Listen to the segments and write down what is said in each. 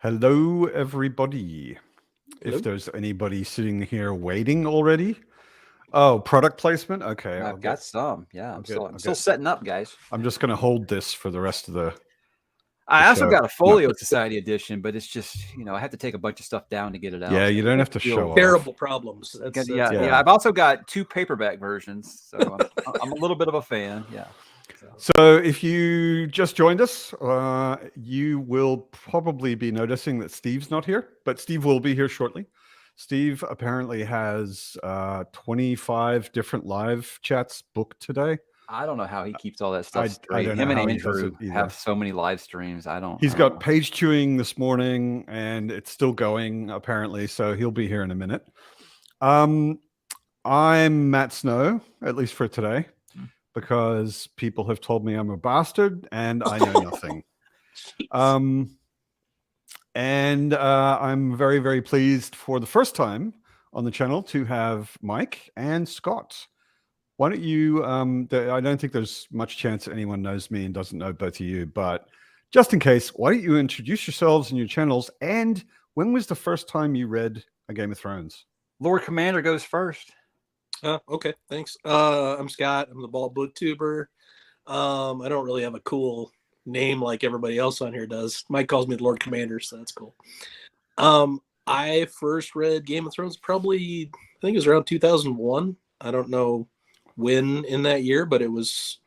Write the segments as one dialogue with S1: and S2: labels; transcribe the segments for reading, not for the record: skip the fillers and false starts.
S1: Hello, everybody.
S2: Hello?
S1: If there's anybody sitting here waiting already. Oh, product placement. Okay,
S3: I've got some. Yeah,
S1: I'll
S3: I'm
S1: get.
S3: still
S1: I'll
S3: I'm still
S1: get.
S3: setting up, guys.
S1: I'm just gonna hold this for the rest of the
S3: I also
S1: show.
S3: got a
S1: No.
S3: Folio Society edition, but it's just I have to take a bunch of stuff down to get it out.
S1: Yeah,
S3: so
S1: you
S3: I
S1: don't
S3: can't
S1: have to
S3: feel-
S1: show off.
S2: Terrible problems.
S3: Yeah,
S1: Yeah.
S3: I've also got 2 paperback versions, so I'm a little bit of a fan. Yeah.
S1: So if you just joined us, you will probably be noticing that Steve's not here, but Steve will be here shortly. Steve apparently has 25 different live chats booked today.
S3: I don't know how he keeps all that stuff
S1: I
S3: straight.
S1: don't
S3: Him
S1: know
S3: and
S1: how he does
S3: Andrew
S1: it either.
S3: have so many live streams.
S1: He's
S3: I don't
S1: got
S3: know.
S1: page chewing this morning, and it's still going apparently. So he'll be here in a minute. I'm Matt Snow, at least for today, because people have told me I'm a bastard and I know nothing. And I'm very, very pleased for the first time on the channel to have Mike and Scott. Why don't you? I don't think there's much chance anyone knows me and doesn't know both of you, but just in case, why don't you introduce yourselves and your channels? And when was the first time you read A Game of Thrones?
S3: Lord Commander goes first.
S2: Okay, thanks. I'm Scott. I'm the bald booktuber. I don't really have a cool name like everybody else on here does. Mike calls me the Lord Commander, so that's cool. I first read Game of Thrones probably, I think it was around 2001. I don't know when in that year, but it's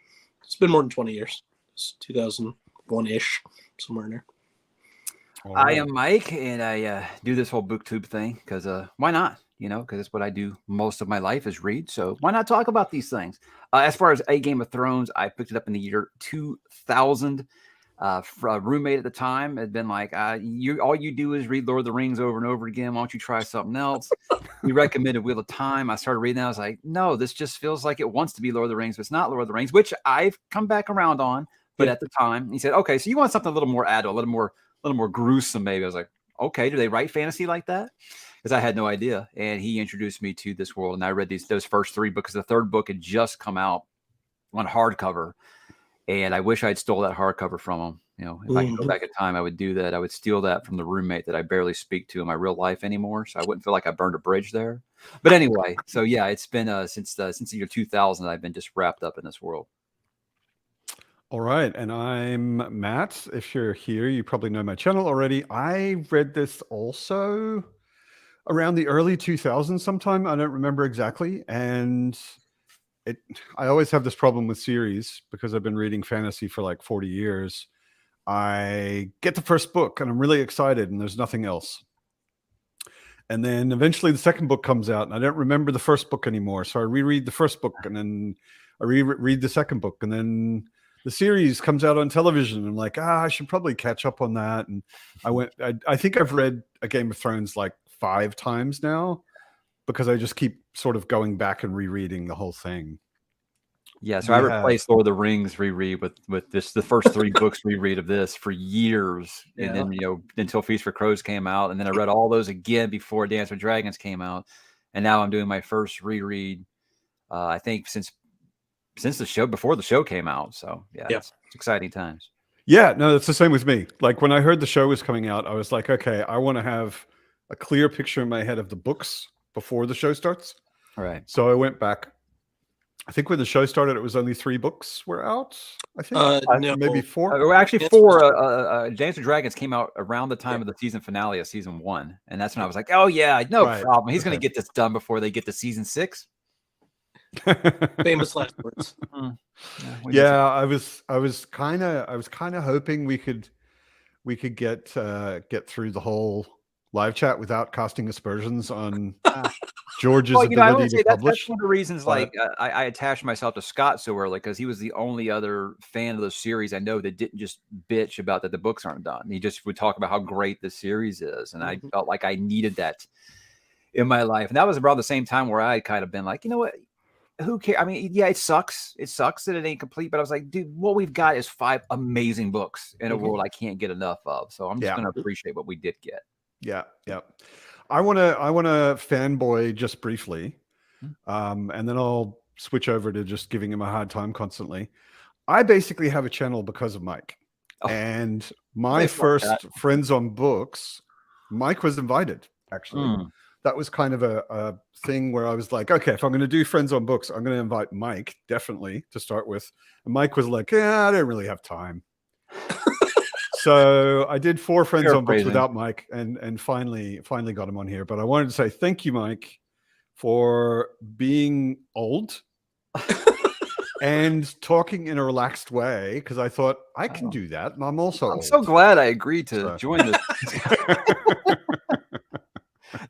S2: been more than 20 years. It's 2001-ish, somewhere in there.
S3: I am Mike, and I do this whole booktube thing because why not? Because it's what I do most of my life is read. So why not talk about these things? As far as A Game of Thrones, I picked it up in the year 2000. A roommate at the time had been like, all you do is read Lord of the Rings over and over again. Why don't you try something else? He recommended Wheel of Time. I started reading that. I was like, no, this just feels like it wants to be Lord of the Rings, but it's not Lord of the Rings, which I've come back around on. But at the time, he said, okay, so you want something a little more adult, a little more gruesome, maybe. I was like, okay, do they write fantasy like that? Because I had no idea. And he introduced me to this world. And I read those first 3 books. The third book had just come out on hardcover. And I wish I'd stole that hardcover from him. If I could go back in time, I would do that. I would steal that from the roommate that I barely speak to in my real life anymore. So I wouldn't feel like I burned a bridge there. But anyway, so yeah, it's been since the year 2000 I've been just wrapped up in this world.
S1: All right, and I'm Matt. If you're here, you probably know my channel already. I read this also around the early 2000s sometime. I don't remember exactly. And I always have this problem with series because I've been reading fantasy for like 40 years. I get the first book and I'm really excited and there's nothing else. And then eventually the second book comes out and I don't remember the first book anymore. So I reread the first book and then I reread the second book, and then the series comes out on television. And I'm like, I should probably catch up on that. And I think I've read A Game of Thrones like 5 times now because I just keep sort of going back and rereading the whole thing.
S3: Yeah, so I replaced Lord of the Rings reread with the first 3 books reread of this for years. Yeah. And then, until Feast for Crows came out. And then I read all those again before Dance with Dragons came out. And now I'm doing my first reread, I think, since the show, before the show came out. So yeah. It's exciting times.
S1: Yeah, no, it's the same with me. Like when I heard the show was coming out, I was like, okay, I want to have a clear picture in my head of the books before the show starts.
S3: All right.
S1: So I went back. I think when the show started, it was only 3 books were out. I think
S2: no.
S1: Maybe 4.
S3: Actually 4. Dance with Dragons came out around the time of the season finale of season 1, and that's when I was like, oh yeah, no problem. He's going to get this done before they get to season 6.
S2: Famous last words.
S1: Yeah, I was kind of hoping we could get through the whole live chat without casting aspersions on George's ability to publish.
S3: That's one of the reasons, I attached myself to Scott so early, because he was the only other fan of the series I know that didn't just bitch about that the books aren't done. He just would talk about how great the series is, and I felt like I needed that in my life. And that was around the same time where I had kind of been like, you know what? Who cares? I mean, yeah, it sucks. It sucks that it ain't complete, but I was like, dude, what we've got is 5 amazing books in a world I can't get enough of. So I'm just going to appreciate what we did get.
S1: Yeah. I want to fanboy just briefly, and then I'll switch over to just giving him a hard time constantly. I basically have a channel because of Mike.
S3: Oh,
S1: And my
S3: thanks about
S1: first
S3: that.
S1: Friends on Books, Mike was invited, actually.
S3: Mm.
S1: That was kind of a thing where I was like, okay, if I'm going to do Friends on Books, I'm going to invite Mike, definitely, to start with. And Mike was like, yeah, I don't really have time. So I did 4 Friends on Books without Mike, and finally got him on here. But I wanted to say thank you, Mike, for being old and talking in a relaxed way, because I thought I can do that, and I'm also
S3: I'm
S1: old.
S3: so glad I agreed to join this.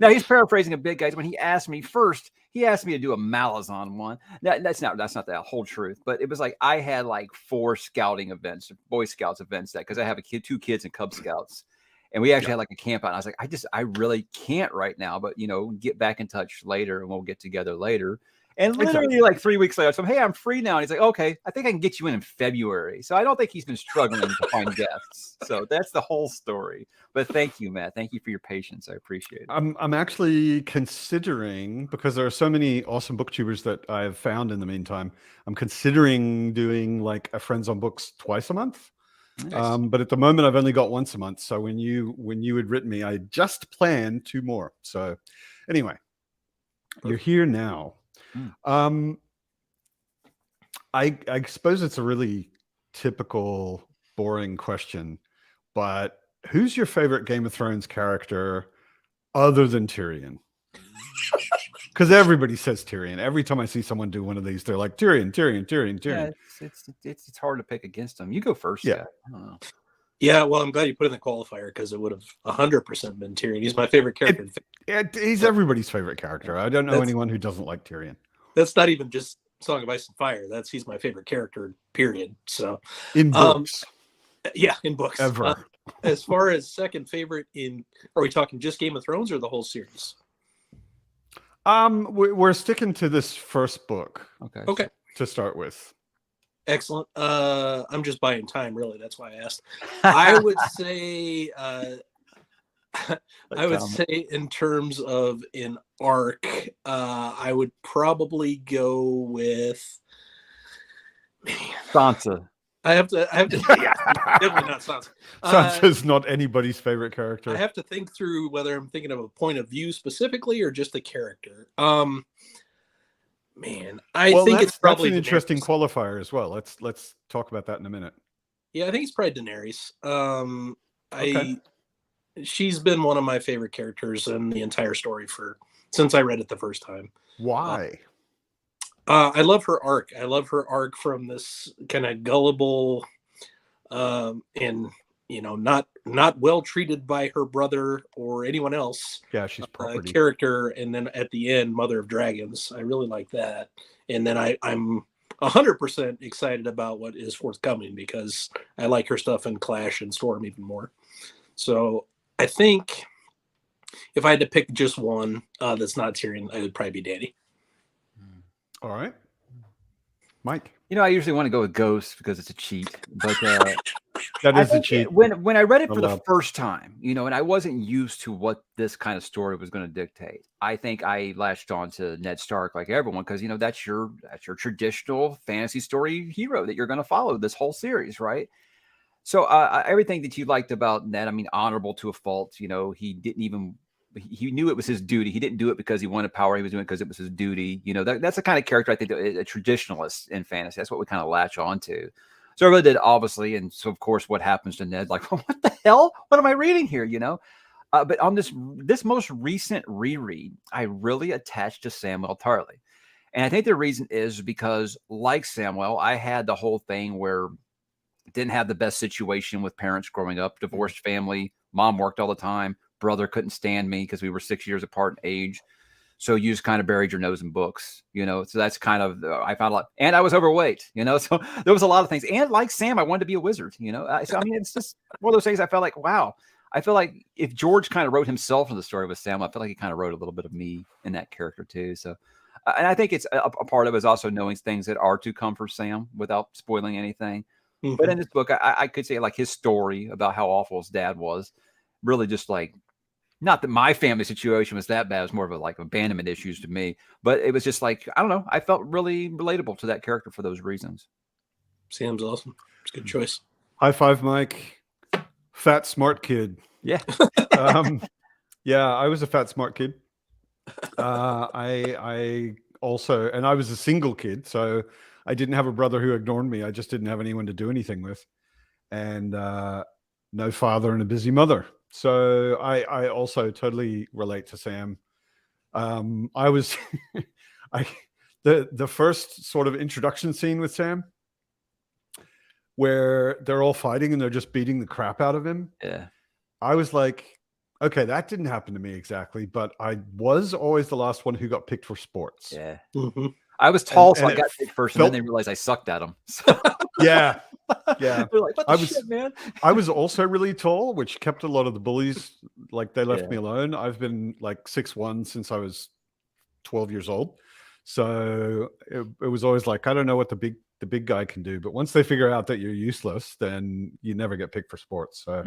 S3: Now he's paraphrasing a bit, guys. When he asked me first, he asked me to do a Malazan one. That's not the whole truth, but it was like I had like 4 scouting events, Boy Scouts events, that because I have 2 kids in Cub Scouts, and we actually had like a camp out. And I was like, I really can't right now, but get back in touch later, and we'll get together later. And literally like 3 weeks later, I told him, hey, I'm free now. And he's like, okay, I think I can get you in February. So I don't think he's been struggling to find guests. So that's the whole story. But thank you, Matt. Thank you for your patience. I appreciate it.
S1: I'm actually considering, because there are so many awesome booktubers that I've found in the meantime, I'm considering doing like a Friends on Books twice a month. Nice. But at the moment, I've only got once a month. So when you had written me, I just planned 2 more. So anyway, you're here now. I suppose it's a really typical, boring question, but who's your favorite Game of Thrones character other than Tyrion? Because everybody says Tyrion. Every time I see someone do one of these, they're like Tyrion.
S3: Yeah, it's hard to pick against him. You go first.
S1: Yeah.
S2: Yeah, well, I'm glad you put in the qualifier, because it would have 100% been Tyrion. He's my favorite character.
S1: He's everybody's favorite character. I don't know anyone who doesn't like Tyrion.
S2: That's not even just Song of Ice and Fire. He's my favorite character, period. So
S1: in books.
S2: Yeah, in books.
S1: Ever.
S2: As far as second favorite are we talking just Game of Thrones or the whole series?
S1: We're sticking to this first book.
S2: Okay.
S1: To start with.
S2: Excellent. I'm just buying time, really. That's why I asked. I would say say in terms of an arc, I would probably go with
S3: Sansa.
S2: I have to yeah, definitely not Sansa.
S1: Sansa's not anybody's favorite character.
S2: I have to think through whether I'm thinking of a point of view specifically or just a character. I think it's probably
S1: an interesting qualifier as well. Let's talk about that in a minute.
S2: Yeah, I think it's probably Daenerys. She's been one of my favorite characters in the entire story since I read it the first time.
S1: Why?
S2: I love her arc. I love her arc from this kind of gullible and not well treated by her brother or anyone else.
S1: Yeah, she's property
S2: character, and then at the end, Mother of Dragons. I really like that. And then I'm 100% excited about what is forthcoming, because I like her stuff in Clash and Storm even more. So I think if I had to pick just one that's not Tyrion, I would probably be Dany.
S1: All right. Mike.
S3: I usually want to go with Ghost because it's a cheat, but
S1: that is a cheat.
S3: When I read it for the first time, and I wasn't used to what this kind of story was going to dictate, I think I latched on to Ned Stark like everyone, because that's your traditional fantasy story hero that you're going to follow this whole series, right? So everything that you liked about Ned, I mean, honorable to a fault. He knew it was his duty. He didn't do it because he wanted power. He was doing it because it was his duty. That's the kind of character I think a traditionalist in fantasy. That's what we kind of latch on to. So I really did, obviously. And so, of course, what happens to Ned? Like, what the hell? What am I reading here? But on this most recent reread, I really attached to Samwell Tarly. And I think the reason is because, like Samwell, I had the whole thing where didn't have the best situation with parents growing up, divorced family, mom worked all the time. Brother couldn't stand me because we were 6 years apart in age. So you just kind of buried your nose in books, so that's kind of, I found a lot, and I was overweight, so there was a lot of things. And like Sam, I wanted to be a wizard, so I mean, it's just one of those things. I felt like, wow, I feel like if George kind of wrote himself in the story with Sam, I feel like he kind of wrote a little bit of me in that character too. So, and I think it's a part of it is also knowing things that are to come for Sam without spoiling anything. Mm-hmm. But in this book, I could say like his story about how awful his dad was, really just like, not that my family situation was that bad. It was more of like abandonment issues to me, but it was just like, I don't know. I felt really relatable to that character for those reasons.
S2: Sam's awesome. It's a good choice.
S1: High five, Mike. Fat smart kid.
S3: Yeah.
S1: Yeah, I was a fat smart kid. I also, and I was a single kid, so I didn't have a brother who ignored me. I just didn't have anyone to do anything with, and no father and a busy mother. So I also totally relate to Sam. I was, I the first sort of introduction scene with Sam, where they're all fighting and they're just beating the crap out of him.
S3: Yeah.
S1: I was like, okay, that didn't happen to me exactly, but I was always the last one who got picked for sports.
S3: Yeah.
S2: Mm-hmm.
S3: I was tall, so
S1: and
S3: I got picked first, and
S1: felt-
S3: then they realized I sucked at them. So
S1: Yeah.
S3: they're like, "What the shit, man?"
S1: I was also really tall, which kept a lot of the bullies, like they left
S3: Yeah.
S1: me alone. I've been like 6'1" since I was 12 years old. So it was always like, I don't know what the big guy can do, but once they figure out that you're useless, then you never get picked for sports. So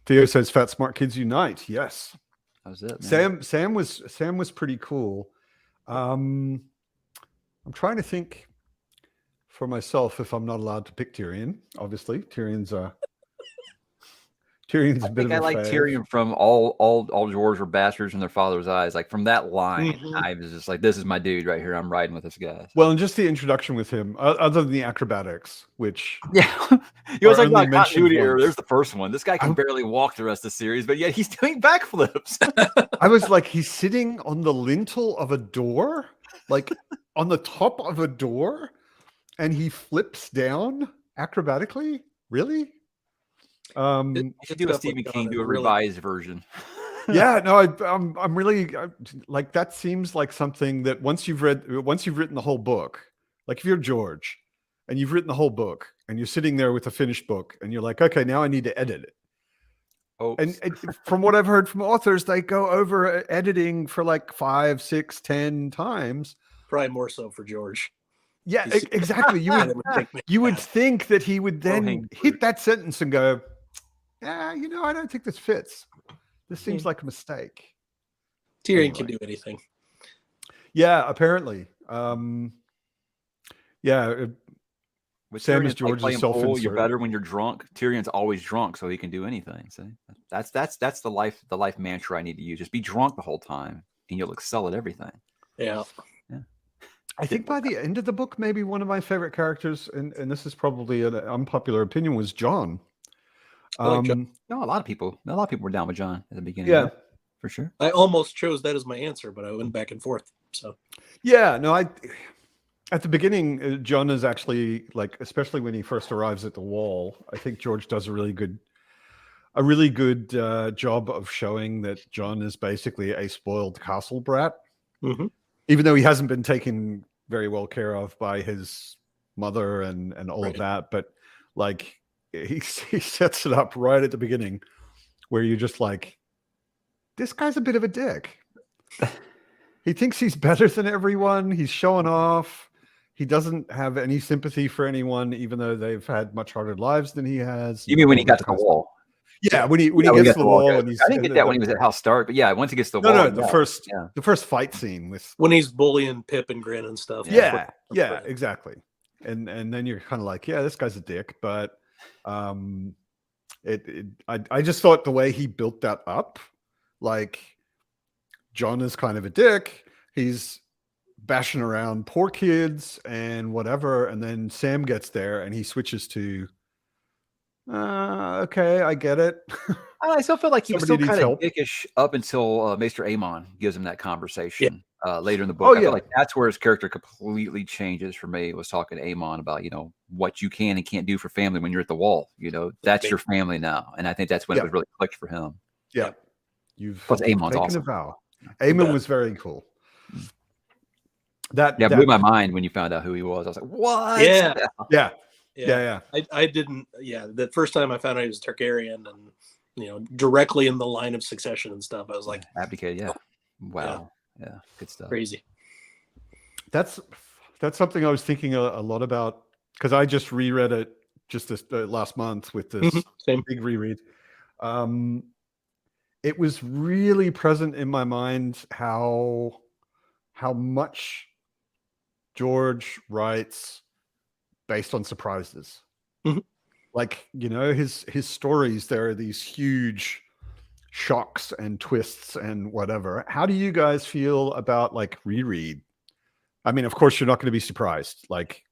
S1: Theo says fat smart kids unite. Yes.
S3: That was it, man.
S1: Sam was pretty cool. I'm trying to think for myself if I'm not allowed to pick Tyrion. Obviously, Tyrion's a
S3: I
S1: bit
S3: think
S1: of
S3: I
S1: a
S3: like
S1: fave.
S3: Tyrion from all George were bastards in their father's eyes. Like from that line, I was just like, "This is my dude right here. I'm riding with this guy." So.
S1: Well, and just the introduction with him, other than the acrobatics, which
S3: Yeah, he was like
S1: only
S3: about
S1: mentioned
S3: continuity error.
S1: once.
S3: There's the first one. This guy can barely walk the rest of the series, but yet he's doing backflips.
S1: I was like, he's sitting on the lintel of a door, like on the top of a door, and he flips down acrobatically. Really?
S3: You should do a Stephen King, do a revised version.
S1: Yeah, no, I'm really like, that seems like something that once you've written the whole book, like if you're George and you've written the whole book and you're sitting there with a finished book and you're like, okay, now I need to edit it. And from what I've heard from authors, they go over editing for like 5, 6, 10 times.
S2: Probably more so for George.
S1: Yeah, exactly. You would think that he would then hit that sentence and go, yeah, I don't think this fits. This seems like a mistake.
S2: Tyrion can do anything.
S1: Yeah, apparently. Yeah.
S3: With
S1: Sam is
S3: Tyrion's
S1: George's
S3: playing
S1: self-insert.
S3: pool, you're better when you're drunk. Tyrion's always drunk, so he can do anything. See, that's the life mantra I need to use. Just be drunk the whole time, and you'll excel at everything.
S2: Yeah.
S1: I think by the end of the book, maybe one of my favorite characters, and this is probably an unpopular opinion, was Jon.
S3: No, a lot of people were down with Jon at the beginning.
S1: Yeah,
S3: for sure.
S2: I almost chose that as my answer, but I went back and forth. So
S1: yeah, no, at the beginning, Jon is actually, like, especially when he first arrives at the Wall, I think George does a really good job of showing that Jon is basically a spoiled castle brat, even though he hasn't been taken very well care of by his mother and all of that. But like, he sets it up right at the beginning where you're just like, this guy's a bit of a dick. He thinks he's better than everyone. He's showing off. He doesn't have any sympathy for anyone, even though they've had much harder lives than he has.
S3: You mean when he got to the Wall?
S1: Yeah, when he gets to the Wall, and he's.
S3: I didn't get that when he was at House Stark, but yeah, once he gets to the Wall.
S1: No, the first fight scene with
S2: when he's bullying Pip and Grin and stuff.
S1: Yeah, exactly. And then you're kind of like, yeah, this guy's a dick, but I just thought the way he built that up, like, Jon is kind of a dick. He's bashing around poor kids and whatever, and then Sam gets there and he switches to, okay, I get it.
S3: I still feel like he was still kind of dickish up until Maester Aemon gives him that conversation later in the book. I feel like that's where his character completely changes for me. It was talking to Aemon about, what you can and can't do for family when you're at the Wall. That's your family now. And I think that's when it was really clicked for him.
S1: Yeah. You've
S3: Aemon's
S1: taken
S3: awesome.
S1: a vow. Aemon was very cool. That
S3: blew my mind when you found out who he was. I was like, what?
S1: Yeah.
S2: I didn't. Yeah, the first time I found out he was Targaryen and directly in the line of succession and stuff, I was like,
S3: abdicated. Yeah. Wow. Yeah. Good stuff.
S2: Crazy.
S1: That's something I was thinking a lot about, because I just reread it just this last month with this big reread. It was really present in my mind how much George writes based on surprises. Like, his stories, there are these huge shocks and twists and whatever. How do you guys feel about like reread? I mean, of course, you're not going to be surprised. Like,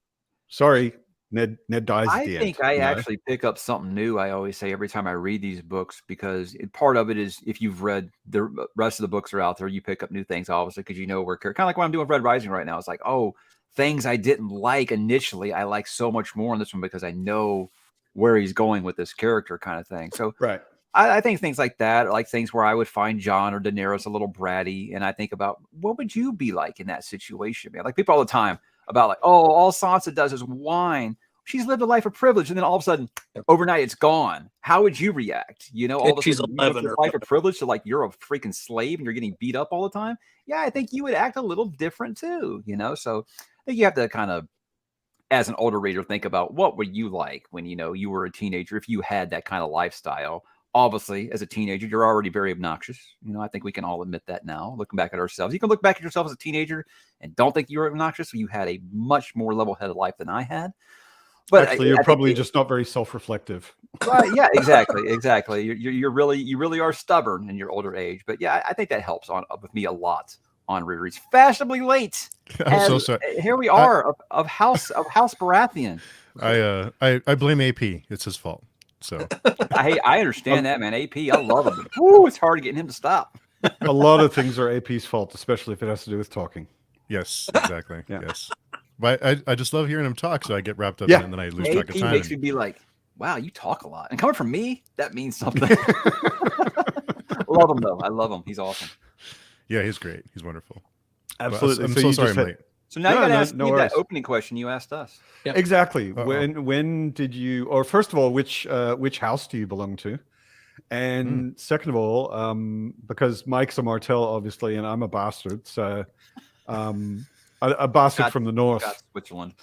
S1: sorry, Ned dies at
S3: I
S1: the
S3: think
S1: end.
S3: I actually pick up something new. I always say every time I read these books, because part of it is if you've read the rest of the books are out there, you pick up new things, obviously, because where kind of like what I'm doing with Red Rising right now. It's like, oh, things I didn't like initially, I like so much more in this one because I know where he's going with this character, kind of thing. So
S1: Right.
S3: I think things like that, like things where I would find Jon or Daenerys a little bratty, and I think about what would you be like in that situation, man? Like people all the time about like, oh, all Sansa does is whine. She's lived a life of privilege, and then all of a sudden, overnight, it's gone. How would you react? All of a
S2: She's
S3: sudden,
S2: 11
S3: your life of privilege to like you're a freaking slave and you're getting beat up all the time. Yeah, I think you would act a little different too. So I think you have to kind of, as an older reader, think about what would you like when you were a teenager if you had that kind of lifestyle. Obviously, as a teenager, you're already very obnoxious. I think we can all admit that now, looking back at ourselves. You can look back at yourself as a teenager and don't think you were obnoxious. You had a much more level-headed life than I had. But
S1: actually, you're probably just not very self-reflective.
S3: Right? Yeah, exactly. You really are stubborn in your older age. But yeah, I think that helps with me a lot on rereads. Fashionably late.
S4: I'm so sorry.
S3: Here we are of House Baratheon.
S4: I blame AP. It's his fault. So
S3: I understand that, man. AP, I love him. Woo, it's hard getting him to stop.
S1: A lot of things are AP's fault, especially if it has to do with talking.
S4: Yes, exactly.
S1: Yeah.
S4: Yes. But I just love hearing him talk, so I get wrapped up in it, and then I lose track of time.
S3: AP makes me be like, wow, you talk a lot. And coming from me, that means something. Love him, though. I love him. He's awesome.
S4: Yeah, he's great. He's wonderful.
S1: Absolutely.
S4: I'm so sorry I'm late.
S3: So now you got to ask me that opening question you asked us.
S2: Yeah.
S1: Exactly. When did you, or first of all, which house do you belong to? And second of all, because Mike's a Martell, obviously, and I'm a bastard, so a bastard from the north.
S3: Switzerland.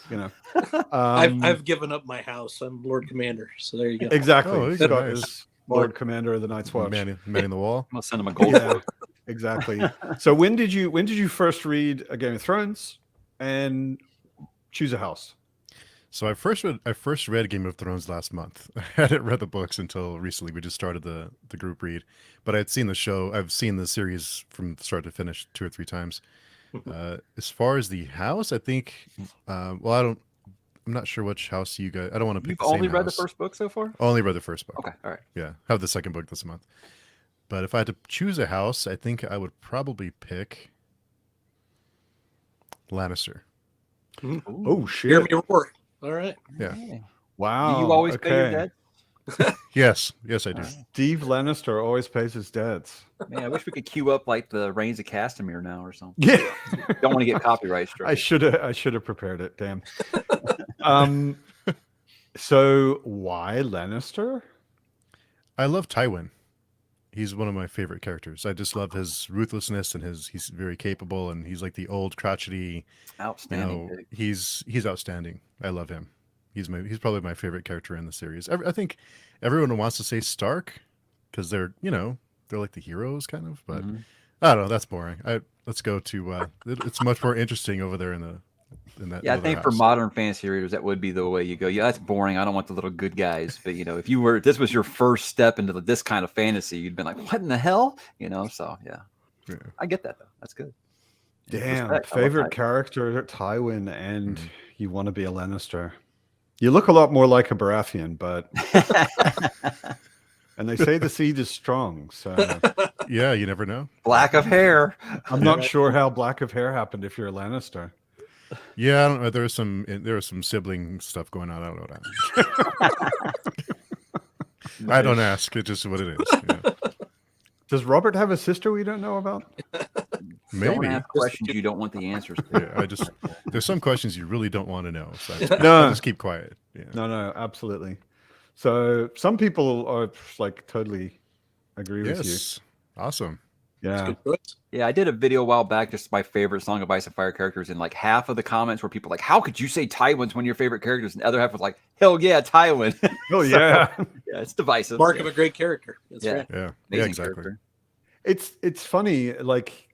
S2: I've given up my house. I'm Lord Commander, so there you go.
S1: Exactly.
S4: Oh,
S1: Scott
S4: nice.
S1: is Lord Commander of the Night's Watch.
S4: Man in the wall.
S3: I'm gonna send him a gold.
S1: Yeah, exactly. So when did you first read a Game of Thrones and choose a house?
S4: So I first read Game of Thrones last month. I hadn't read the books until recently. We just started the group read, but I'd seen the show. I've seen the series from start to finish 2 or 3 times. As far as the house, I think. I'm not sure which house you guys. I don't want to pick.
S3: You've only read the first book so far.
S4: Only read the first book.
S3: Okay, all right.
S4: Yeah, I have the second book this month. But if I had to choose a house, I think I would probably pick Lannister.
S1: Oh shit!
S2: Hear me roar. All right.
S4: Yeah.
S1: Wow.
S3: Do you always pay your debt?
S4: Yes, I do.
S1: Steve Lannister always pays his debts.
S3: Man, I wish we could queue up like the Reigns of Castamere now or something.
S1: Yeah.
S3: Don't want to get copyright strike.
S1: I should have prepared it. Damn. So why Lannister?
S4: I love Tywin. He's one of my favorite characters. I just love his ruthlessness and he's very capable, and he's like the old crotchety.
S3: Outstanding.
S4: He's outstanding. I love him. He's probably my favorite character in the series. I think everyone wants to say Stark because they're like the heroes kind of, but I don't know. That's boring. Let's go to it's much more interesting over there in that.
S3: Yeah, I think for modern fantasy readers, that would be the way you go. Yeah, that's boring. I don't want the little good guys. But if this was your first step into this kind of fantasy, you'd been like, what in the hell? So yeah. I get that though. That's good.
S1: Damn, favorite character Tywin, and you want to be a Lannister. You look a lot more like a Baratheon, but and they say the seed is strong. So
S4: yeah, you never know.
S3: Black of hair.
S1: I'm not sure how black of hair happened if you're a Lannister.
S4: Yeah, I don't know. There was some sibling stuff going on. I don't know what happened. I don't ask. It's just what it is. Yeah.
S1: Does Robert have a sister we don't know about?
S4: Maybe.
S3: Don't ask questions you don't want the answers to.
S4: Yeah, there's some questions you really don't want to know. So I just keep quiet. Yeah.
S1: No, absolutely. So some people are like totally agree with you.
S4: Awesome.
S1: Yeah.
S3: Yeah, I did a video a while back, just my favorite Song of Ice and Fire characters, and like half of the comments were people like, how could you say Tywin's one of your favorite characters? And the other half was like, hell yeah, Tywin.
S1: Oh yeah.
S3: Yeah, it's divisive.
S2: Mark of a great character. That's right.
S4: Yeah, exactly.
S3: Character.
S1: It's funny, like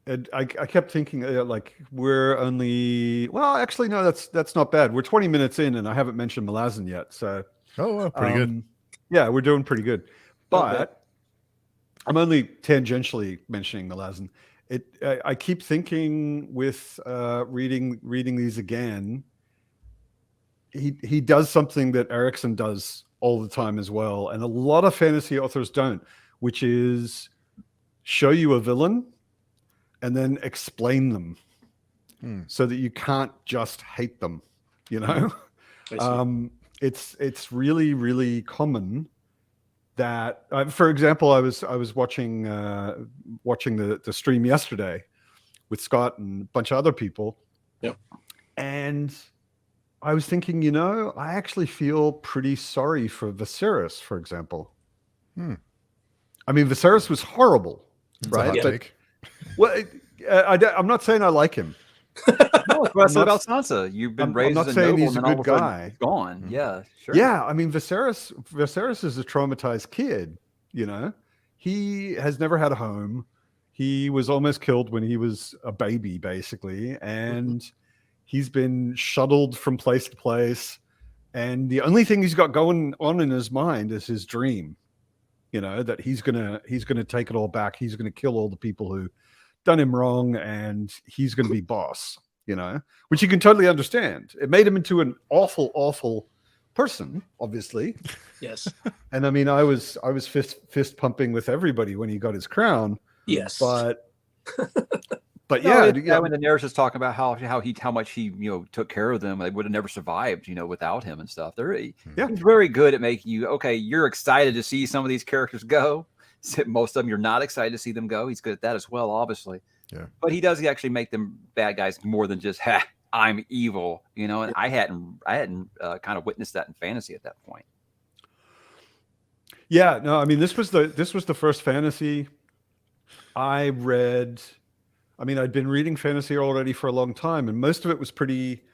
S1: I kept thinking like we're only actually no, that's not bad. We're 20 minutes in and I haven't mentioned Malazan yet. So
S4: Oh, well, pretty good.
S1: Yeah, we're doing pretty good.
S2: Not bad.
S1: But I'm only tangentially mentioning the Lazen. I keep thinking with reading these again, he does something that Erickson does all the time as well, and a lot of fantasy authors don't, which is show you a villain and then explain them so that you can't just hate them. You know, it's really, really common that, for example, I was watching the stream yesterday with Scott and a bunch of other people.
S2: Yep.
S1: And I was thinking, you know, I actually feel pretty sorry for Viserys, for example. I mean, Viserys was horrible, right? But, well, I'm not saying I like him.
S3: No, it's what I said about Sansa. You've been raised
S1: I'm not
S3: as
S1: saying
S3: noble,
S1: he's a
S3: and then all
S1: good
S3: of a sudden
S1: guy.
S3: he's gone. Yeah, sure.
S1: Yeah, I mean, Viserys is a traumatized kid. You know, he has never had a home. He was almost killed when he was a baby, basically, and he's been shuttled from place to place. And the only thing he's got going on in his mind is his dream. You know, that he's gonna take it all back. He's gonna kill all the people who done him wrong, and he's gonna be boss. You know, which you can totally understand. It made him into an awful, awful person, obviously.
S2: Yes.
S1: And I mean, I was fist pumping with everybody when he got his crown.
S2: Yes.
S1: But
S3: No,
S1: yeah,
S3: when Daenerys is talking about how much he took care of them, they would have never survived without him and stuff. He's very good at making you you're excited to see some of these characters go. Most of them you're not excited to see them go. He's good at that as well, obviously.
S4: Yeah.
S3: But he does actually make them bad guys more than just I'm evil, and I hadn't kind of witnessed that in fantasy at that point.
S1: Yeah, no, I mean, this was the first fantasy I read. I mean, I'd been reading fantasy already for a long time, and most of it was pretty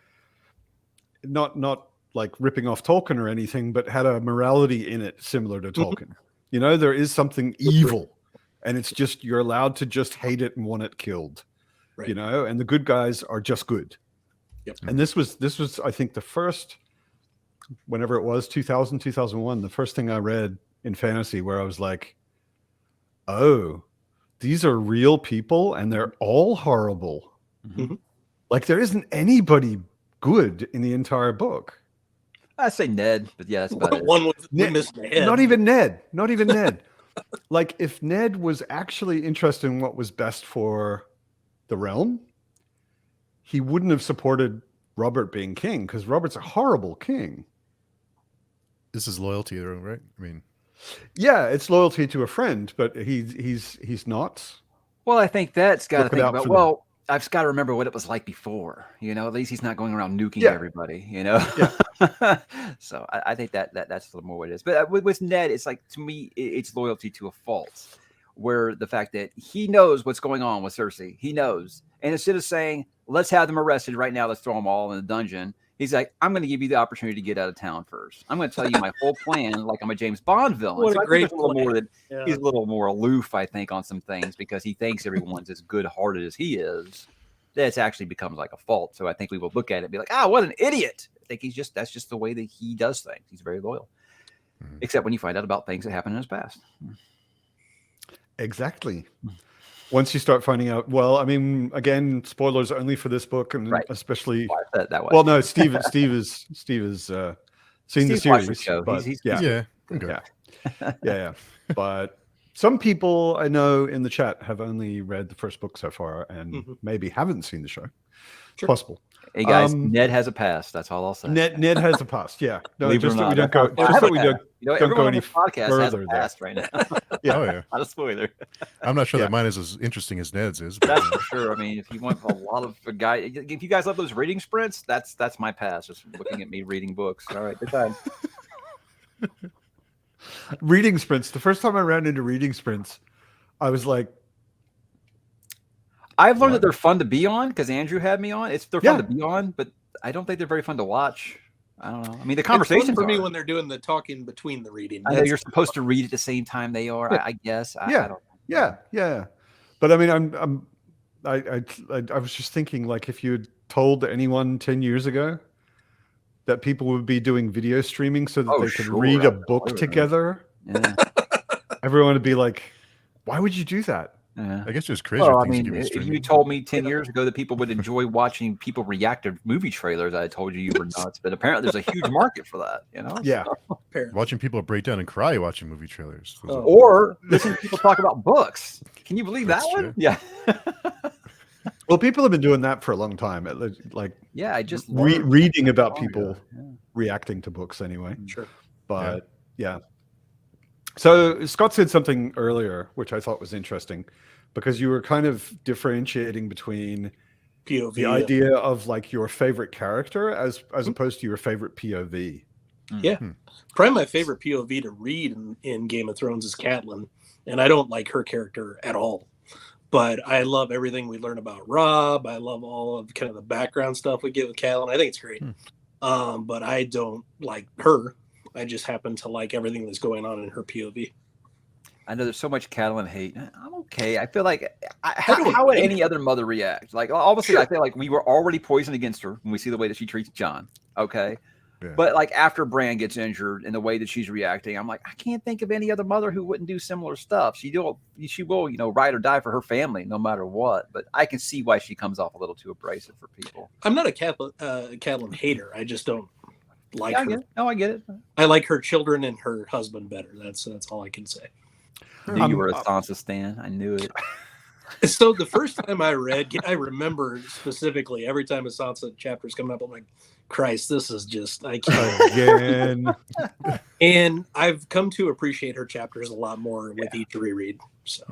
S1: not like ripping off Tolkien or anything, but had a morality in it similar to Tolkien. You know, there is something evil, and it's just you're allowed to just hate it and want it killed. Right. You know, and the good guys are just good.
S2: Yep.
S1: And this was I think the first, whenever it was, 2000, 2001, the first thing I read in fantasy where I was like, oh, these are real people and they're all horrible. Like there isn't anybody good in the entire book.
S3: I say Ned, but yeah, that's about it.
S2: One with missed the head.
S1: Not even Ned. Like if Ned was actually interested in what was best for the realm, he wouldn't have supported Robert being king, because Robert's a horrible king.
S4: This is loyalty, though, right? I mean,
S1: yeah, it's loyalty to a friend, but he's not.
S3: Well, I think that's got to think about. Well,
S1: them.
S3: I've got to remember what it was like before. At least he's not going around nuking everybody.
S1: Yeah.
S3: So I think that's a little more what it is. But with Ned, it's like, to me, it's loyalty to a fault. Where the fact that he knows what's going on with Cersei, he knows, and instead of saying, "Let's have them arrested right now, let's throw them all in the dungeon," he's like, "I'm going to give you the opportunity to get out of town first. I'm going to tell you my whole plan, like I'm a James Bond villain."
S2: What
S3: so
S2: a great
S3: He's a little more aloof, I think, on some things because he thinks everyone's as good-hearted as he is. That actually becomes like a fault. So I think we will look at it and be like, what an idiot. I think that's just the way that he does things. He's very loyal, except when you find out about things that happened in his past.
S1: Exactly. Once you start finding out, well, I mean, again, spoilers only for this book, and especially.
S3: Well, I said that way.
S1: Well, no, Steve has seen the series.
S3: The show.
S1: But,
S3: he's
S1: yeah. But some people I know in the chat have only read the first book so far, and maybe haven't seen the show. It's possible.
S3: Hey guys, Ned has a past. That's all I'll say.
S1: Ned has a past. Yeah. No,
S3: Believe
S1: just
S3: it
S1: that
S3: or
S1: we
S3: not,
S1: don't go. Just that we don't go any
S3: podcast has a
S1: further
S3: past right now.
S1: Yeah.
S4: Oh yeah.
S3: Not a spoiler.
S4: I'm not sure that mine is as interesting as Ned's is.
S3: That's for sure. I mean, if you want a lot of a guy, if you guys love those reading sprints, that's my past. Just looking at me reading books. All right, good time.
S1: Reading sprints. The first time I ran into reading sprints, I was like,
S3: I've learned that they're fun to be on because Andrew had me on. They're fun to be on, but I don't think they're very fun to watch. I don't know. I mean, the conversations
S2: for me when they're doing the talking between the reading.
S3: I know you're supposed to read at the same time they are. I guess. I don't know.
S1: Yeah. But I mean, I was just thinking, like, if you had told anyone 10 years ago that people would be doing video streaming so that
S3: Oh,
S1: they could
S3: sure.
S1: read
S3: I
S1: a book
S3: remember.
S1: together.
S3: Yeah.
S1: Everyone would be like, why would you do that?
S3: Yeah.
S4: I guess there's crazier
S3: Well, I
S4: things you
S3: mean,
S4: can be
S3: if you
S4: streaming.
S3: told me 10 years ago that people would enjoy watching people react to movie trailers, I told you were nuts. But apparently, there's a huge market for that. You know?
S1: Yeah.
S4: Watching people break down and cry watching movie trailers. Those are-
S3: Or listen to people talk about books. Can you believe that
S4: That's
S3: one?
S4: true.
S3: Yeah.
S1: Well, people have been doing that for a long time. Like
S3: Yeah, I just learned
S1: reading about
S3: long ago.
S1: people
S3: Yeah.
S1: reacting to books anyway.
S2: Sure.
S1: But yeah. So Scott said something earlier, which I thought was interesting, because you were kind of differentiating between
S2: POV.
S1: the idea of like your favorite character as opposed to your favorite POV.
S2: Yeah. Probably my favorite POV to read in Game of Thrones is Catelyn, and I don't like her character at all. But I love everything we learn about Rob. I love all of kind of the background stuff we get with Catelyn. I think it's great. But I don't like her. I just happen to like everything that's going on in her POV.
S3: I know there's so much Catelyn hate. I'm okay. I feel like how would any other mother react? Like obviously, I feel like we were already poisoned against her when we see the way that she treats Jon. Okay.
S4: Yeah.
S3: But like after Bran gets injured and the way that she's reacting, I'm like, I can't think of any other mother who wouldn't do similar stuff. She will, ride or die for her family no matter what. But I can see why she comes off a little too abrasive for people.
S2: I'm not a Catelyn hater. I just don't like her.
S3: I get it. No, I get it.
S2: I like her children and her husband better. That's all I can say.
S3: I knew you were a Sansa stan. I knew it.
S2: So the first time I read, I remember specifically every time a Sansa chapter is coming up, I'm like, Christ, this is just, I can't.
S1: Again.
S2: And I've come to appreciate her chapters a lot more with each reread. So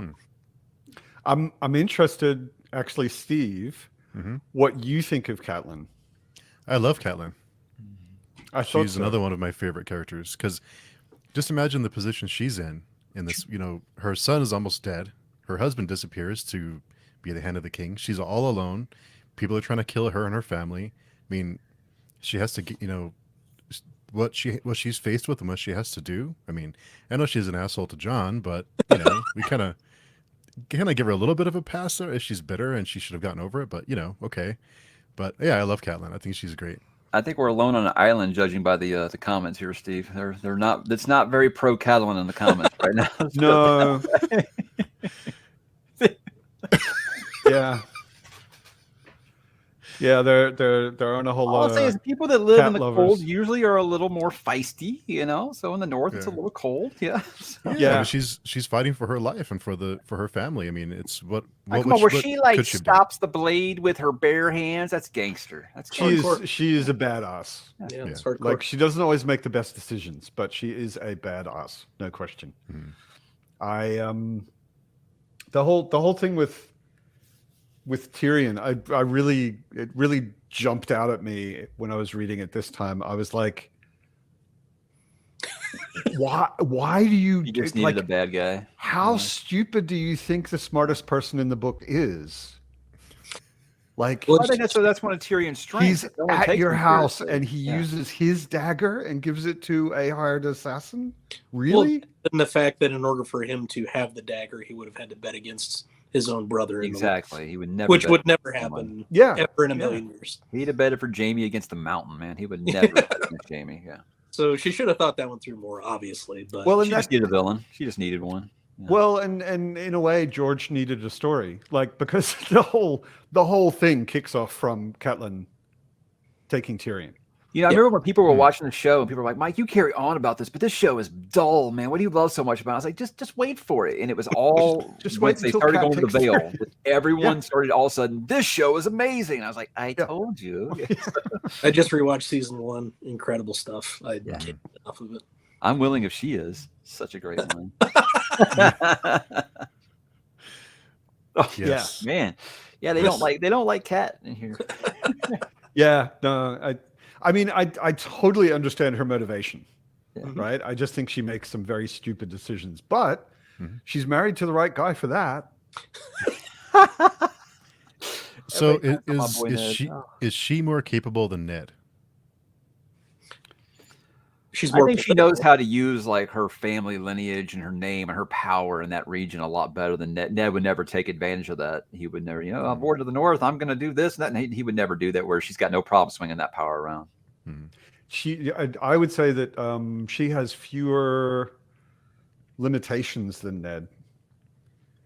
S1: I'm interested, actually, Steve, what you think of Catelyn.
S4: I love Catelyn. She's
S1: another
S4: another one of my favorite characters because just imagine the position she's in this, her son is almost dead. Her husband disappears to be the hand of the king. She's all alone. People are trying to kill her and her family. I mean, she has to get, what she's faced with and what she has to do. I mean, I know she's an asshole to Jon, but we kind of give her a little bit of a pass there if she's bitter and she should have gotten over it. But okay. But yeah, I love Catelyn. I think she's great.
S3: I think we're alone on an island, judging by the comments here, Steve. They're not. It's not very pro Catelyn in the comments right now.
S1: No. Yeah. Yeah, there aren't a whole
S3: All
S1: lot
S3: I'm saying
S1: of
S3: is people that live in the
S1: lovers.
S3: cold usually are a little more feisty, So in the north, it's a little cold. Yeah.
S1: Yeah.
S4: But she's fighting for her life and for her family. I mean, it's what
S3: Come on, where she like
S4: could she be?
S3: stops the blade with her bare hands. That's gangster. That's hardcore.
S1: She is a badass.
S2: yeah, it's
S4: Yeah.
S2: hardcore.
S1: Like she doesn't always make the best decisions, but she is a badass, no question. I the whole thing with Tyrion, it really jumped out at me when I was reading it this time. I was like, why do you
S3: just needed a bad guy?
S1: How stupid do you think the smartest person in the book is? Like,
S3: I think that's one of Tyrion's strengths.
S1: he's at your house and he uses his dagger and gives it to a hired assassin? Really?
S2: Well, and the fact that in order for him to have the dagger, he would have had to bet against his own brother.
S3: Exactly. He would never.
S2: Which would never happen. Ever in a million years.
S3: He'd have betted for Jaime against the Mountain, man. He would never bet against Jaime. Yeah.
S2: So she should have thought that one through more, obviously. But
S3: she just needed a villain. She just needed one. Yeah.
S1: Well, and in a way, George needed a story, like because the whole thing kicks off from Catelyn taking Tyrion.
S3: I remember when people were watching the show and people were like, "Mike, you carry on about this, but this show is dull, man. What do you love so much about it?" I was like, "Just wait for it." And it was all
S1: just
S3: once
S1: wait
S3: they
S1: until
S3: started
S1: Cat
S3: going to the
S1: takes
S3: veil.
S1: Tyrion.
S3: Everyone started all of a sudden. This show is amazing. I was like, "I told you."
S2: I just rewatched season 1. Incredible stuff. I can't get enough of it.
S3: I'm willing if she is. Such a great line.
S4: Yes.
S3: Yeah, man. Yeah, they don't like Cat in here.
S1: Yeah, no, I mean, I totally understand her motivation, right? I just think she makes some very stupid decisions, but she's married to the right guy for that.
S4: So is she more capable than Ned?
S3: I think she knows how to use like her family lineage and her name and her power in that region a lot better than Ned. Ned would never take advantage of that. He would never, I'm bored to the north. I'm going to do this and that. And he would never do that where she's got no problem swinging that power around.
S1: I would say that she has fewer limitations than Ned.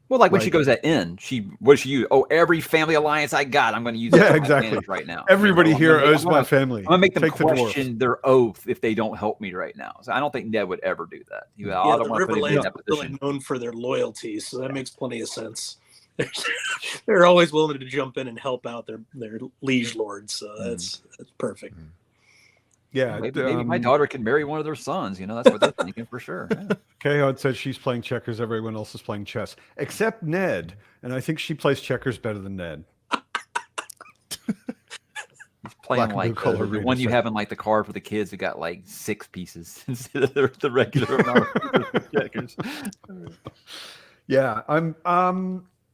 S3: Well, like when she
S1: Like-
S3: goes at N, what does she use? Oh, every family alliance I got, I'm going to use.
S1: Yeah,
S3: it to my
S1: exactly.
S3: advantage right now.
S1: Everybody
S3: I'm
S1: here
S3: gonna make-
S1: owes my family.
S3: I'm gonna make them
S1: Take the dwarves.
S3: question their oath if they don't help me right now. So I don't think Ned would ever do that. I
S2: Yeah,
S3: don't
S2: the
S3: want to put him in
S2: Riverlands
S3: that
S2: are really
S3: position.
S2: known for their loyalty, so that makes plenty of sense. They're always willing to jump in and help out their liege lords, so that's perfect.
S1: Yeah,
S3: Maybe my daughter can marry one of their sons. You know, that's what they're thinking for sure. Yeah.
S1: Kayod said she's playing checkers. Everyone else is playing chess, except Ned. And I think she plays checkers better than Ned.
S3: He's playing
S1: Black and
S3: like
S1: blue color
S3: the
S1: arena
S3: one you
S1: set.
S3: have in like the car for the kids who got like 6 pieces instead of the regular amount of checkers.
S1: Yeah, I'm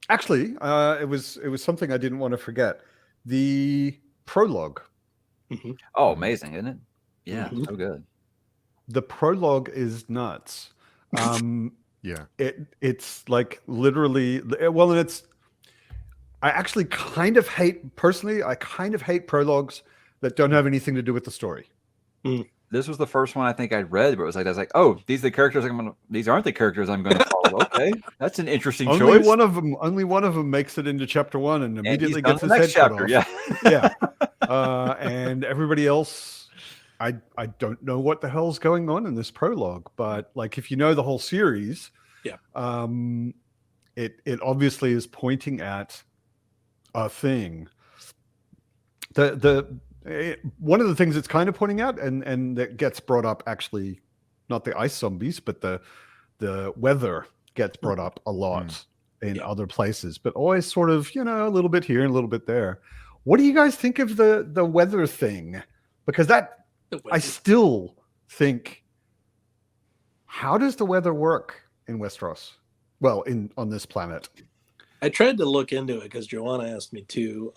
S1: actually it was something I didn't want to forget. The prologue.
S3: Oh, amazing, isn't it? Yeah,
S2: Mhm.
S3: so good.
S1: The prologue is nuts.
S4: Yeah.
S1: It's like literally well, and it's I actually kind of hate personally. I kind of hate prologues that don't have anything to do with the story.
S3: This was the first one I think I'd read, but it was like, I was like, oh, these are the characters these aren't the characters I'm going to follow. Okay, that's an interesting
S1: Only
S3: choice.
S1: only one of them makes it into chapter 1 and
S3: And
S1: immediately
S3: he's
S1: gets
S3: done
S1: his
S3: the
S1: head
S3: next
S1: cut
S3: chapter.
S1: off. Yeah. And everybody else, I don't know what the hell's going on in this prologue, but like if you know the whole series, it obviously is pointing at a thing. One of the things it's kind of pointing out, and that gets brought up actually, not the ice zombies, but the weather gets brought up a lot in other places, but always sort of, a little bit here and a little bit there. What do you guys think of the weather thing? Because I still think, how does the weather work in Westeros? Well, on this planet.
S2: I tried to look into it because Joanna asked me to.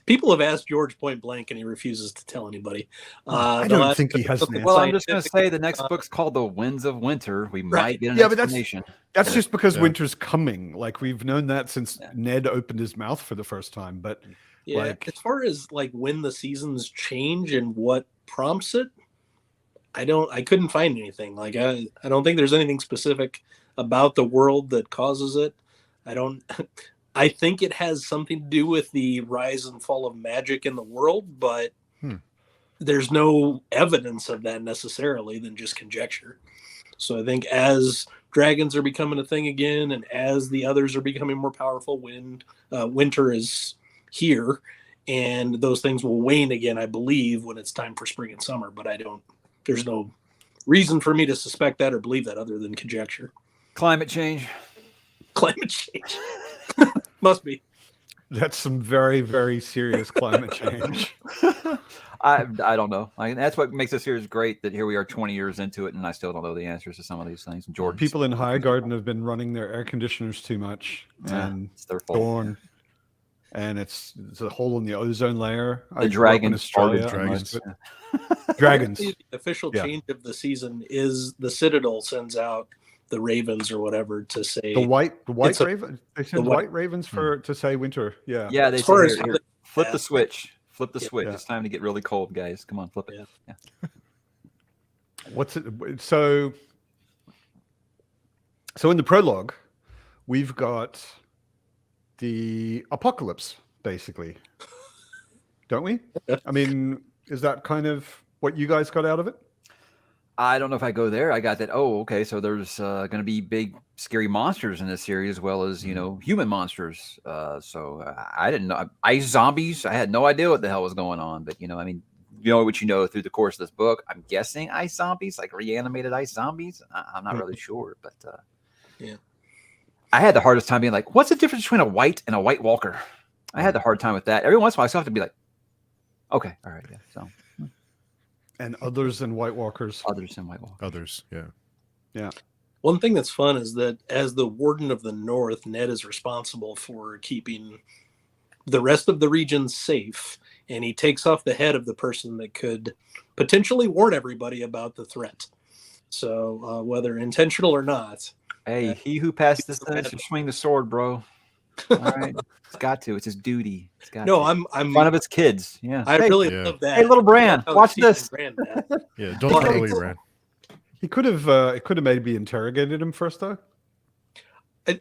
S2: People have asked George point blank, and he refuses to tell anybody.
S1: I don't think he has an answer.
S3: Well, I'm just going to say the next book's called The Winds of Winter. We might get an explanation.
S1: That's just because winter's coming. Like we've known that since Ned opened his mouth for the first time. But
S2: as far as like when the seasons change and what prompts it, I couldn't find anything. Like I don't think there's anything specific about the world that causes it. I think it has something to do with the rise and fall of magic in the world, but there's no evidence of that necessarily than just conjecture. So I think as dragons are becoming a thing again, and as the others are becoming more powerful, winter is here, and those things will wane again, I believe, when it's time for spring and summer. But there's no reason for me to suspect that or believe that other than conjecture.
S3: Climate change.
S2: Climate change. Must be.
S1: That's some very, very serious climate change.
S3: I don't know. That's what makes this series great, that here we are 20 years into it, and I still don't know the answers to some of these things. Jordan,
S1: people in Highgarden have been running their air conditioners too much, and
S3: it's their fault.
S1: And it's a hole in the ozone layer.
S3: The dragons
S1: Australia. Dragons.
S2: The official change of the season is the Citadel sends out the ravens or whatever to say
S1: the white raven. They send white ravens to say winter. Yeah.
S3: Yeah. They say here, flip the switch. Flip the switch.
S1: Yeah.
S3: It's time to get really cold, guys. Come on, flip it. Yeah.
S1: What's it? So in the prologue, we've got the apocalypse, basically, don't we? I mean, is that kind of what you guys got out of it?
S3: I don't know if I go there. I got that. Oh, okay. So there's going to be big, scary monsters in this series, as well as human monsters. So I didn't know ice zombies. I had no idea what the hell was going on. But I mean, what you know through the course of this book. I'm guessing ice zombies, like reanimated ice zombies. I'm not really sure, but I had the hardest time being like, what's the difference between a white and a White Walker? I had the hard time with that. Every once in a while, I still have to be like, okay, all right, yeah. So.
S1: And others and White Walkers.
S3: Others and White Walkers.
S4: Others, yeah.
S1: Yeah.
S2: One thing that's fun is that as the Warden of the North, Ned is responsible for keeping the rest of the region safe, and he takes off the head of the person that could potentially warn everybody about the threat. So whether intentional or not.
S3: Hey, he who passes the swing the sword, bro. All right. It's got to. It's his duty. It's got
S2: No,
S3: to.
S2: I'm
S3: In front of its kids. Yeah.
S2: I
S3: Hey,
S2: really
S4: Yeah.
S2: love that.
S3: hey, little Bran,
S2: How
S3: watch
S2: Stephen
S3: this.
S2: Bran that.
S4: Yeah, don't
S2: Well,
S4: throw away Bran.
S1: He could have maybe interrogated him first, though.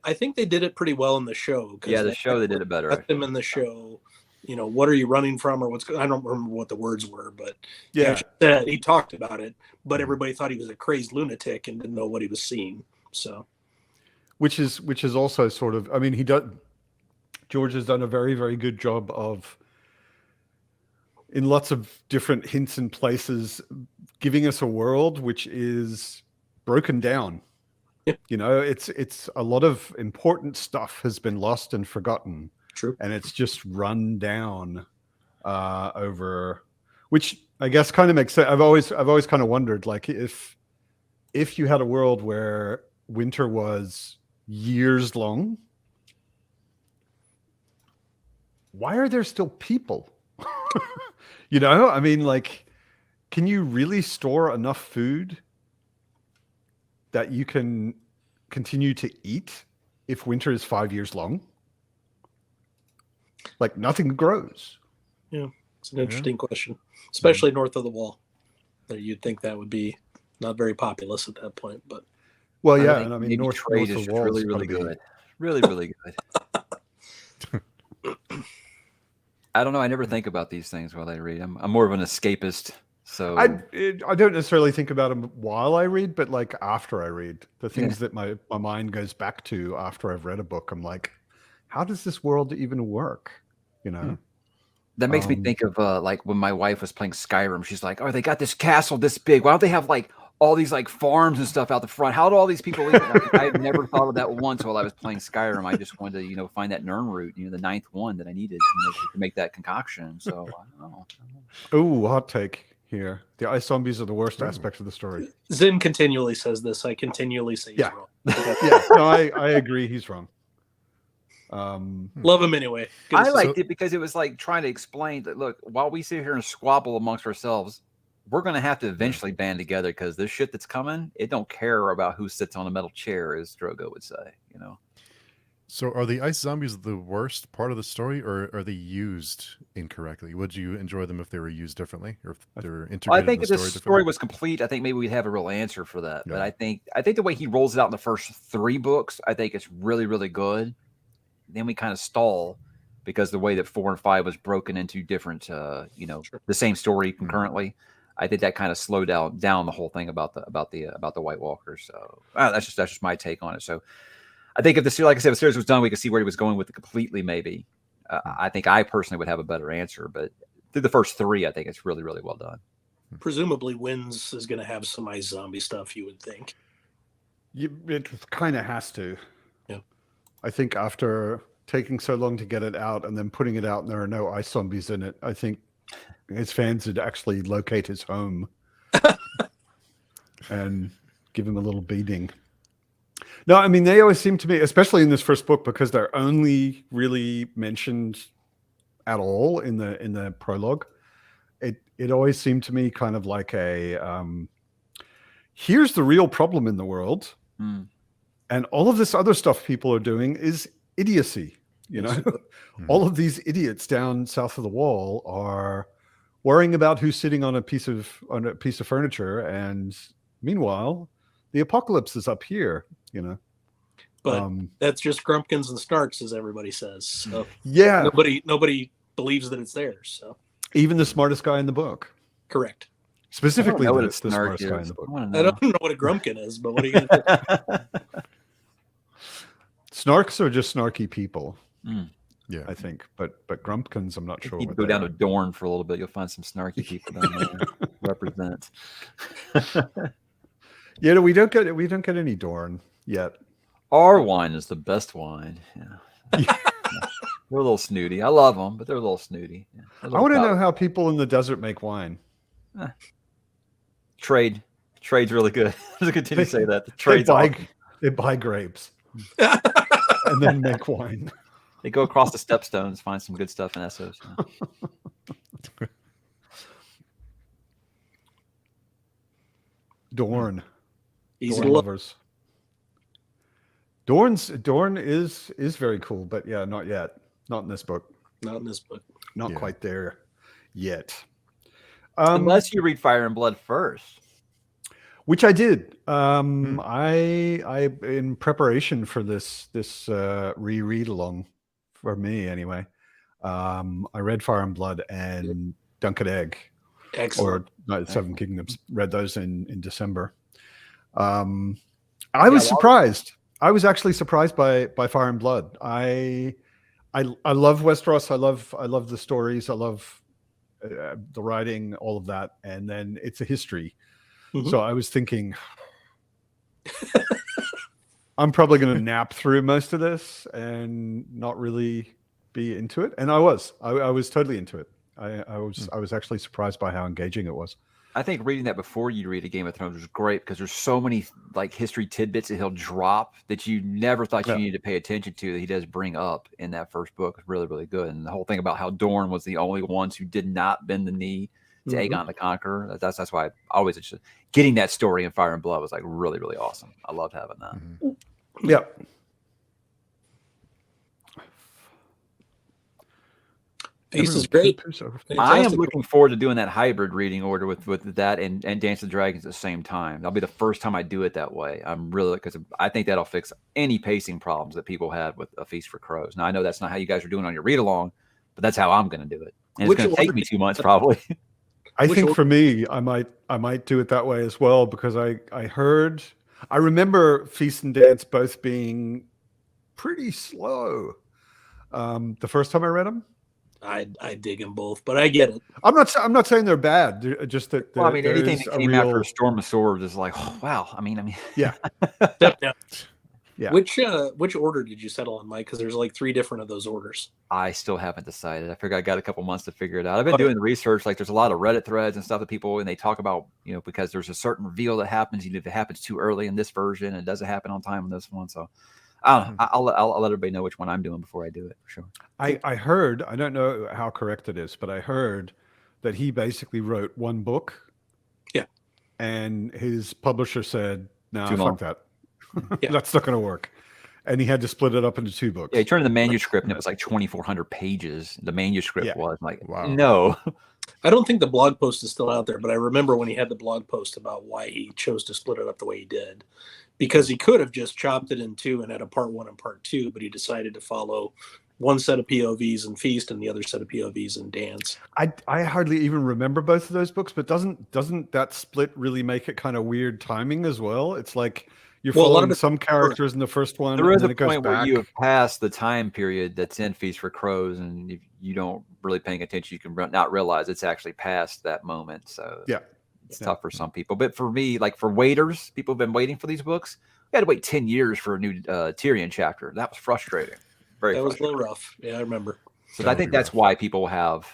S2: I think they did it pretty well in the show.
S3: Yeah, the show they did it better.
S2: Asked him in the show, what are you running from, or I don't remember what the words were, but
S1: Yeah,
S2: he talked about it. But everybody thought he was a crazed lunatic and didn't know what he was seeing. So,
S1: which is also sort of. I mean, George has done a very, very good job of, in lots of different hints and places, giving us a world which is broken down.
S2: Yep.
S1: It's a lot of important stuff has been lost and forgotten.
S2: True.
S1: And it's just run down over, which I guess kind of makes sense. I've always kind of wondered, like, if you had a world where winter was years long, why are there still people? I mean, like, can you really store enough food that you can continue to eat if winter is 5 years long? Like, nothing grows.
S2: Yeah, it's an interesting question, especially north of the wall. You'd think that would be not very populous at that point, but
S1: well, yeah, and I mean,
S3: maybe
S1: north
S3: trade
S1: of
S3: is
S1: the wall
S3: really,
S1: is
S3: really
S1: gonna be-
S3: good. Really, really good. I don't know. I never think about these things while I read. I'm more of an escapist. So
S1: I don't necessarily think about them while I read, but like after I read, the things that my mind goes back to after I've read a book, I'm like, how does this world even work?
S3: That makes me think of like when my wife was playing Skyrim. She's like, "Oh, they got this castle this big. Why don't they have like all these like farms and stuff out the front? How do all these people live?" I've never thought of that once while I was playing Skyrim. I just wanted to, find that Nern root, the ninth one that I needed to make that concoction. So I don't know.
S1: Oh, hot take here. The ice zombies are the worst aspect of the story.
S2: Zin continually says this. I continually say he's wrong.
S1: Yeah, no, I agree. He's wrong.
S2: Love him anyway.
S3: I liked it because it was like trying to explain that, look, while we sit here and squabble amongst ourselves, we're going to have to eventually band together because this shit that's coming, it don't care about who sits on a metal chair, as Drogo would say,
S4: So are the ice zombies the worst part of the story, or are they used incorrectly? Would you enjoy them if they were used differently, or if they were integrated?
S3: Well, I think
S4: in
S3: if
S4: the
S3: the
S4: story
S3: story was complete, I think maybe we'd have a real answer for that.
S4: Yeah.
S3: But I think the way he rolls it out in the first 3 books, I think it's really, really good. Then we kind of stall because the way that 4 and 5 was broken into different, the same story concurrently. I think that kind of slowed down the whole thing about the White Walkers. So that's just my take on it. So I think if the, like I said, if the series was done, we could see where he was going with it completely. Maybe I think I personally would have a better answer. But through the first 3, I think it's really, really well done.
S2: Presumably, Winds is going to have some ice zombie stuff. You would think.
S1: It kind of has to.
S2: Yeah.
S1: I think after taking so long to get it out and then putting it out and there are no ice zombies in it, I think his fans would actually locate his home and give him a little beating. No, I mean, they always seem to be, especially in this first book, because they're only really mentioned at all in the prologue. It always seemed to me kind of like a here's the real problem in the world. And all of this other stuff people are doing is idiocy. All of these idiots down south of the wall are worrying about who's sitting on a piece of furniture, and meanwhile, the apocalypse is up here.
S2: But that's just Grumpkins and Starks, as everybody says. So
S1: yeah,
S2: nobody believes that it's theirs. So
S1: even the smartest guy in the book,
S2: correct.
S1: Specifically,
S3: the
S1: smartest guy in the book.
S2: I don't know what a Grumpkin is, but what are you going to do?
S1: Snarks are just snarky people.
S4: Yeah,
S1: I think, but Grumpkins, I'm not sure.
S3: You go down to Dorne for a little bit, you'll find some snarky people down there. Represent.
S1: Yeah, we don't get any Dorne yet.
S3: Our wine is the best wine. Yeah. They're a little snooty. I love them, but they're a little snooty. Yeah.
S1: I want to know how people in the desert make wine.
S3: Trade's really good. Just continue to say that. The trade's awesome.
S1: They buy grapes and then make wine.
S3: They go across the stepstones, find some good stuff in Essos.
S1: Dorne.
S2: Easy
S1: Dorne
S2: to love.
S1: lovers. Dorn is very cool, but yeah, not yet. Not in this book.
S2: Not in this book.
S1: Not
S4: Yeah.
S1: quite there yet.
S3: Unless you read Fire and Blood first.
S1: Which I did. I in preparation for this reread along, for me anyway. I read Fire and Blood and Dunk and Egg,
S2: Excellent.
S1: or Seven Kingdoms. Read those in December. I was surprised. I was actually surprised by Fire and Blood. I love Westeros. I love the stories. I love the writing, all of that, and then it's a history.
S2: Mhm.
S1: So I was thinking, I'm probably going to nap through most of this and not really be into it. And I was totally into it. I was actually surprised by how engaging it was.
S3: I think reading that before you read a Game of Thrones was great because there's so many like history tidbits that he'll drop that you never thought you needed to pay attention to that he does bring up in that first book is really, really good. And the whole thing about how Dorne was the only ones who did not bend the knee to Aegon the Conqueror. That's why I always just getting that story in Fire and Blood was like really, really awesome. I loved having that.
S1: Yeah.
S2: Feast is great.
S3: I am looking forward to doing that hybrid reading order with that and Dance of Dragons at the same time. That'll be the first time I do it that way. I'm really, because I think that'll fix any pacing problems that people had with A Feast for Crows. Now I know that's not how you guys are doing on your read along, but that's how I'm going to do it. And it's going to take me 2 months probably.
S1: I think for me, I might do it that way as well, because I remember Feast and Dance both being pretty slow the first time I read them.
S2: I dig them both, but I get it.
S1: I'm not saying they're bad. They're just that.
S3: Well, I mean, anything that came after A Storm of Swords is like, oh, wow. I mean,
S1: yeah.
S2: Yeah. Which order did you settle on, Mike? Because there's like 3 different of those orders.
S3: I still haven't decided. I figure I got a couple months to figure it out. I've been doing the research. Like, there's a lot of Reddit threads and stuff that people, and they talk about, because there's a certain reveal that happens. If it happens too early in this version, and it doesn't happen on time in this one. So I don't know. I'll let everybody know which one I'm doing before I do it, for sure.
S1: I heard, I don't know how correct it is, but I heard that he basically wrote one book.
S2: Yeah.
S1: And his publisher said, no,
S3: Too
S1: fuck
S3: long.
S1: that.
S2: Yeah.
S1: That's not going to work. And he had to split it up into 2 books.
S3: Yeah, he turned in the manuscript, and it was like 2,400 pages. The manuscript was like,
S4: wow.
S3: No.
S2: I don't think the blog post is still out there, but I remember when he had the blog post about why he chose to split it up the way he did. Because he could have just chopped it in 2 and had a part 1 and part 2, but he decided to follow one set of POVs in Feast and the other set of POVs in Dance.
S1: I hardly even remember both of those books, but doesn't that split really make it kind of weird timing as well? It's like you're following some characters in the first one.
S3: There is
S1: and then
S3: a
S1: it goes
S3: point where
S1: back.
S3: you have passed the time period that's in Feast for Crows, and if you don't really paying attention, you can not realize it's actually past that moment. So
S1: yeah,
S3: it's tough for some people. But for me, like for waiters, people have been waiting for these books. We had to wait 10 years for a new Tyrion chapter. That was frustrating.
S2: That was a little rough. Yeah, I remember.
S3: So I think that's why people have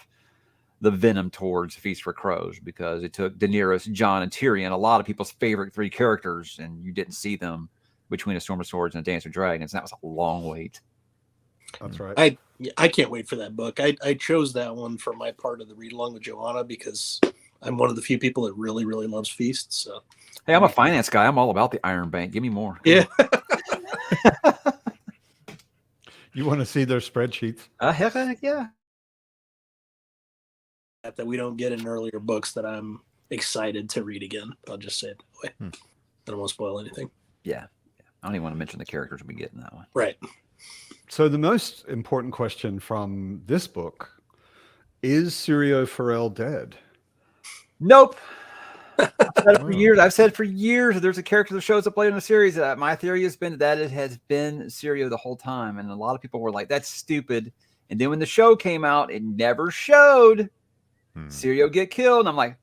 S3: the venom towards Feast for Crows, because it took Daenerys, Jon, and Tyrion, a lot of people's favorite 3 characters, and you didn't see them between A Storm of Swords and A Dance of Dragons. And that was a long wait.
S1: That's right.
S2: I can't wait for that book. I chose that one for my part of the read along with Joanna because I'm one of the few people that really, really loves Feast. So,
S3: hey, I'm a finance guy. I'm all about the Iron Bank. Give me more.
S2: Yeah.
S1: You want to see their spreadsheets?
S3: Heck yeah.
S2: That we don't get in earlier books that I'm excited to read again. I'll just say it that way. I don't want to spoil anything.
S3: Yeah. I don't even want to mention the characters we get in that one.
S2: Right.
S1: So the most important question from this book is Syrio Forel dead?
S3: Nope. I've said for years that there's a character that shows up later in the series. My theory has been that it has been Syrio the whole time. And a lot of people were like, that's stupid. And then when the show came out, it never showed Syrio get killed. And I'm like,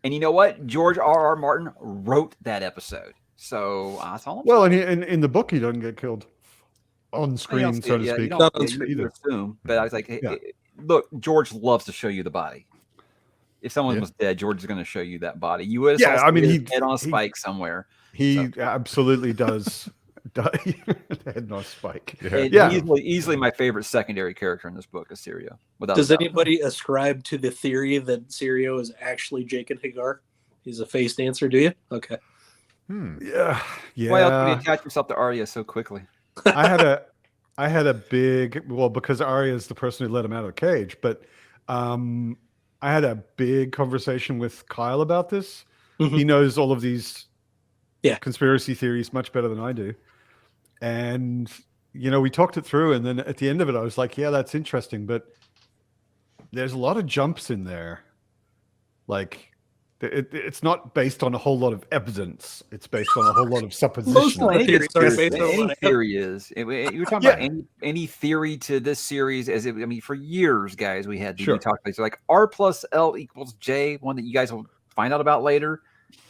S3: and you know what? George R.R. Martin wrote that episode. So that's all I'm saying.
S1: And in the book, he doesn't get killed on screen, so to speak.
S3: You don't assume. But I was like, hey, look, George loves to show you the body. If someone was dead, George is going to show you that body. You would have his head on a spike somewhere.
S1: He absolutely does. Head on a spike.
S3: Easily my favorite secondary character in this book is Syrio.
S2: Does anybody ascribe to the theory that Syrio is actually Jake and Hagar? He's a face dancer, do you? Okay.
S1: Yeah.
S3: Why else would he attach himself to Arya so quickly?
S1: I had a big, well, because Arya is the person who let him out of the cage, but I had a big conversation with Kyle about this.
S2: Mhm.
S1: He knows all of these
S2: Yeah.
S1: conspiracy theories much better than I do. And, we talked it through. And then at the end of it, I was like, yeah, that's interesting. But there's a lot of jumps in there. Like, it's not based on a whole lot of evidence. It's based on a whole lot of supposition.
S2: Most
S3: Any
S2: theories
S3: theory is. You were talking about any theory to this series, for years, guys, we had we talked about so like R plus L equals J, one that you guys will find out about later.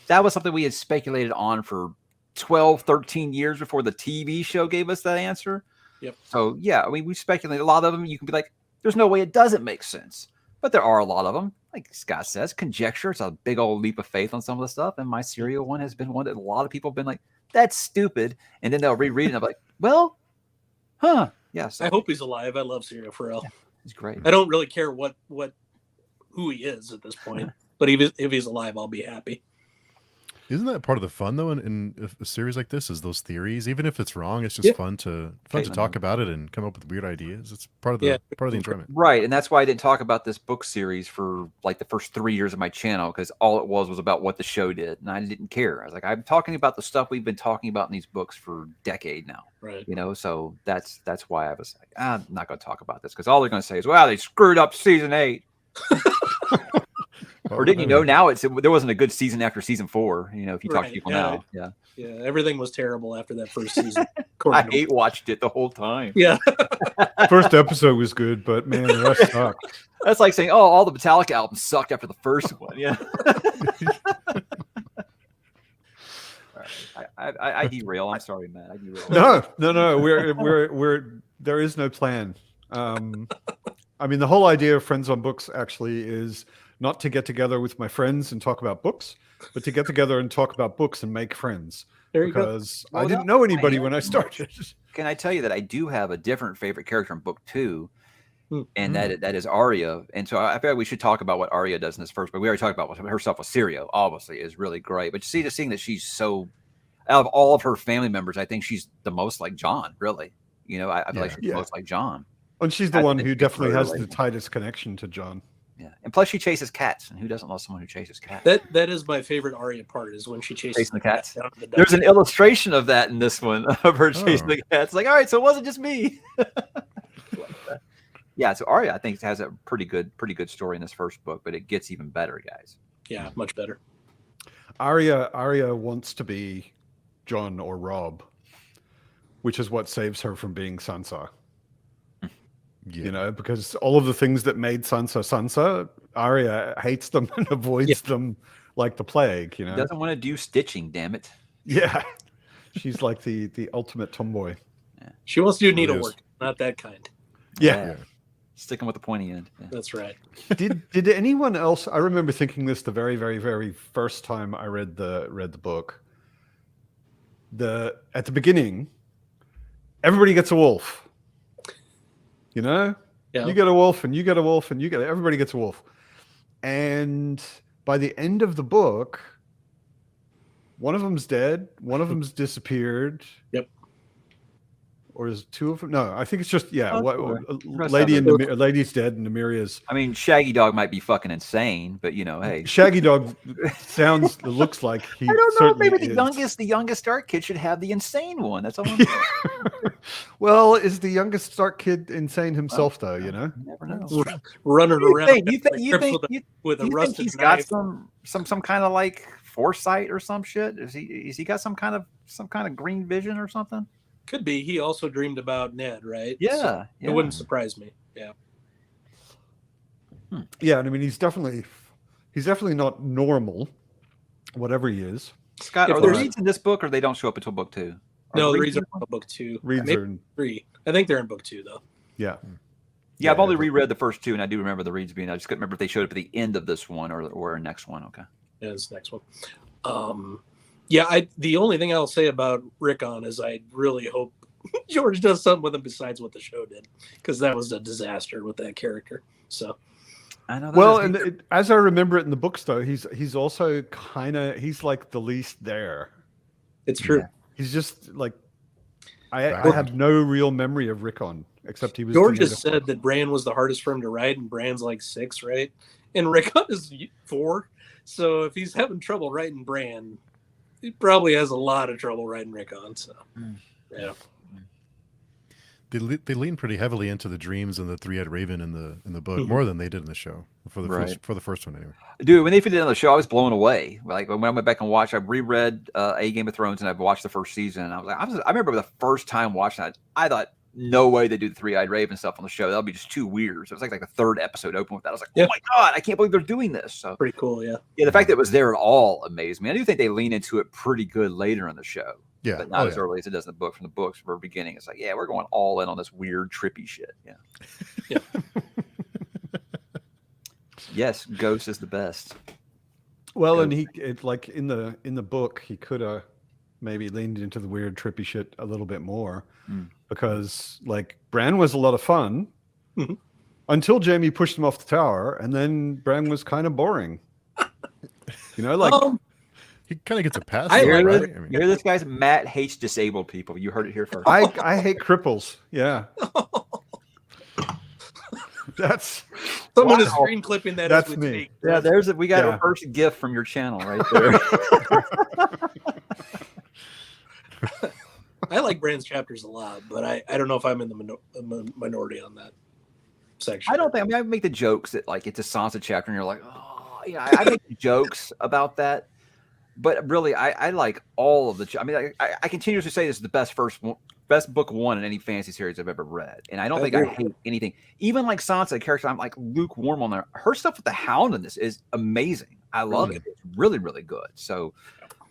S3: That was something we had speculated on for 12, 13 years before the TV show gave us that answer.
S2: Yep.
S3: So yeah, we speculate a lot of them. You can be like, there's no way it doesn't make sense, but there are a lot of them. Like Scott says, conjecture. It's a big old leap of faith on some of the stuff. And my serial one has been one that a lot of people have been like, that's stupid. And then they'll reread it and I'm like, well, huh. Yeah. So,
S2: I hope he's alive. I love Serial Pharrell.
S3: Yeah, he's great.
S2: I don't really care who he is at this point, but if he's alive, I'll be happy.
S4: Isn't that part of the fun though in a series like this? Is those theories, even if it's wrong, it's just fun to talk about it and come up with weird ideas. It's part of the enjoyment,
S3: right? And that's why I didn't talk about this book series for like the first 3 years of my channel because all it was about what the show did, and I didn't care. I was like, I'm talking about the stuff we've been talking about in these books for a decade now,
S2: right?
S3: So that's why I was like, I'm not going to talk about this because all they're going to say is, well, they screwed up season 8. Or didn't you know now there wasn't a good season after season 4, if you talk to people now. Yeah.
S2: Yeah, everything was terrible after that first season.
S3: I hate watched it the whole time.
S2: Yeah.
S1: First episode was good, but man, the rest sucked.
S3: That's like saying, all the Metallica albums sucked after the first one. Yeah. I derail. I'm sorry, Matt. I derail.
S1: No. We're there is no plan. The whole idea of Friends on Books actually is not to get together with my friends and talk about books, but to get together and talk about books and make friends.
S2: There you
S1: because
S2: go.
S1: I didn't know anybody when I started.
S3: Can I tell you that I do have a different favorite character in book 2, and that is Arya. And so I feel like we should talk about what Arya does in this first, but we already talked about herself with Syrio, obviously, is really great. But seeing that she's so, out of all of her family members, I think she's the most like John, really. I feel like she's the most like John.
S1: And she's the one who definitely has the tightest connection to John.
S3: Yeah, and plus she chases cats, and who doesn't love someone who chases cats?
S2: That is my favorite Arya part, is when she chases
S3: the cats.
S2: The
S3: There's an illustration of that in this one of her chasing the cats. Like, all right, so it wasn't just me. Yeah, so Arya I think has a pretty good story in this first book, but it gets even better, guys.
S2: Yeah, much better.
S1: Arya wants to be Jon or Robb, which is what saves her from being Sansa.
S4: Yeah.
S1: Because all of the things that made Sansa, Arya hates them and avoids them like the plague.
S3: She doesn't want to do stitching, damn it.
S1: Yeah, she's like the ultimate tomboy.
S2: Yeah. She wants to do needlework, not that kind.
S1: Yeah.
S3: Sticking with the pointy end. Yeah.
S2: That's right.
S1: Did anyone else? I remember thinking this the very, very, very first time I read the book. At the beginning, everybody gets a wolf.
S2: Yeah.
S1: You get a wolf, and you get a wolf, and everybody gets a wolf. And by the end of the book, one of them's dead, one of them's disappeared.
S2: Yep.
S1: Or is it 2 of them? No, I think it's just Lady's dead and Namiria's.
S3: Shaggy Dog might be fucking insane, but hey,
S1: Shaggy Dog looks like he.
S3: I don't know. Maybe
S2: the
S3: youngest Stark kid should have the insane one. That's all.
S1: Well, is the youngest Stark kid insane himself though? You
S3: never know.
S2: Running around.
S3: You think
S2: with a rusted
S3: he's
S2: knife.
S3: got some kind of like foresight or some shit? Is he got some kind of green vision or something?
S2: Could be. He also dreamed about Ned, right?
S3: Yeah,
S2: so it wouldn't surprise me. Yeah.
S1: Yeah, he's definitely not normal, whatever he is.
S3: Scott, are the reads in this book, or they don't show up until book 2?
S2: No, the reads are in book 2.
S1: Reads are in
S2: 3. I think they're in book 2, though.
S1: Yeah.
S3: Yeah, I've only reread the first 2, and I do remember the reads being. I just couldn't remember if they showed up at the end of this one or next one. Okay.
S2: Yeah, this next one. The only thing I'll say about Rickon is I really hope George does something with him besides what the show did, because that was a disaster with that character. So,
S3: I know.
S1: Well, as I remember it in the books, though, he's also he's like the least there.
S2: It's true.
S1: He's just like I have no real memory of Rickon except he was.
S2: George has said that Bran was the hardest for him to write, and Bran's like 6, right? And Rickon is 4. So if he's having trouble writing Bran, he probably has a lot of trouble writing Rickon. So, yeah.
S4: They lean pretty heavily into the dreams and the three-eyed raven in the book more than they did in the show for the first one anyway.
S3: Dude, when they fit it on the show, I was blown away. Like when I went back and watched, I reread A Game of Thrones and I've watched the first season. And I was like, I remember the first time watching that, I thought, no way they do the three-eyed raven stuff on the show. That'll be just too weird. So it was like the third episode open with that. I was like, oh my God, I can't believe they're doing this. So
S2: pretty cool, yeah.
S3: Yeah, the fact that it was there at all amazed me. I do think they lean into it pretty good later in the show.
S4: Yeah.
S3: But not as early as it does in the book. From the books, from the beginning, it's like, yeah, we're going all in on this weird, trippy shit. Yeah.
S2: Yeah.
S3: Yes, Ghost is the best.
S1: Well,
S3: Ghost.
S1: and like in the book, he could have maybe leaned into the weird, trippy shit a little bit more because like Bran was a lot of fun until Jaime pushed him off the tower, and then Bran was kind of boring. You know, like.
S4: He kind of gets a pass.
S3: You hear
S4: right?
S3: this, guys? Matt hates disabled people. You heard it here first.
S1: I hate cripples. Yeah. That's
S2: someone is screen clipping that.
S1: That's
S2: as we
S1: me.
S2: speak.
S3: Yeah, we got our first gift from your channel right there.
S2: I like Bran's chapters a lot, but I don't know if I'm in the minority on that section.
S3: I don't think. I mean, I make the jokes that like it's a Sansa chapter, and you're like, oh, yeah. I make jokes about that. But really, I like all of the. I mean, I continuously say this is the best book one in any fantasy series I've ever read, and I don't think I hate anything. Even like Sansa, a character I'm like lukewarm on there. Her stuff with the Hound in this is amazing. I love it. It's really, really good. So,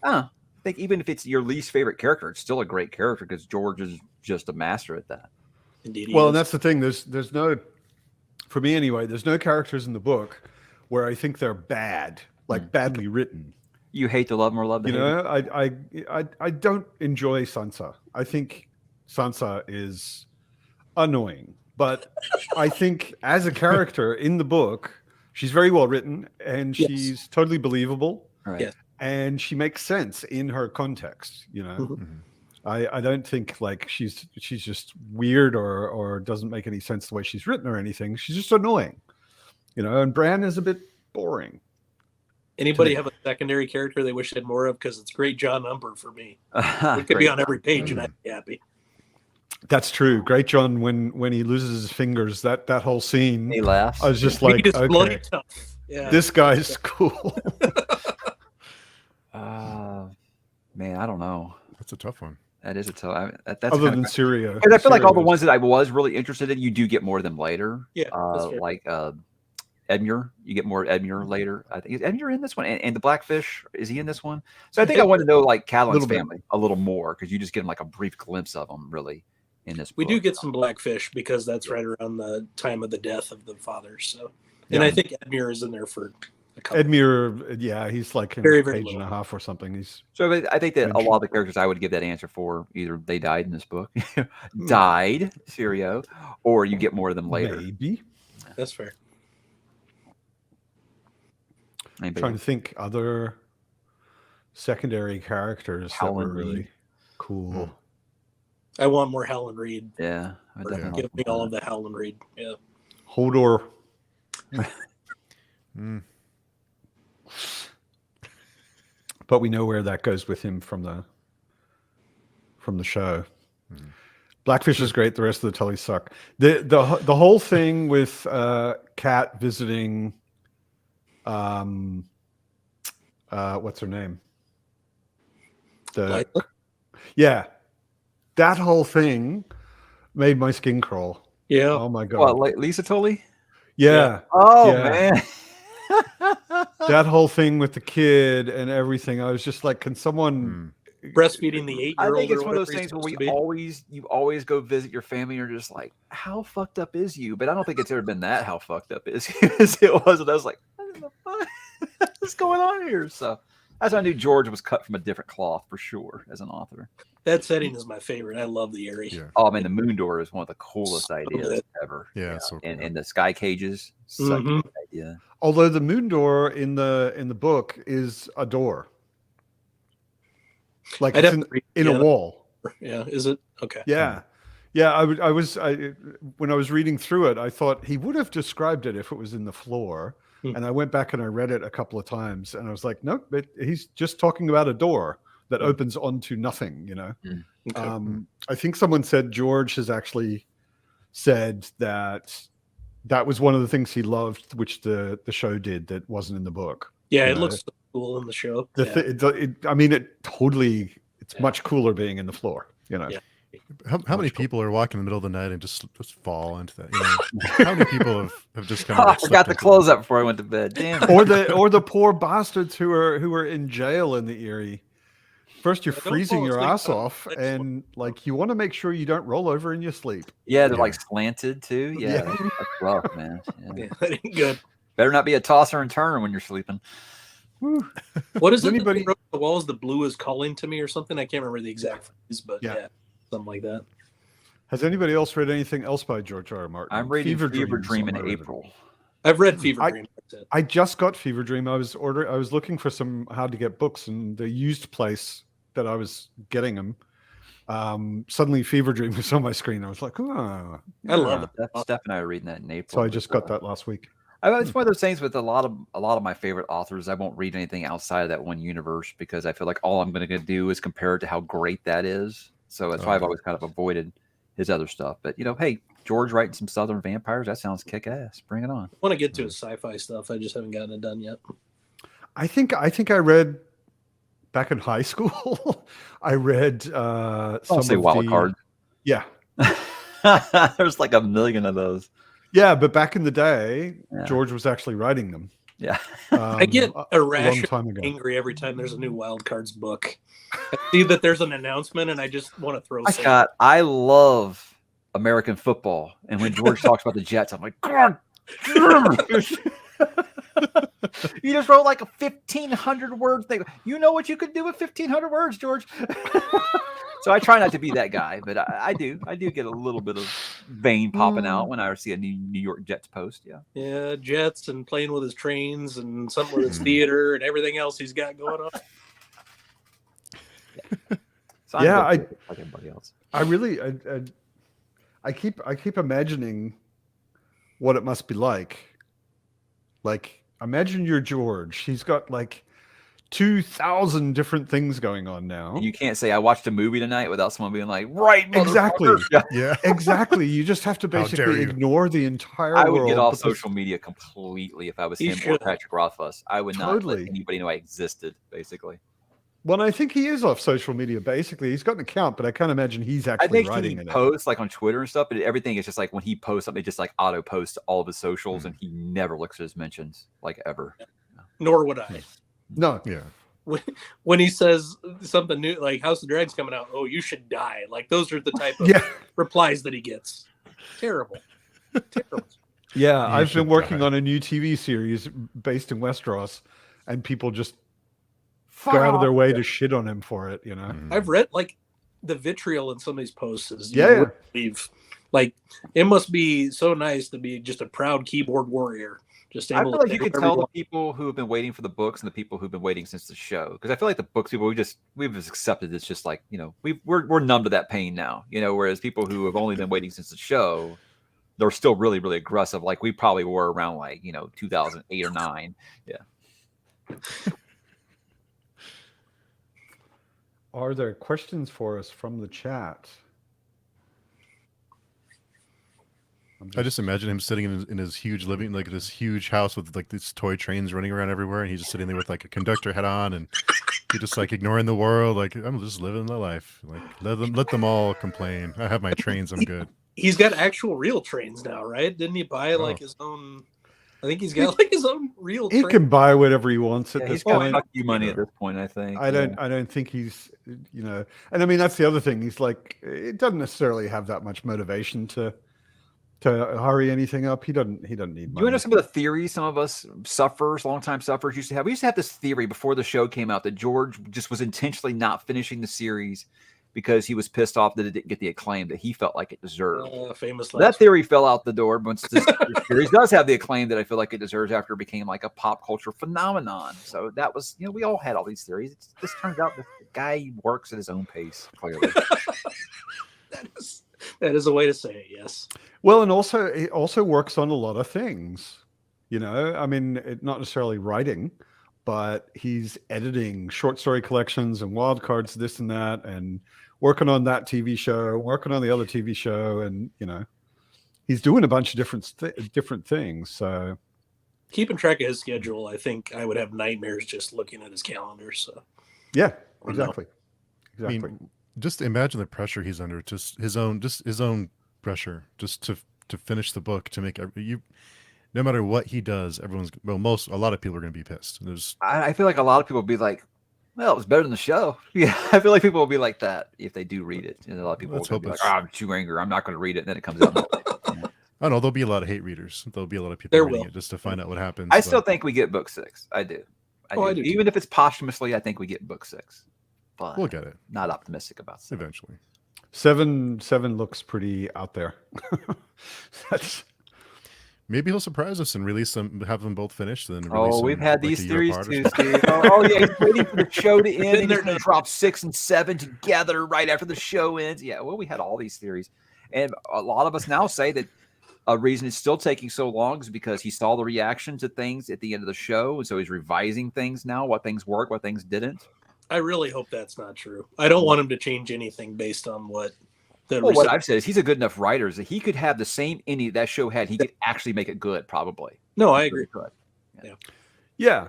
S3: I think even if it's your least favorite character, it's still a great character because George is just a master at that.
S2: Indeed.
S1: Well, and that's the thing. There's no, for me anyway. There's no characters in the book where I think they're bad, like badly written.
S3: You hate to love them or love to hate them?
S1: I don't enjoy Sansa. I think Sansa is annoying, but I think as a character in the book, she's very well written and she's totally believable.
S3: Right.
S2: Yes.
S1: And she makes sense in her context. You know, I don't think like she's just weird or doesn't make any sense the way she's written or anything. She's just annoying. You know, and Bran is a bit boring.
S2: Anybody have a secondary character they wish they had more of? Because it's Great John Umber for me. It could be on every page, and I'd be happy.
S1: That's true. Great John, when he loses his fingers, that whole scene,
S3: he laughs.
S1: I was just like, okay,
S2: tough. Yeah.
S1: This guy's cool.
S3: Man, I don't know.
S4: That's a tough one.
S3: That is a tough. That's
S1: other than Syria.
S3: Because I feel like all the ones that I was really interested in, you do get more of them later.
S2: Yeah,
S3: like Edmure, you get more Edmure later. I think is Edmure in this one, and the Blackfish, is he in this one? So I think I want to know like Catelyn's family a little more because you just get like a brief glimpse of them really in this.
S2: We do get some Blackfish because that's right around the time of the death of the father. So, and I think Edmure is in there for a couple.
S1: Edmure, yeah, he's like in
S2: Very,
S1: a
S2: very
S1: page and a half or something. He's
S3: so I think that a lot of the characters I would give that answer for either they died in this book, died, Syrio, or you get more of them later.
S1: Maybe
S2: that's fair.
S1: I'm trying to think other secondary characters that were really cool.
S2: I want more Helen Reed.
S3: Yeah,
S2: give me all of the Helen Reed. Yeah,
S1: Hodor. But we know where that goes with him from the show. Blackfish is great. The rest of the Tullys suck. The whole thing with Kat visiting. What's her name? Yeah, that whole thing made my skin crawl.
S2: Yeah.
S1: Oh my god.
S3: What, Lisa Tully?
S1: Yeah.
S3: Oh
S1: yeah.
S3: man.
S1: That whole thing with the kid and everything. I was just like, can someone
S2: breastfeeding the 8-year-old?
S3: I think it's one of those things where you always go visit your family and you're just like, how fucked up is you? But I don't think it's ever been that how fucked up is it was. And I was like, what's going on here? So that's why I knew George was cut from a different cloth for sure as an author.
S2: That setting is my favorite. I love the area.
S4: Yeah.
S3: Oh, man, the moon door is one of the coolest ideas ever.
S4: Yeah, so cool.
S3: And the sky cages, such a good idea.
S1: Although the moon door in the book is a door, like it's in a wall.
S2: Yeah, is it? Okay.
S1: Yeah. Yeah, when I was reading through it, I thought he would have described it if it was in the floor. And I went back and I read it a couple of times and I was like, nope, he's just talking about a door that opens onto nothing, you know.
S2: Okay.
S1: I think someone said George has actually said that was one of the things he loved, which the show did that wasn't in the book.
S2: Yeah,
S1: you
S2: it
S1: know?
S2: looks so cool in the show.
S1: I mean, it's much cooler being in the floor, you know.
S2: Yeah.
S4: How many people are walking in the middle of the night and just fall into that? You know? How many people have just kind of
S3: I forgot to close up before I went to bed. Damn.
S1: Or the poor bastards who are in jail in the Eyrie. First, you're freezing your ass off, and like you want to make sure you don't roll over in your sleep.
S3: Yeah, they're like slanted too. Yeah, that's rough, man. Yeah.
S2: That ain't good.
S3: Better not be a tosser and turner when you're sleeping.
S2: What is it? Anybody wrote on the walls? The blue is calling to me, or something. I can't remember the exact phrase, but yeah, something like that.
S1: Has anybody else read anything else by George R. R. Martin?
S3: I'm reading Fever Dream in April.
S2: I've read Fever Dream.
S1: I just got Fever Dream. I was looking for some how to get books, and the used place that I was getting them. Suddenly, Fever Dream was on my screen. I was like, oh,
S2: I love it.
S3: Steph and I are reading that in April.
S1: So I just got that last week.
S3: It's one of those things with a lot of my favorite authors. I won't read anything outside of that one universe because I feel like all I'm going to do is compare it to how great that is. So that's why I've always kind of avoided his other stuff. But hey, George writing some Southern vampires, that sounds kick ass. Bring it on.
S2: I want to get to his sci-fi stuff. I just haven't gotten it done yet.
S1: I think I read back in high school. I read some
S3: say Wild Card.
S1: Yeah.
S3: There's like a million of those.
S1: Yeah, but back in the day, George was actually writing them.
S3: Yeah.
S2: I get
S1: irrationally
S2: angry every time there's a new Wild Cards book. I see that there's an announcement and I just want to throw
S3: Scott, I love American football. And when George talks about the Jets, I'm like, God, you just wrote like a 1,500 word thing. You know what you could do with 1,500 words, George? So I try not to be that guy, but I do get a little bit of vein popping out when I see a New York Jets post.
S2: Yeah, Jets and playing with his trains and something with his theater and everything else he's got going on.
S3: So like everybody else.
S1: I keep imagining what it must be like. Like, imagine you're George. He's got like 2,000 different things going on now.
S3: And you can't say I watched a movie tonight without someone being like, right,
S1: exactly.
S4: Yeah.
S1: Exactly. You just have to basically ignore the entire
S3: world. I would
S1: world
S3: get off social media completely if I was him or Patrick Rothfuss. I would not let anybody know I existed, basically.
S1: Well, I think he is off social media, basically. He's got an account, but I can't imagine he's actually writing it.
S3: He posts like on Twitter and stuff, but everything is just like when he posts something, just like auto posts to all of his socials, and he never looks at his mentions, like ever.
S2: Nor would I.
S1: No.
S4: Yeah.
S2: When he says something new, like House of Dragons coming out, oh, you should die. Like those are the type of replies that he gets. Terrible. Terrible.
S1: Yeah, I've been working on a new TV series based in Westeros, and people just go out of their way to shit on him for it, you know.
S2: I've read like the vitriol in some of these posts is like it must be so nice to be just a proud keyboard warrior. Just
S3: I feel like you can tell the people who have been waiting for the books and the people who've been waiting since the show, because I feel like the books people we've just accepted it's just like, you know, we're numb to that pain now, you know, whereas people who have only been waiting since the show, they're still really, really aggressive, like we probably were around like, you know, 2008 or 9. Yeah.
S1: Are there questions for us from the chat?
S4: I just imagine him sitting in his huge living, like this huge house with like these toy trains running around everywhere, and he's just sitting there with like a conductor hat on, and he just like ignoring the world, like I'm just living my life. Like let them all complain. I have my trains, I'm good.
S2: He's got actual real trains now, right? Didn't he buy like his own? I think he's got like his own real.
S1: He can buy whatever he wants at this point.
S3: He's got you money at this point, I think.
S1: I don't think he's, you know, and I mean that's the other thing. He's like, it doesn't necessarily have that much motivation to hurry anything up. He doesn't need money.
S3: You know some of the theories some of us longtime sufferers used to have? We used to have this theory before the show came out that George just was intentionally not finishing the series because he was pissed off that it didn't get the acclaim that he felt like it deserved.
S2: Famously.
S3: That theory fell out the door once this series does have the acclaim that I feel like it deserves after it became like a pop culture phenomenon. So that was, you know, we all had all these theories. This turns out the guy works at his own pace, clearly.
S2: That is a way to say it, yes.
S1: Well, and also it also works on a lot of things. I mean, not necessarily writing, but he's editing short story collections and wild cards, this and that, and working on that TV show, working on the other TV show, and he's doing a bunch of different things. So
S2: keeping track of his schedule, I think I would have nightmares just looking at his calendar. So
S1: yeah, exactly.
S4: I mean, just imagine the pressure he's under, just his own pressure, just to finish the book, to make no matter what he does, a lot of people are going to be pissed.
S3: I feel like a lot of people will be like, well, it was better than the show. Yeah, I feel like people will be like that if they do read it. And a lot of people will be like, I'm too angry, I'm not going to read it. And then it comes out.
S4: I don't know. There'll be a lot of hate readers. There'll be a lot of people reading it just to find out what happens.
S3: I still think we get book 6. I do. I do. Even if it's posthumously, I think we get book 6. But
S4: we'll get it.
S3: Not optimistic about 7.
S4: Eventually.
S1: 7 looks pretty out there.
S4: Maybe he'll surprise us and release them, have them both finished. Then
S3: we've had these theories too, Steve. Yeah, he's waiting for the show to end. And they're going to drop 6 and 7 together right after the show ends. Yeah, well, we had all these theories. And a lot of us now say that a reason it's still taking so long is because he saw the reaction to things at the end of the show. And so he's revising things now, what things work, what things didn't.
S2: I really hope that's not true. I don't want him to change anything based on what
S3: what I've said is he's a good enough writer that he could have the same ending that show had. He could actually make it good, probably.
S2: No, I agree.
S1: Yeah.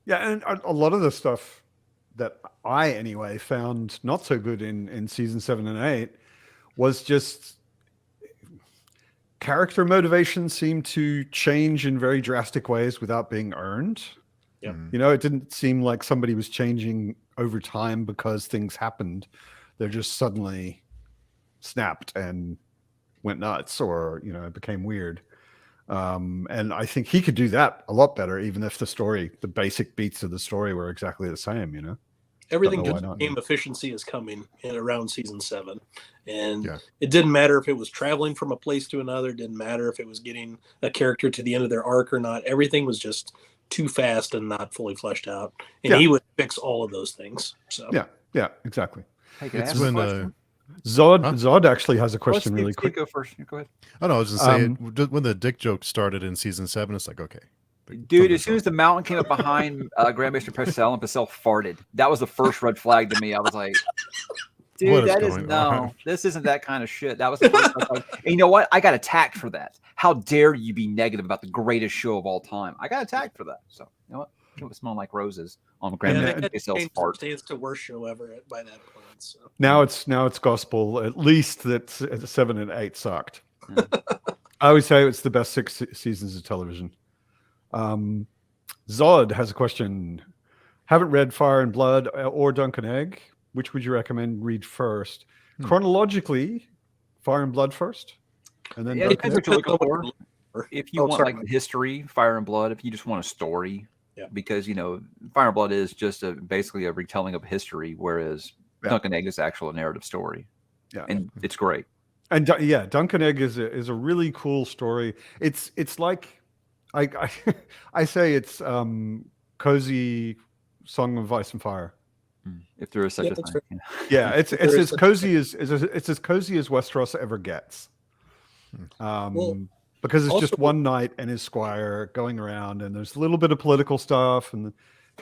S1: And a lot of the stuff that I, anyway, found not so good in season 7 and 8 was just character motivation seemed to change in very drastic ways without being earned.
S2: Yeah.
S1: It didn't seem like somebody was changing over time because things happened. They're just suddenly snapped and went nuts, or it became weird. And I think he could do that a lot better, even if the basic beats of the story were exactly the same.
S2: Everything just became efficiency is coming in around season 7, and it didn't matter if it was traveling from a place to another. It didn't matter if it was getting a character to the end of their arc or not. Everything was just too fast and not fully fleshed out, and he would fix all of those things. So
S1: yeah, exactly.
S3: Hey,
S4: it's when
S1: Zod actually has a question really quick.
S3: Go first. Go ahead.
S4: I know. I was just saying, when the dick joke started in season 7, it's like, okay.
S3: Dude, as soon as the mountain came up behind Grandmaster Purcell and Purcell farted, that was the first red flag to me. I was like, dude, this isn't that kind of shit. That was the first red flag. And you know what? I got attacked for that. How dare you be negative about the greatest show of all time? I got attacked for that. So, you know what? It was smelling like roses on Grandmaster Purcell's fart.
S2: It's the worst show ever by that point. So.
S1: Now it's gospel. At least that 7 and 8 sucked. Yeah. I would say it's the best 6 seasons of television. Zod has a question. Haven't read Fire and Blood or Dunk and Egg. Which would you recommend read first? Chronologically, Fire and Blood first, and then Dunk and Egg.
S3: What you're looking for. If you want like the history, Fire and Blood. If you just want a story, because Fire and Blood is just basically a retelling of history, whereas Dunk and Egg is actual narrative story. Yeah, and it's great.
S1: And Dunk and Egg is a really cool story. It's like I say it's cozy Song of Ice and Fire.
S3: If there is such a thing.
S1: Yeah, it's as cozy as Westeros ever gets. Because it's just one knight and his squire going around, and there's a little bit of political stuff, and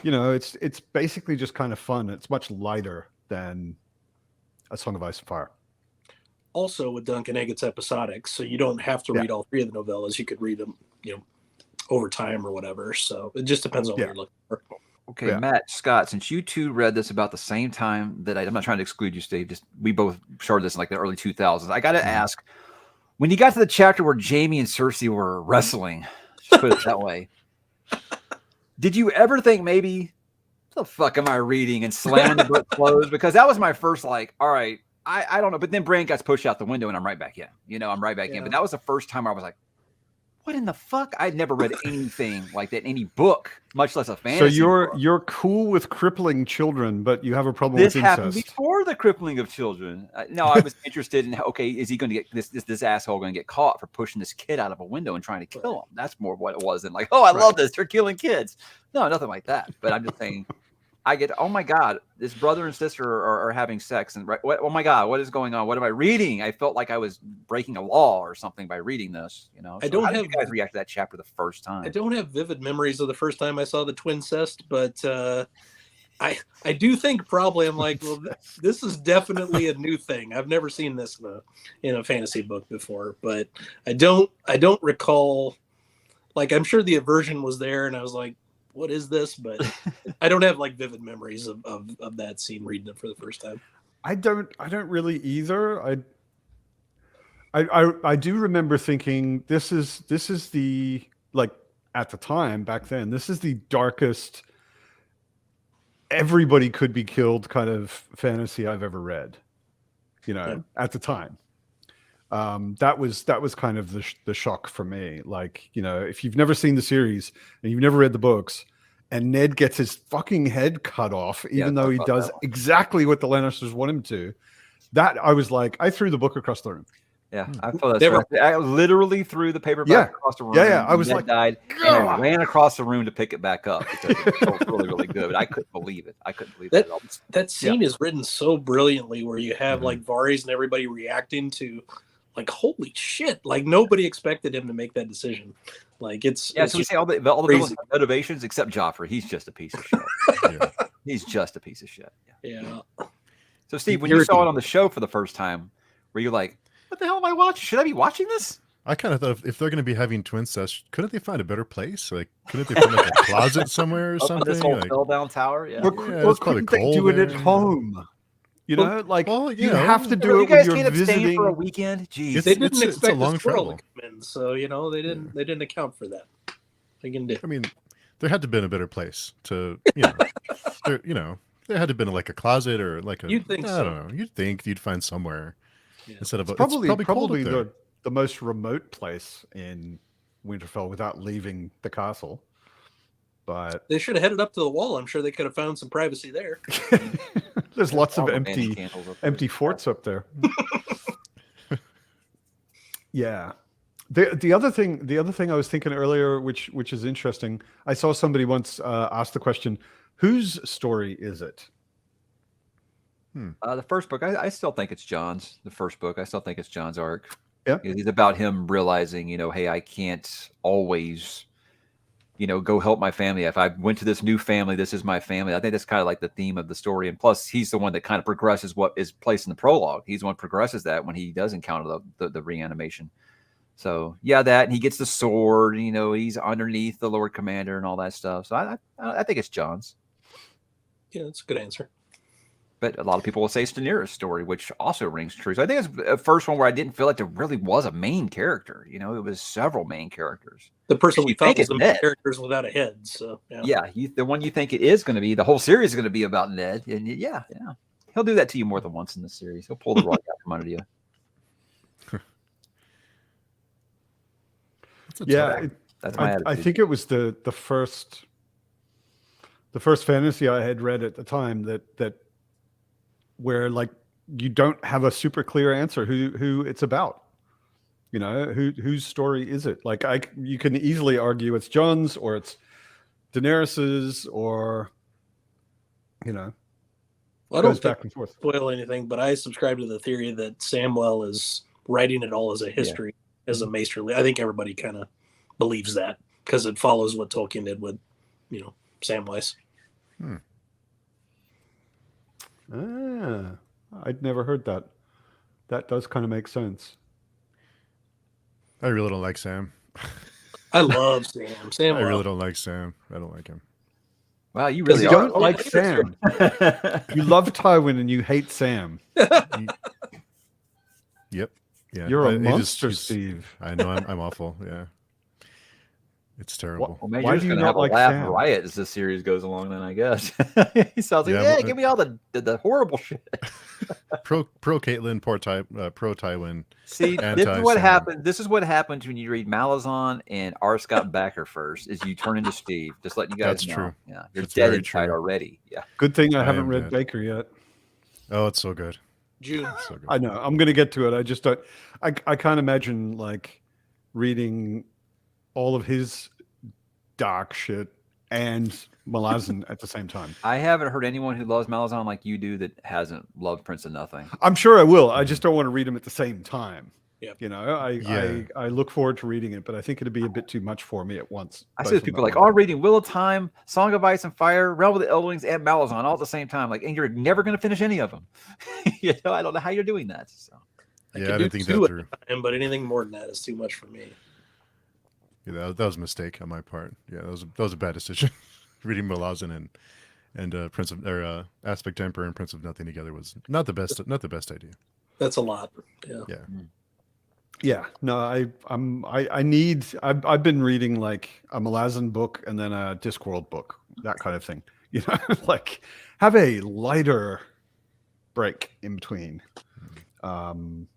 S1: it's basically just kind of fun. It's much lighter than A Song of Ice and Fire.
S2: Also, with Dunk and Egg, it's episodic, so you don't have to read all 3 of the novellas. You could read them, over time or whatever. So it just depends on what you're looking for.
S3: Okay, Matt, Scott, since you two read this about the same time that I'm not trying to exclude you, Steve. Just we both started this in like the early 2000s. I got to ask, when you got to the chapter where Jaime and Cersei were wrestling, just put it that way, did you ever think maybe, what the fuck am I reading, and slamming the book closed? Because that was my first like, all right, I don't know. But then Brand got pushed out the window and I'm right back in. I'm right back in. But that was the first time I was like, what in the fuck? I'd never read anything like that in any book, much less a fantasy.
S1: So you're cool with crippling children, but you have a problem
S3: with
S1: incest.
S3: This happened before the crippling of children. No, I was interested in is he going to get this asshole going to get caught for pushing this kid out of a window and trying to kill him? That's more what it was than like, I love this. They're killing kids. No, nothing like that. But I'm just saying, I get, oh my God, this brother and sister are having sex. And oh my God, what is going on? What am I reading? I felt like I was breaking a law or something by reading this, you know? So how did you guys react to that chapter the first time?
S2: I don't have vivid memories of the first time I saw the twincest, but I do think probably I'm like, well, this is definitely a new thing. I've never seen this in a fantasy book before, but I don't recall. Like, I'm sure the aversion was there, and I was like, what is this? But I don't have like vivid memories of that scene reading it for the first time.
S1: I don't really either. I do remember thinking this is the, like, at the time back then, this is the darkest everybody could be killed kind of fantasy I've ever read, you know, at the time. That was kind of the shock for me. Like, you know, if you've never seen the series and you've never read the books, and Ned gets his fucking head cut off, even though he does exactly what the Lannisters want him to, that I was like, I threw the book across the room.
S3: Yeah, I felt that. I literally threw the paperback across the room.
S1: Yeah. I was
S3: Ned
S1: like,
S3: died, and I ran across the room to pick it back up because it felt really, really good. But I couldn't believe it.
S2: That. That scene is written so brilliantly, where you have like Varys and everybody reacting to, like, holy shit! Like, nobody expected him to make that decision. Like, it's
S3: so we say all the villains have motivations except Joffrey. He's just a piece of shit. He's just a piece of shit.
S2: Yeah.
S3: So Steve, when you saw it on the show for the first time, were you like, what the hell am I watching? Should I be watching this?
S4: I kind of thought if they're going to be having twincest, couldn't they find a better place? Like, couldn't they find like a closet somewhere or something?
S3: This whole fell down tower,
S1: Or couldn't they do it at home? You know, like, you have to do it when you're visiting
S3: for a weekend. Jeez,
S2: they didn't expect the squirrel to come in, so you know they didn't account for that. They can do.
S4: I mean, there had to have been a better place to, you know, there had to have been like a closet or like a.
S2: You'd think
S4: I don't know. You'd think you'd find somewhere instead of
S1: it's probably the most remote place in Winterfell without leaving the castle. But
S2: they should have headed up to the wall. I'm sure they could have found some privacy there.
S1: There's lots of empty forts up there. Yeah. The other thing I was thinking earlier, which is interesting, I saw somebody once ask the question, whose story is it?
S3: The first book, I still think it's John's. The first book, I still think it's John's arc.
S1: Yeah.
S3: It's about him realizing, you know, hey, I can't always, you know, go help my family. If I went to this new family, this is my family. I think that's kind of like the theme of the story. And plus, he's the one that kind of progresses what is placed in the prologue. He's the one who progresses that when he does encounter the reanimation. So, yeah, that. And he gets the sword. You know, he's underneath the Lord Commander and all that stuff. So I think it's John's.
S2: Yeah, that's a good answer.
S3: But a lot of people will say it's Daenerys' story, which also rings true. So I think it's the first one where I didn't feel like there really was a main character. You know, it was several main characters.
S2: The person we thought was the main characters without a head. So
S3: the one you think it is going to be, the whole series is going to be about Ned. And yeah, he'll do that to you more than once in the series. He'll pull the rug out from under you.
S1: That's my attitude. I think it was the first fantasy I had read at the time that where, like, you don't have a super clear answer who it's about. You know, whose story is it? Like, you can easily argue it's Jon's or it's Daenerys's, or, you know,
S2: well, I don't back and forth. Spoil anything, but I subscribe to the theory that Samwell is writing it all as a history, as a maesterly. I think everybody kind of believes that because it follows what Tolkien did with, you know, Samwise.
S1: I'd never heard that. That does kind of make sense.
S4: I really don't like Sam.
S2: I love Sam.
S4: I really don't like Sam. I don't like him.
S3: Wow, you really
S1: don't like Sam. You love Tywin and you hate Sam.
S4: Yep. Yeah.
S1: You're a monster, Steve.
S4: I know. I'm awful. Yeah. It's terrible.
S3: Well, maybe you're just going to have a laugh riot as the series goes along then, I guess. He sounds like, give me all the horrible shit.
S4: Pro Catelyn, pro Tywin.
S3: See, this is what happens. This is what happens when you read Malazan and R. Scott Bakker first, is you turn into Steve. Just letting you guys know. True. Yeah, you're dead inside already. Yeah.
S1: Good thing I haven't read Baker yet.
S4: Oh, it's so good.
S2: June.
S4: So good.
S1: I know. I'm going to get to it. I just don't. I can't imagine, like, reading all of his dark shit and Malazan at the same time.
S3: I haven't heard anyone who loves Malazan like you do that hasn't loved Prince of Nothing.
S1: I'm sure I will. I just don't want to read them at the same time.
S2: Yep.
S1: You know, I look forward to reading it, but I think it'd be a bit too much for me at once.
S3: I see people like, reading Wheel of Time, Song of Ice and Fire, Realm of the Elderlings, and Malazan all at the same time. Like, and you're never going to finish any of them. You know, I don't know how you're doing that. So.
S2: I didn't think that through. But anything more than that is too much for me.
S4: Yeah, that was a mistake on my part. Yeah, that was a bad decision. Reading Malazan and Prince of Aspect Emperor and Prince of Nothing together was not the best idea.
S2: That's a lot. Yeah.
S4: Yeah.
S1: Yeah. No, I've been reading like a Malazan book and then a Discworld book, that kind of thing. You know, like have a lighter break in between. And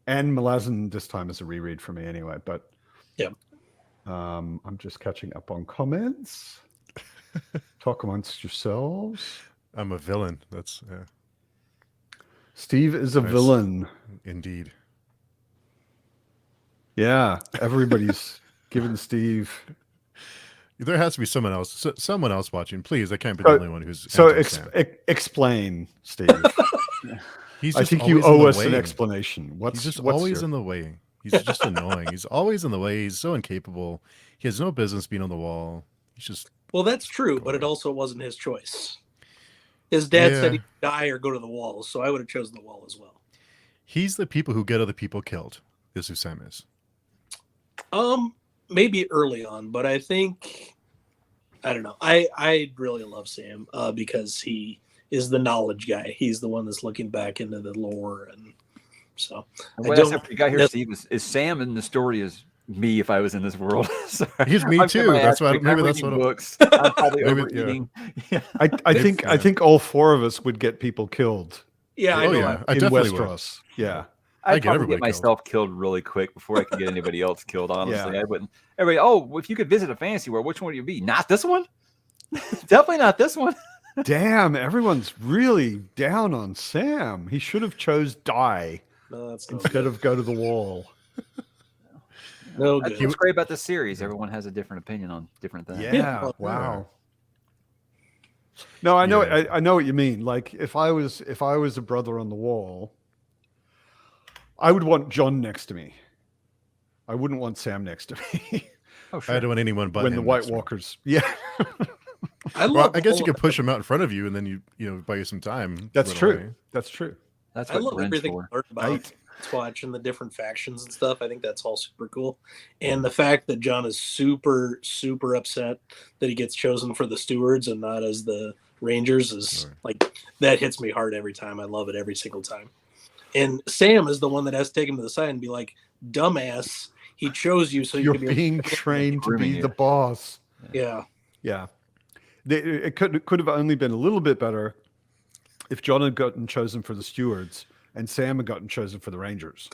S1: Malazan this time is a reread for me anyway, but
S2: yeah.
S1: I'm just catching up on comments. Talk amongst yourselves.
S4: I'm a villain. That's
S1: Steve is a villain.
S4: Indeed.
S1: Yeah, everybody's giving Steve.
S4: There has to be someone else watching. Please, I can't be the only one who's.
S1: So explain, Steve. I think you owe us an explanation.
S4: He's just always in the way. He's just annoying. He's always in the way. He's so incapable. He has no business being on the wall. He's just.
S2: Well, that's true, but it also wasn't his choice. His dad said he'd die or go to the wall, so I would have chosen the wall as well.
S4: He's the people who get other people killed. Is who Sam is.
S2: Maybe early on, but I think I don't know. I really love Sam because he is the knowledge guy. He's the one that's looking back into the lore, and so.
S3: What I said for you got here, Steve, is Sam in the story is me if I was in this world.
S4: He's me too. That's why maybe that's what
S3: books. I'm probably overeating. Yeah.
S1: I think all four of us would get people killed.
S2: Yeah, I know.
S4: Yeah. I
S1: in
S4: definitely
S1: Westeros.
S4: Would.
S1: Yeah.
S3: I'd probably get myself killed really quick before I could get anybody else killed, honestly. I wouldn't. Everybody, if you could visit a fantasy world, which one would you be? Not this one? Definitely not this one.
S1: Damn, everyone's really down on Sam. He should have chose die instead of go to the wall.
S2: No,
S3: that's what's great about this series. Everyone has a different opinion on different things.
S1: Yeah, wow. No, I know. I know what you mean. Like if I was a brother on the wall, I would want John next to me. I wouldn't want Sam next to me.
S4: Oh, sure. I don't want anyone but
S1: when the White Walkers. Yeah.
S4: I guess you could push them out in front of you, and then you buy you some time.
S1: That's true. That's true.
S3: That's
S2: I love everything I learned about watching the different factions and stuff. I think that's all super cool, and the fact that John is super upset that he gets chosen for the stewards and not as the Rangers is like that hits me hard every time. I love it every single time. And Sam is the one that has to take him to the side and be like, "Dumbass, he chose you so
S1: you're
S2: you can be
S1: being trained to be the boss."
S2: Yeah.
S1: Yeah. It could have only been a little bit better if John had gotten chosen for the stewards and Sam had gotten chosen for the Rangers.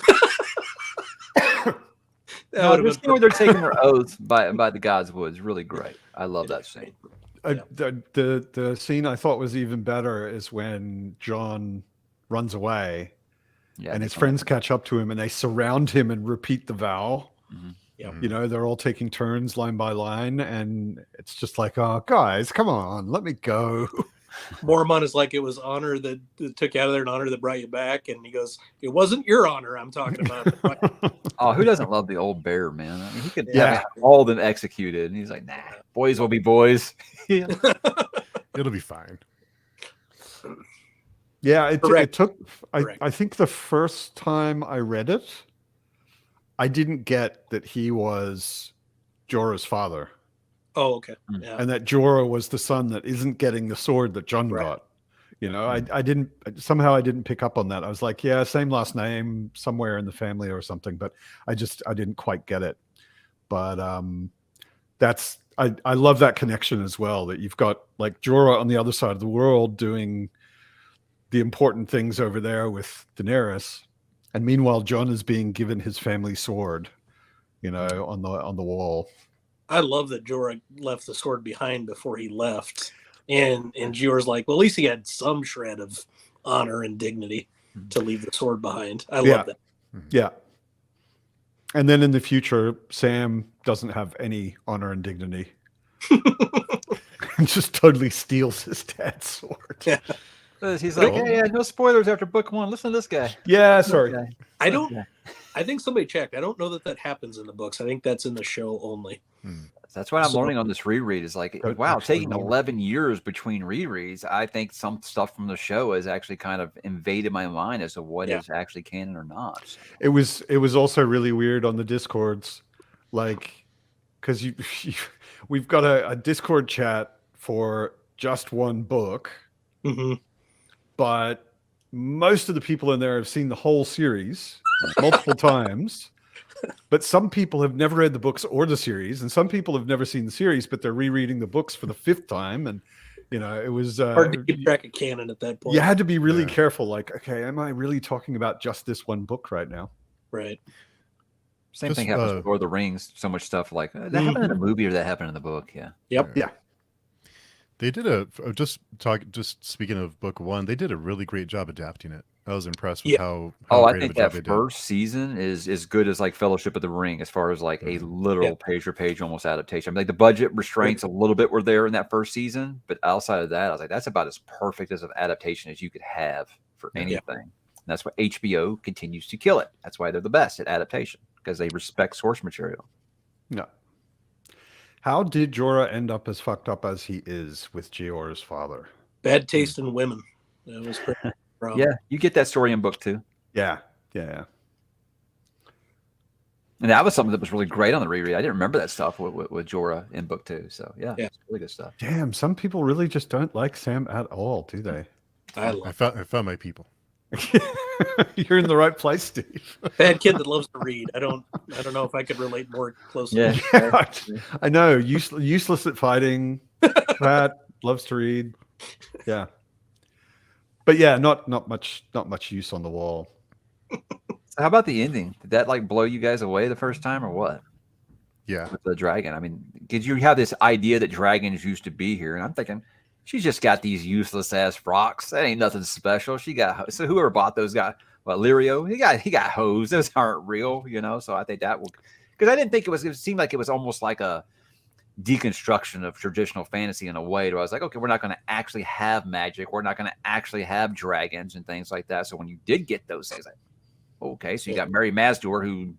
S3: The scene where they're taking their oaths by the God's Wood is really great. I love that scene.
S1: The scene I thought was even better is when John runs away and his friends catch up to him and they surround him and repeat the vow.
S3: Mm-hmm.
S2: Yep.
S1: You know, they're all taking turns line by line, and it's just like, oh, guys, come on, let me go.
S2: Mormon is like, it was honor that took you out of there and honor that brought you back. And he goes, it wasn't your honor I'm talking about.
S3: Oh, who doesn't love the old bear, man? I mean, he could have all of them executed. And he's like, nah, boys will be boys.
S4: It'll be fine.
S1: Yeah, it took, I think the first time I read it, I didn't get that he was Jorah's father.
S2: Oh, okay. Yeah.
S1: And that Jorah was the son that isn't getting the sword that Jon got. You know, I didn't pick up on that. I was like, yeah, same last name somewhere in the family or something, but I didn't quite get it. But I love that connection as well, that you've got like Jorah on the other side of the world doing the important things over there with Daenerys. And meanwhile, Jon is being given his family sword, you know, on the wall.
S2: I love that Jorah left the sword behind before he left. And Jorah's like, well, at least he had some shred of honor and dignity to leave the sword behind. I love that.
S1: Yeah. And then in the future, Sam doesn't have any honor and dignity. and just totally steals his dad's sword.
S2: Yeah.
S3: He's like, hey, no spoilers after book 1. Listen to this guy.
S1: Yeah, sorry.
S2: I think somebody checked. I don't know that happens in the books. I think that's in the show only.
S3: That's what I'm learning on this reread is like, wow, taking 11 years between rereads, I think some stuff from the show has actually kind of invaded my mind as to what is actually canon or not. So.
S1: It was also really weird on the Discords, like, because we've got a Discord chat for just one book, but most of the people in there have seen the whole series multiple times. But some people have never read the books or the series, and some people have never seen the series, but they're rereading the books for the 5th time. And, you know, it was
S2: hard to keep track of canon at that point.
S1: You had to be really careful. Like, okay, am I really talking about just this one book right now?
S2: Right.
S3: Same thing happens with Lord of the Rings. So much stuff like that happened in the movie or that happened in the book. Yeah.
S2: Yep.
S1: Yeah.
S4: They did just speaking of book 1, they did a really great job adapting it. I was impressed with how
S3: I think that first season is as good as like Fellowship of the Ring as far as like a literal page almost adaptation. I mean, like the budget restraints a little bit were there in that first season, but outside of that, I was like, that's about as perfect as an adaptation as you could have for anything. And that's why HBO continues to kill it. That's why they're the best at adaptation, because they respect source material.
S1: Yeah. How did Jorah end up as fucked up as he is with Jeor's father?
S2: Bad taste in women. That was pretty
S3: yeah, you get that story in book 2.
S1: Yeah.
S3: And that was something that was really great on the reread. I didn't remember that stuff with Jorah in book 2. So it's really good stuff.
S1: Damn, some people really just don't like Sam at all, do they?
S4: I found my people.
S1: You're in the right place, Steve.
S2: Bad kid that loves to read. I don't know if I could relate more closely.
S1: Yeah, I know. Useless at fighting. Pat loves to read. Yeah. But yeah, not much use on the wall.
S3: So how about the ending? Did that like blow you guys away the first time or what?
S4: Yeah.
S3: With the dragon. I mean, did you have this idea that dragons used to be here? And I'm thinking, she's just got these useless ass rocks. That ain't nothing special. She got so whoever bought those got Lirio, he got hosed. Those aren't real, you know. So I think that will, because I didn't think it seemed like it was almost like a deconstruction of traditional fantasy in a way where I was like, okay, we're not going to actually have magic. We're not going to actually have dragons and things like that. So when you did get those things, like, okay, so you got Mary Masdor, who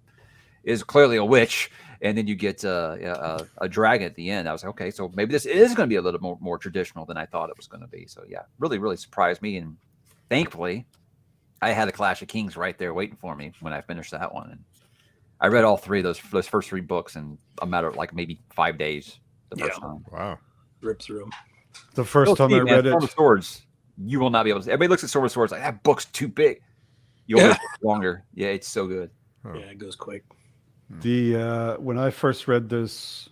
S3: is clearly a witch, and then you get a dragon at the end. I was like, okay, so maybe this is going to be a little more traditional than I thought it was going to be. So yeah, really, really surprised me. And thankfully, I had a Clash of Kings right there waiting for me when I finished that one. And I read all 3 of those first 3 books in a matter of like maybe 5 days the first time.
S4: Wow.
S2: Rip through them.
S1: The first time I read it.
S3: Sword of Swords, you will not be able to. Everybody looks at Sword of Swords like, that book's too big. You'll read it longer. Yeah, it's so good.
S2: Yeah, it goes quick.
S1: When I first read this,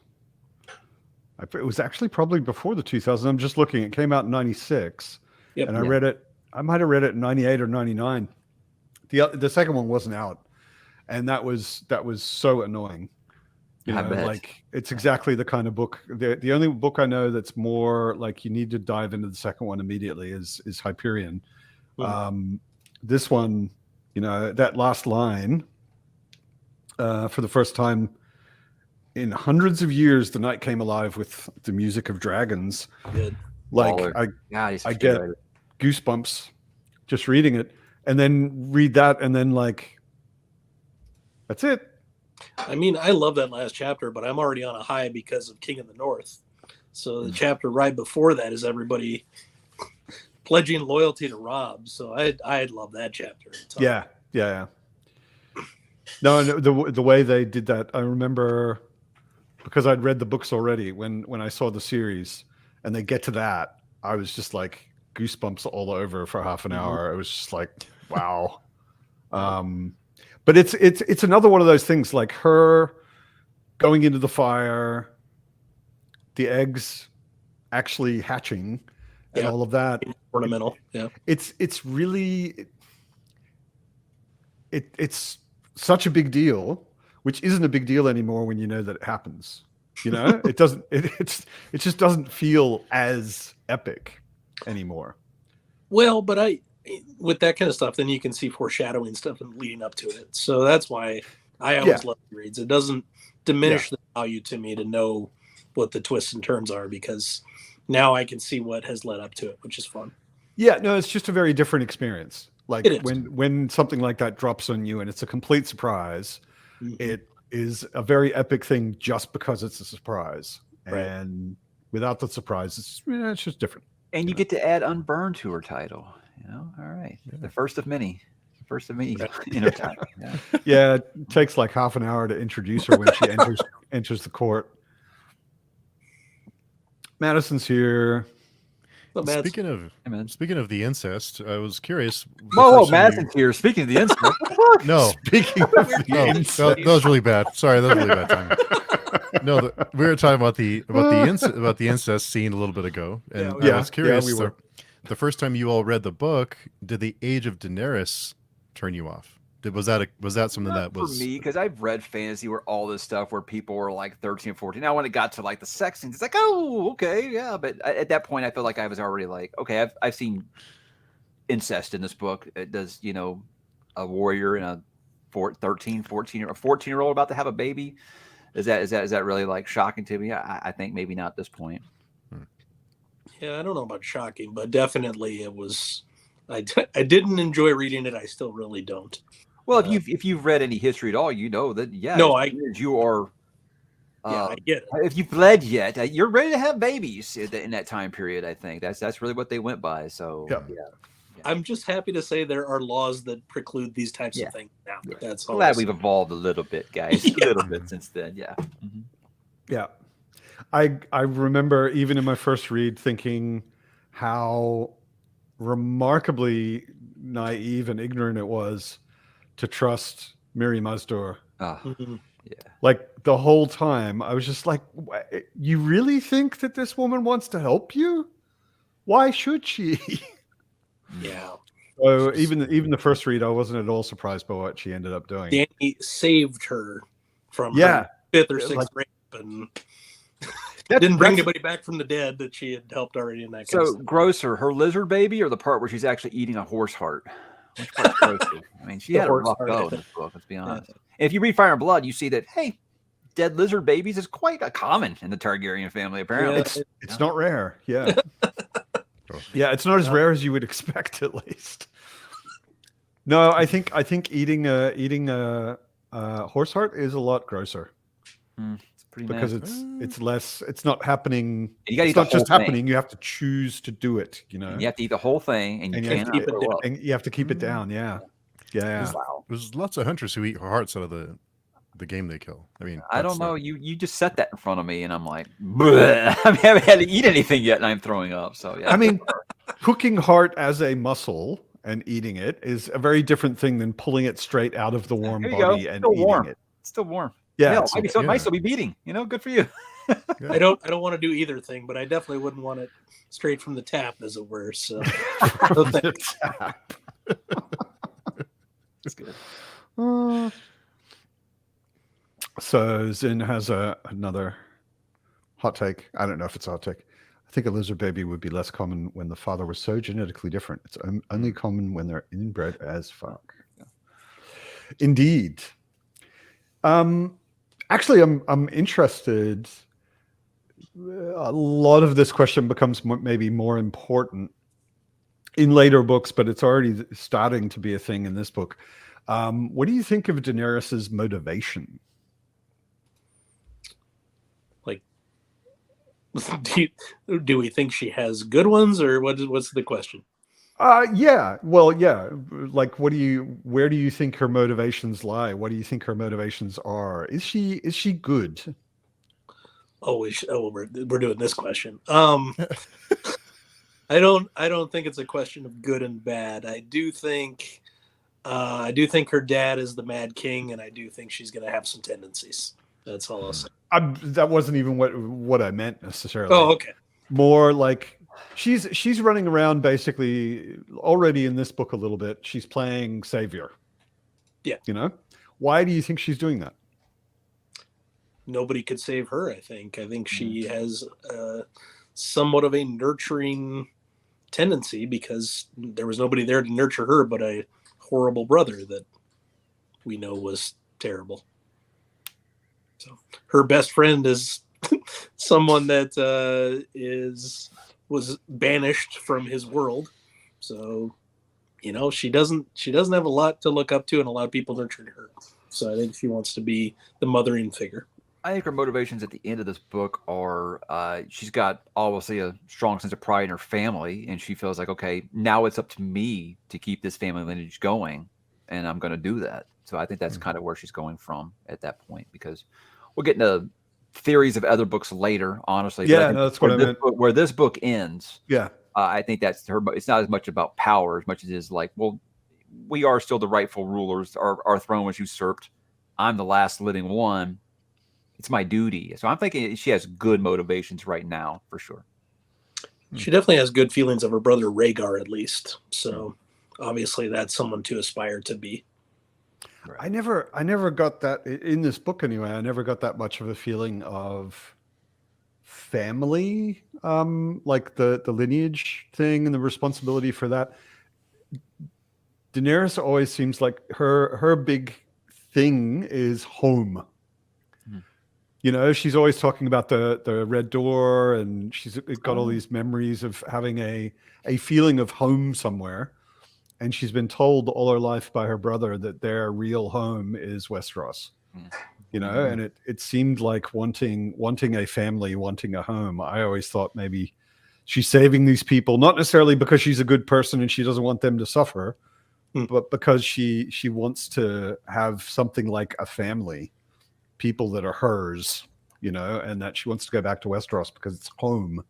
S1: it was actually probably before the 2000s. I'm just looking. It came out in 96.
S2: Yep.
S1: And I read it. I might have read it in 98 or 99. The second one wasn't out. And that was so annoying. You know, like it's exactly the kind of book. The only book I know that's more like you need to dive into the second one immediately is Hyperion. This one, you know, that last line, for the first time in hundreds of years, the night came alive with the music of dragons.
S2: Good.
S1: Like I get goosebumps just reading it, and then read that, and then like. That's it.
S2: I mean, I love that last chapter, but I'm already on a high because of King of the North. So the chapter right before that is everybody pledging loyalty to Robb. So I love that chapter.
S1: Yeah. No, the way they did that, I remember because I'd read the books already when I saw the series, and they get to that, I was just like goosebumps all over for half an hour. It was just like, wow. But it's another one of those things, like her going into the fire, the eggs actually hatching, and all of that.
S2: Ornamental, yeah.
S1: It's really it's such a big deal, which isn't a big deal anymore when you know that it happens. You know, it doesn't. It just doesn't feel as epic anymore.
S2: Well, but with that kind of stuff, then you can see foreshadowing stuff and leading up to it. So that's why I always love reads. It doesn't diminish the value to me to know what the twists and turns are, because now I can see what has led up to it, which is fun.
S1: Yeah, no, it's just a very different experience. Like
S2: It is.
S1: when something like that drops on you and it's a complete surprise,
S2: Mhm.
S1: it is a very epic thing just because it's a surprise.
S2: Right.
S1: And without the surprise, it's just different.
S3: And you get to add unburned to her title. All right.
S4: Yeah.
S3: The first of many. The first of many
S2: Right.
S3: in her title. Yeah.
S1: Yeah, it takes like half an hour to introduce her when she enters the court. Madison's here.
S2: So bad.
S4: Speaking of the incest, I was curious. the
S3: Whoa,
S4: first time
S3: Madison's here. Speaking of the instant. What the fuck?
S4: No,
S1: Speaking of the
S4: no,
S1: incest.
S4: that was really bad. Sorry, that was really bad timing. No, we were talking about the incest scene a little bit ago, and
S1: Yeah,
S4: I was curious.
S1: we were.
S4: The first time you all read the book, did the age of Daenerys turn you off? Was that something
S3: Not
S4: that was
S3: for me, because I've read fantasy where all this stuff where people were like 13 and 14. Now when it got to like the sex scenes, it's like, oh, okay, yeah. But at that point I felt like I was already like, okay, I've seen incest in this book. It does, a warrior and a 14-year-old about to have a baby. Is that really like shocking to me? I think maybe not at this point.
S2: Yeah, I don't know about shocking, but definitely it was. I didn't enjoy reading it. I still really don't.
S3: Well, if you've read any history at all, you know that
S2: No,
S3: you are.
S2: Yeah, I get it.
S3: If you've bled yet, you're ready to have babies in that time period. I think that's really what they went by. So
S1: Yeah.
S2: I'm just happy to say there are laws that preclude these types
S3: Yeah.
S2: of things now. That's all.
S3: Glad
S2: I'll
S3: we've
S2: say.
S3: evolved a little bit, guys. A little bit since then. Yeah. Mhm.
S1: Yeah. I remember even in my first read thinking how remarkably naive and ignorant it was to trust Miri Mazdur.
S3: Ah,
S2: Mhm.
S1: Like the whole time, I was just like, you really think that this woman wants to help you? Why should she?
S2: Yeah.
S1: So even the first read, I wasn't at all surprised by what she ended up doing.
S2: Danny saved her from
S1: Yeah.
S2: her fifth or
S1: Yeah,
S2: sixth
S1: like-
S2: rape and
S1: That-
S2: didn't bring
S1: that's-
S2: anybody back from the dead that she had helped already in that kind of
S3: so
S2: stuff.
S3: grosser, her lizard baby, or the part where she's actually eating a horse heart? Which part's grosser? I mean, she
S2: The
S3: had a
S2: horse
S3: rough
S2: heart,
S3: go
S2: I
S3: in
S2: think.
S3: this book. Let's be honest. If you read Fire and Blood, you see that hey, dead lizard babies is quite a common in the Targaryen family. Apparently,
S2: Yeah.
S1: It's not rare. Yeah. Yeah, it's not as rare as you would expect, at least. No, I think eating a horse heart is a lot grosser
S3: it's pretty
S1: because
S3: nasty.
S1: it's less. It's not happening.
S3: You gotta
S1: It's
S3: eat the
S1: not just
S3: whole thing.
S1: happening. You have to choose to do it.
S3: And you have to eat the whole thing, and you
S1: And you have
S3: can't
S1: to
S2: keep it
S3: throw
S2: down.
S3: up.
S1: and you have to keep it down. Yeah, yeah.
S3: Wow.
S4: There's lots of hunters who eat hearts out of the game they kill. I mean,
S3: I
S4: that's
S3: don't know.
S4: not-
S3: You just set that in front of me, and I'm like, bleh. I haven't had to eat anything yet, and I'm throwing up. So yeah.
S1: I mean, cooking heart as a muscle and eating it is a very different thing than pulling it straight out of the warm
S3: Here you go.
S1: body and
S3: Still
S1: eating
S3: warm.
S1: it.
S3: It's still warm.
S1: Yeah,
S3: Hell,
S1: so-
S3: it might still be beating. Good for you.
S4: yeah.
S2: I don't want to do either thing, but I definitely wouldn't want it straight from the tap, as it were. So no thanks.
S3: It's good.
S1: So Zin has another hot take. I don't know if it's a hot take. I think a lizard baby would be less common when the father was so genetically different. It's only common when they're inbred as fuck. Indeed. Actually, I'm interested. A lot of this question becomes maybe more important in later books, but it's already starting to be a thing in this book. What do you think of Daenerys's motivation?
S2: Do we think she has good ones, or what's the question?
S1: Yeah. Well, yeah. Like, where do you think her motivations lie? What do you think her motivations are? Is she good?
S2: We're doing this question. I don't think it's a question of good and bad. I do think her dad is the Mad King, and I do think she's going to have some tendencies. That's all I'll say.
S1: That wasn't even what I meant necessarily.
S2: Oh, okay.
S1: More like she's running around basically already in this book a little bit. She's playing savior.
S2: Yeah.
S1: Why do you think she's doing that?
S2: Nobody could save her. I think she has somewhat of a nurturing tendency because there was nobody there to nurture her but a horrible brother that we know was terrible. So her best friend is someone that was banished from his world. So, she doesn't have a lot to look up to, and a lot of people nurtured her. So I think she wants to be the mothering figure.
S3: I think her motivations at the end of this book are she's got obviously a strong sense of pride in her family, and she feels like, okay, now it's up to me to keep this family lineage going, and I'm going to do that. So I think that's kind of where she's going from at that point, because we'll get into theories of other books later, honestly.
S1: Yeah, no, that's what I meant.
S3: Where this book ends,
S1: yeah,
S3: I think that's her. It's not as much about power as much as it is like, well, we are still the rightful rulers. Our throne was usurped. I'm the last living one. It's my duty. So I'm thinking she has good motivations right now, for sure.
S2: She definitely has good feelings of her brother Rhaegar, at least. So obviously that's someone to aspire to be.
S1: Right. I never got that in this book anyway. I never got that much of a feeling of family, like the lineage thing and the responsibility for that. Daenerys always seems like her big thing is home. She's always talking about the red door, and she's got all these memories of having a feeling of home somewhere. And she's been told all her life by her brother that their real home is Westeros. And it seemed like wanting a family, wanting a home. I always thought maybe she's saving these people, not necessarily because she's a good person and she doesn't want them to suffer, but because she wants to have something like a family. People that are hers, and that she wants to go back to Westeros because it's home,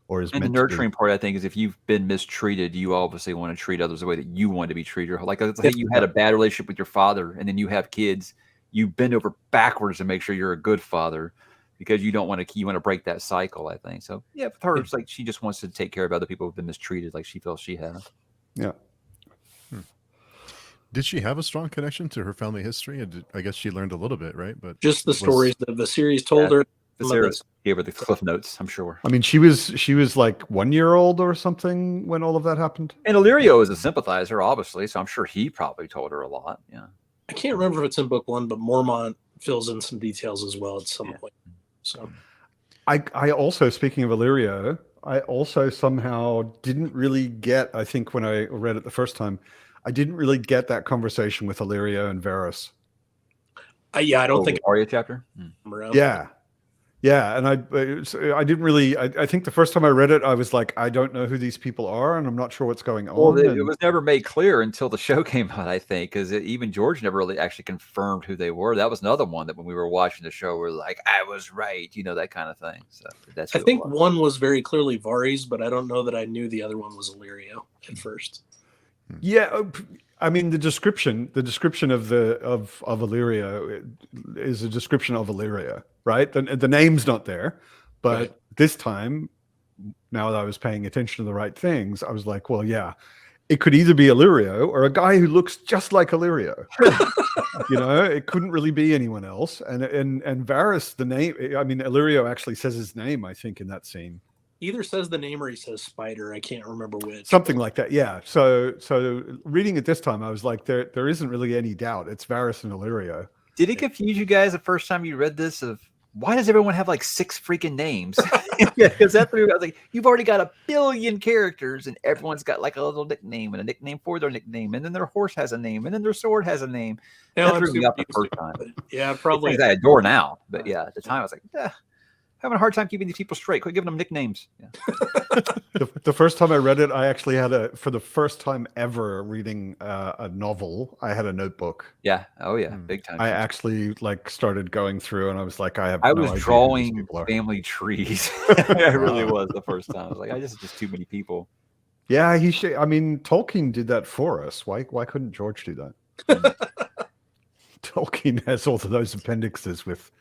S1: or is. And
S3: the nurturing part, I think, is if you've been mistreated, you obviously want to treat others the way that you want to be treated. Like, let's say you had a bad relationship with your father, and then you have kids, you bend over backwards to make sure you're a good father, because you don't want to. You want to break that cycle, I think. So yeah, with her, it's like she just wants to take care of other people who've been mistreated, like she feels she has.
S1: Yeah.
S4: Did she have a strong connection to her family history? I guess she learned a little bit, right? But
S2: just the stories that the series told her.
S3: Viserys gave her the cliff notes, I'm sure.
S1: I mean, she was like 1 year old or something when all of that happened.
S3: And Illyrio is a sympathizer, obviously, so I'm sure he probably told her a lot. Yeah.
S2: I can't remember if it's in book 1, but Mormont fills in some details as well at some point. So,
S1: I also, speaking of Illyrio, I also somehow didn't really get. I think when I read it the first time, I didn't really get that conversation with Illyrio and Varys.
S2: I don't think
S3: Arya chapter.
S1: Yeah, and I didn't really. I think the first time I read it, I was like, I don't know who these people are, and I'm not sure what's going on.
S3: Well, it was never made clear until the show came out, I think, because even George never really actually confirmed who they were. That was another one that when we were watching the show, we're like, I was right, that kind of thing. So that's.
S2: I think one was very clearly Varys, but I don't know that I knew the other one was Illyrio at first.
S1: Yeah, I mean the description of Illyrio is a description of Illyrio, right? The name's not there, but this time, now that I was paying attention to the right things, I was like, well, yeah, it could either be Illyrio or a guy who looks just like Illyrio. It couldn't really be anyone else. And Varys, the name, I mean, Illyrio actually says his name, I think, in that scene.
S2: Either says the name or he says Spider. I can't remember which.
S1: Something like that, yeah. So reading it this time, I was like, there isn't really any doubt. It's Varys and Illyrio.
S3: Did it confuse you guys the first time you read this? Of why does everyone have like 6 freaking names? Because I was like, you've already got 1 billion characters, and everyone's got like a little nickname and a nickname for their nickname, and then their horse has a name, and then their sword has a name. That threw me up the first time.
S2: Yeah, probably.
S3: I adore now, but yeah, at the time I was like, having a hard time keeping these people straight. Quit giving them nicknames. Yeah.
S1: The first time I read it, I actually had for the first time ever reading a novel, I had a notebook.
S3: Yeah. Oh yeah. Big time.
S1: I actually started going through, and I was like, I
S3: was drawing family trees. I really was the first time. I was like, this is just too many people.
S1: Yeah. I mean, Tolkien did that for us. Why couldn't George do that? Tolkien has all of those appendixes with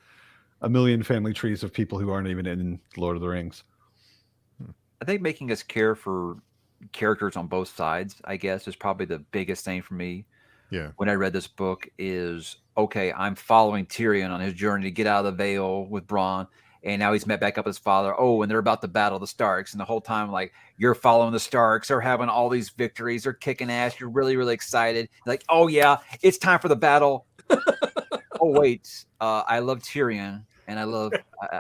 S1: 1 million family trees of people who aren't even in Lord of the Rings.
S3: I think making us care for characters on both sides, I guess, is probably the biggest thing for me.
S4: Yeah.
S3: When I read this book is, okay, I'm following Tyrion on his journey to get out of the Vale with Bronn, and now he's met back up with his father. Oh, and they're about to battle the Starks. And the whole time, like, you're following the Starks. They're having all these victories. They're kicking ass. You're really, really excited. Like, oh, yeah, it's time for the battle. Oh, wait, I love Tyrion. and I love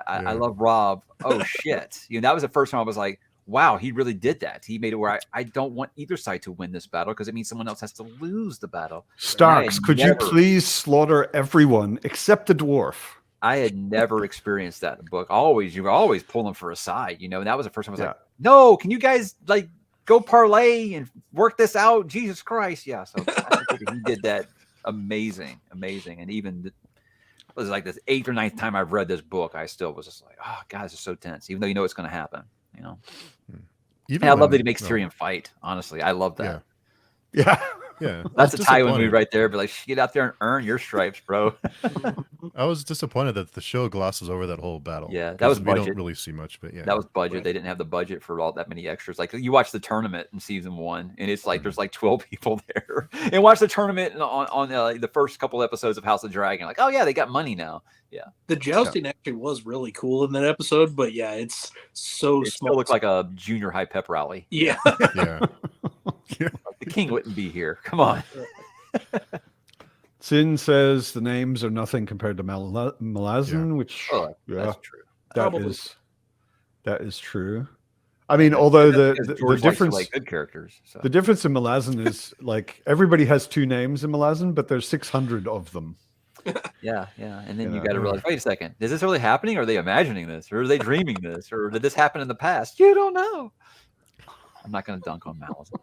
S3: I love Rob. Oh shit! That was the first time I was like, wow, he really did that. He made it where I don't want either side to win this battle because it means someone else has to lose the battle.
S1: Starks, could you please slaughter everyone except the dwarf?
S3: I had never experienced that in the book. You were always pulling for a side, and that was the first time I was like, no, can you guys like go parlay and work this out? Jesus Christ. Yeah. So I think he did that amazing. And even it was like the 8th or 9th time I've read this book, I still was just like, oh God, this is so tense, even though you know it's going to happen, And I love that he makes Tyrion fight. Honestly, I love that.
S1: Yeah.
S3: That's a Tywin move right there. But like, get out there and earn your stripes, bro.
S4: I was disappointed that the show glosses over that whole battle.
S3: Yeah, that was budget.
S4: We don't really see much, but
S3: that was budget. Right. They didn't have the budget for all that many extras. Like you watch the tournament in season 1, and it's like there's like 12 people there, and watch the tournament on the first couple episodes of House of Dragon. Like, oh yeah, they got money now. Yeah,
S2: the jousting actually was really cool in that episode, but yeah, it's so
S3: it
S2: small.
S3: Still looks like a junior high pep rally.
S2: Yeah,
S4: yeah.
S3: The king wouldn't be here. Come on.
S1: Sin says the names are nothing compared to Malazan, which
S3: that's true.
S1: That is true. I mean, although the difference,
S3: like good characters. So.
S1: The difference in Malazan is like everybody has 2 names in Malazan, but there's 600 of them.
S3: Yeah, and then you got to realize, wait a second, is this really happening? Or are they imagining this, or are they dreaming this, or did this happen in the past? You don't know. I'm not going to dunk on Malazan.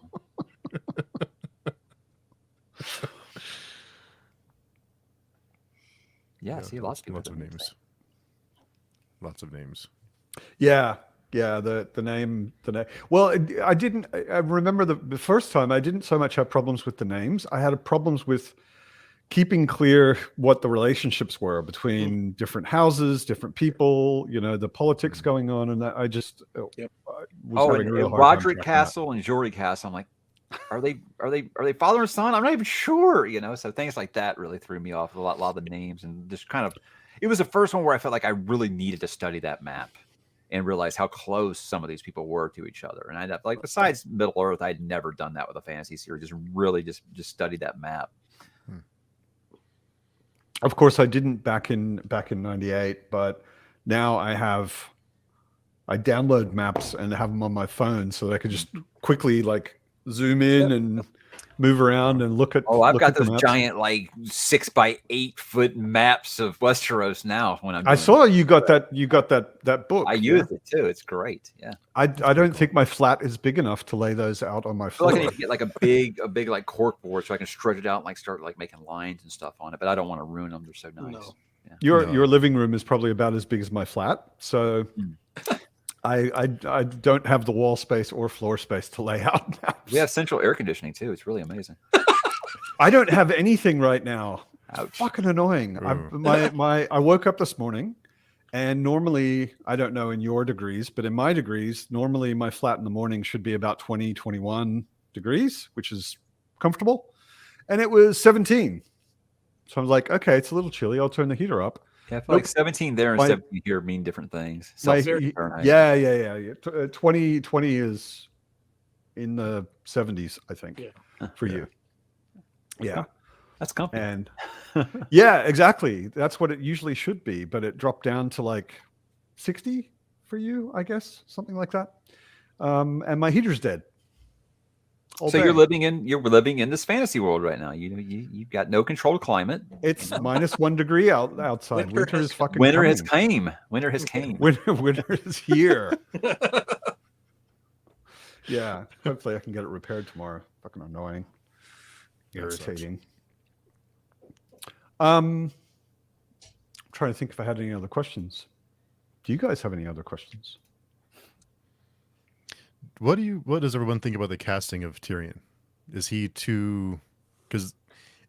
S3: Yeah, see lots of
S4: names. Lots of names.
S1: Yeah. The name. Well, I remember the first time I didn't so much have problems with the names. I had problems with keeping clear what the relationships were between different houses, different people. The politics going on, and I just was having a real hard
S3: Roderick Castle and Jory Castle. I'm like, are they father and son? I'm not even sure, So things like that really threw me off. A lot of the names, and just kind of, it was the first one where I felt like I really needed to study that map and realize how close some of these people were to each other. And like besides Middle Earth, I'd never done that with a fantasy series. Just really just study that map.
S1: Of course, I didn't back in '98, but now I download maps and have them on my phone so that I could just quickly like zoom in and move around and look at.
S3: I've got those giant like 6x8 foot maps of Westeros now.
S1: I saw you got that book.
S3: I used it too. It's great. Yeah.
S1: I don't think my flat is big enough to lay those out on my floor.
S3: I need to get like a big like cork board so I can stretch it out and like start like making lines and stuff on it. But I don't want to ruin them. They're so nice.
S2: No.
S3: Yeah.
S1: Your living room is probably about as big as my flat, so. I don't have the wall space or floor space to lay out maps.
S3: We have central air conditioning too. It's really amazing.
S1: I don't have anything right now.
S3: Ouch.
S1: It's fucking annoying. I woke up this morning, and normally, I don't know in your degrees, but in my degrees, normally my flat in the morning should be about 20, 21 degrees, which is comfortable. And it was 17. So I was like, okay, it's a little chilly. I'll turn the heater up.
S3: Yeah, I feel like 17 there and 17 here mean different things.
S1: Yeah. 20 is in the 70s, I think, for you. Yeah.
S3: That's comfy.
S1: And yeah, exactly. That's what it usually should be, but it dropped down to like 60 for you, I guess, something like that. And my heater's dead.
S3: So you're living in this fantasy world right now. You've got no controlled climate.
S1: It's minus 1 degree outside. Winter is fucking
S3: Winter
S1: coming.
S3: has came. Winter has came.
S1: Winter is here. Yeah. Hopefully I can get it repaired tomorrow. Fucking annoying. Irritating. I'm trying to think if I had any other questions. Do you guys have any other questions?
S4: What does everyone think about the casting of Tyrion? Is he too? Because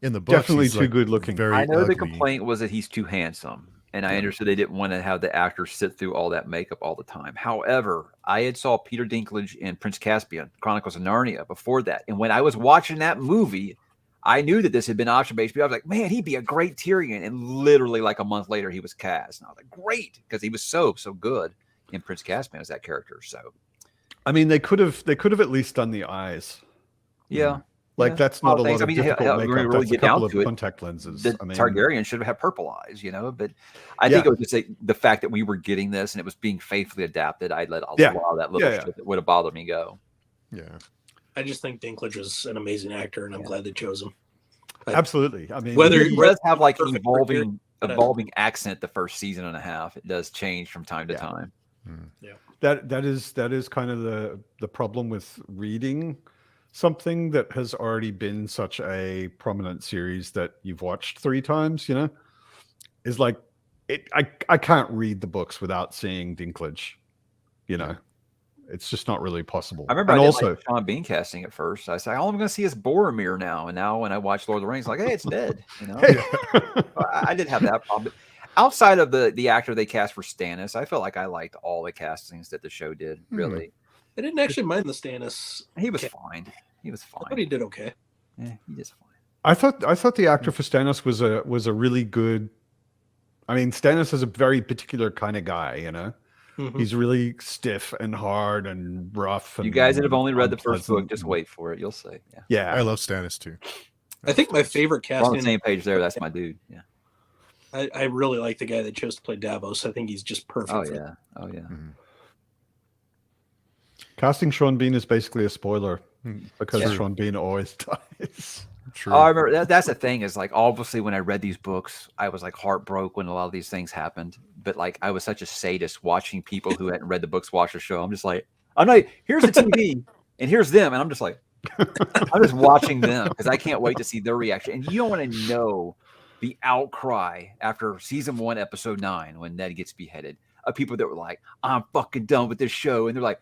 S4: in the book,
S1: definitely too good looking.
S3: I know
S4: ugly.
S3: The complaint was that he's too handsome, and I understood they didn't want to have the actor sit through all that makeup all the time. However, I had saw Peter Dinklage in Prince Caspian, Chronicles of Narnia before that, and when I was watching that movie, I knew that this had been option based. I was like, man, he'd be a great Tyrion, and literally like a month later, he was cast, and I was like, great, because he was so good in Prince Caspian as that character. So.
S1: I mean, they could have at least done the eyes.
S3: Yeah.
S1: Like, that's not a lot
S3: I
S1: of
S3: mean,
S1: difficult
S3: hell, when we
S1: makeup.
S3: really
S1: That's a
S3: get down
S1: couple of
S3: to it,
S1: contact lenses.
S3: the
S1: I mean,
S3: Targaryen should have had purple eyes, you know. But I think it was just the fact that we were getting this and it was being faithfully adapted. I'd let a lot of that little shit that would have bothered me go.
S4: Yeah.
S2: I just think Dinklage is an amazing actor, and I'm glad they chose him.
S1: Absolutely. I mean,
S3: he does have like evolving accent the first season and a half. It does change from time to time.
S2: Yeah.
S1: That is kind of the problem with reading something that has already been such a prominent series that you've watched 3 times, you know, is like I can't read the books without seeing Dinklage, you know. It's just not really possible.
S3: I remember I didn't like Sean Bean casting at first. I said, all I'm going to see is Boromir now. And now when I watch Lord of the Rings, like, hey, it's Ned. You know, I did have that problem. But outside of the actor they cast for Stannis, I felt like I liked all the castings that the show did. Really,
S2: I didn't actually mind the Stannis.
S3: He was fine. He was fine.
S2: I thought he did okay.
S3: Yeah, he did fine.
S1: I thought the actor for Stannis was a really good. I mean, Stannis is a very particular kind of guy, you know. He's really stiff and hard and rough. And
S3: you guys that have only read the first book, just wait for it. You'll see.
S1: Yeah.
S4: I love Stannis too.
S2: I think my favorite casting.
S3: We're on the same page there. That's my dude. Yeah.
S2: I really like the guy that chose to play Davos. I think he's just perfect.
S3: Oh yeah. Oh yeah.
S1: Casting Sean Bean is basically a spoiler because Sean Bean always dies.
S4: True.
S3: Oh, I remember that's the thing is like obviously when I read these books, I was like heartbroken when a lot of these things happened. But like I was such a sadist watching people who hadn't read the books watch the show. I'm just like, I'm like, here's the TV and here's them, and I'm just like, I'm just watching them because I can't wait to see their reaction. And you don't want to know the outcry after season 1, episode 9, when Ned gets beheaded, of people that were like, I'm fucking done with this show, and they're like.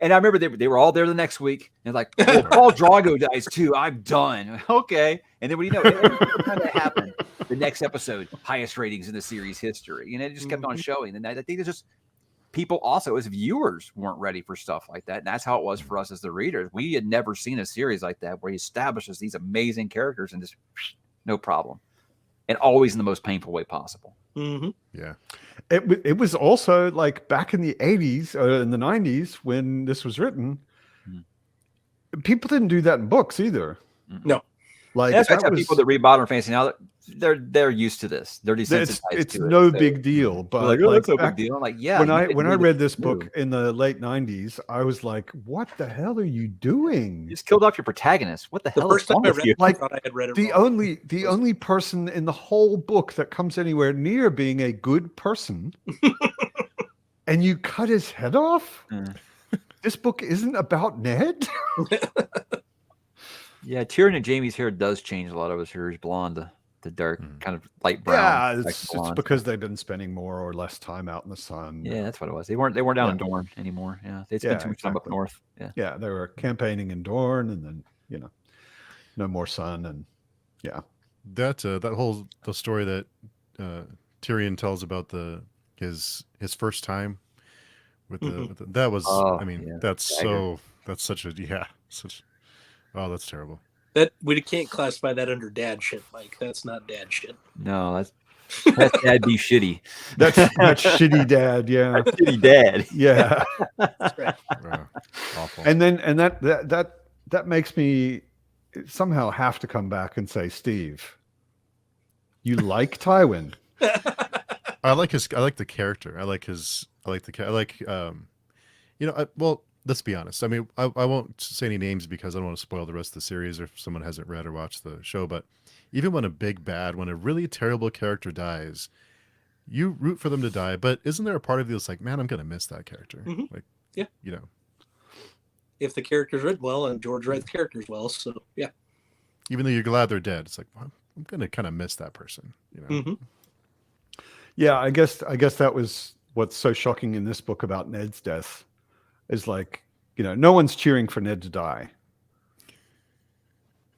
S3: And I remember they were all there the next week, and like, well, Paul Drago dies too. I'm done. Okay. And then what do you know? It kind of happened. The next episode, highest ratings in the series history. And it just kept on showing. And I think it's just people also as viewers weren't ready for stuff like that. And that's how it was for us as the readers. We had never seen a series like that where he establishes these amazing characters and just no problem. And always in the most painful way possible.
S4: Yeah.
S1: It was also like back in the 80s or in the 90s when this was written, people didn't do that in books either.
S2: No.
S1: Like
S3: that's why people that read modern fantasy now, they're used to this. They're desensitized
S1: it's
S3: to it.
S1: no big deal. But
S3: like, oh, that's no big deal. I'm like, yeah.
S1: When I read this book in the late 90s, I was like, what the hell are you doing?
S3: You just killed off your protagonist. What the hell?
S2: First time I read it,
S1: like,
S2: I thought I had read it
S1: the only person in the whole book that comes anywhere near being a good person, and you cut his head off. This book isn't about Ned.
S3: Yeah, Tyrion and Jaime's hair does change a lot of his hair. He's blonde to dark, kind of light brown.
S1: Yeah, it's because they've been spending more or less time out in the sun.
S3: Yeah, that's what it was. They weren't down in Dorne anymore. Yeah, they spent too much time up north.
S1: Yeah, they were campaigning in Dorne, and then no more sun, and
S4: that whole the story that Tyrion tells about his first time with the that was that's such a that's terrible.
S2: That we can't classify that under dad shit, Mike. That's not dad shit.
S3: No, that's dad be shitty.
S1: That's shitty dad. Yeah,
S3: that's shitty dad.
S1: Yeah,
S2: that's right.
S4: Awful.
S1: And that makes me somehow have to come back and say, Steve, you like Tywin?
S4: I like the character. Well, let's be honest. I mean, I won't say any names because I don't want to spoil the rest of the series if someone hasn't read or watched the show. But even when when a really terrible character dies, you root for them to die. But isn't there a part of you that's like, man, I'm going to miss that character? Like,
S2: yeah, if the character's written well and George writes characters well, so yeah.
S4: Even though you're glad they're dead, it's like, well, I'm going to kind of miss that person.
S1: Yeah, I guess that was what's so shocking in this book about Ned's death. Is like, no one's cheering for Ned to die.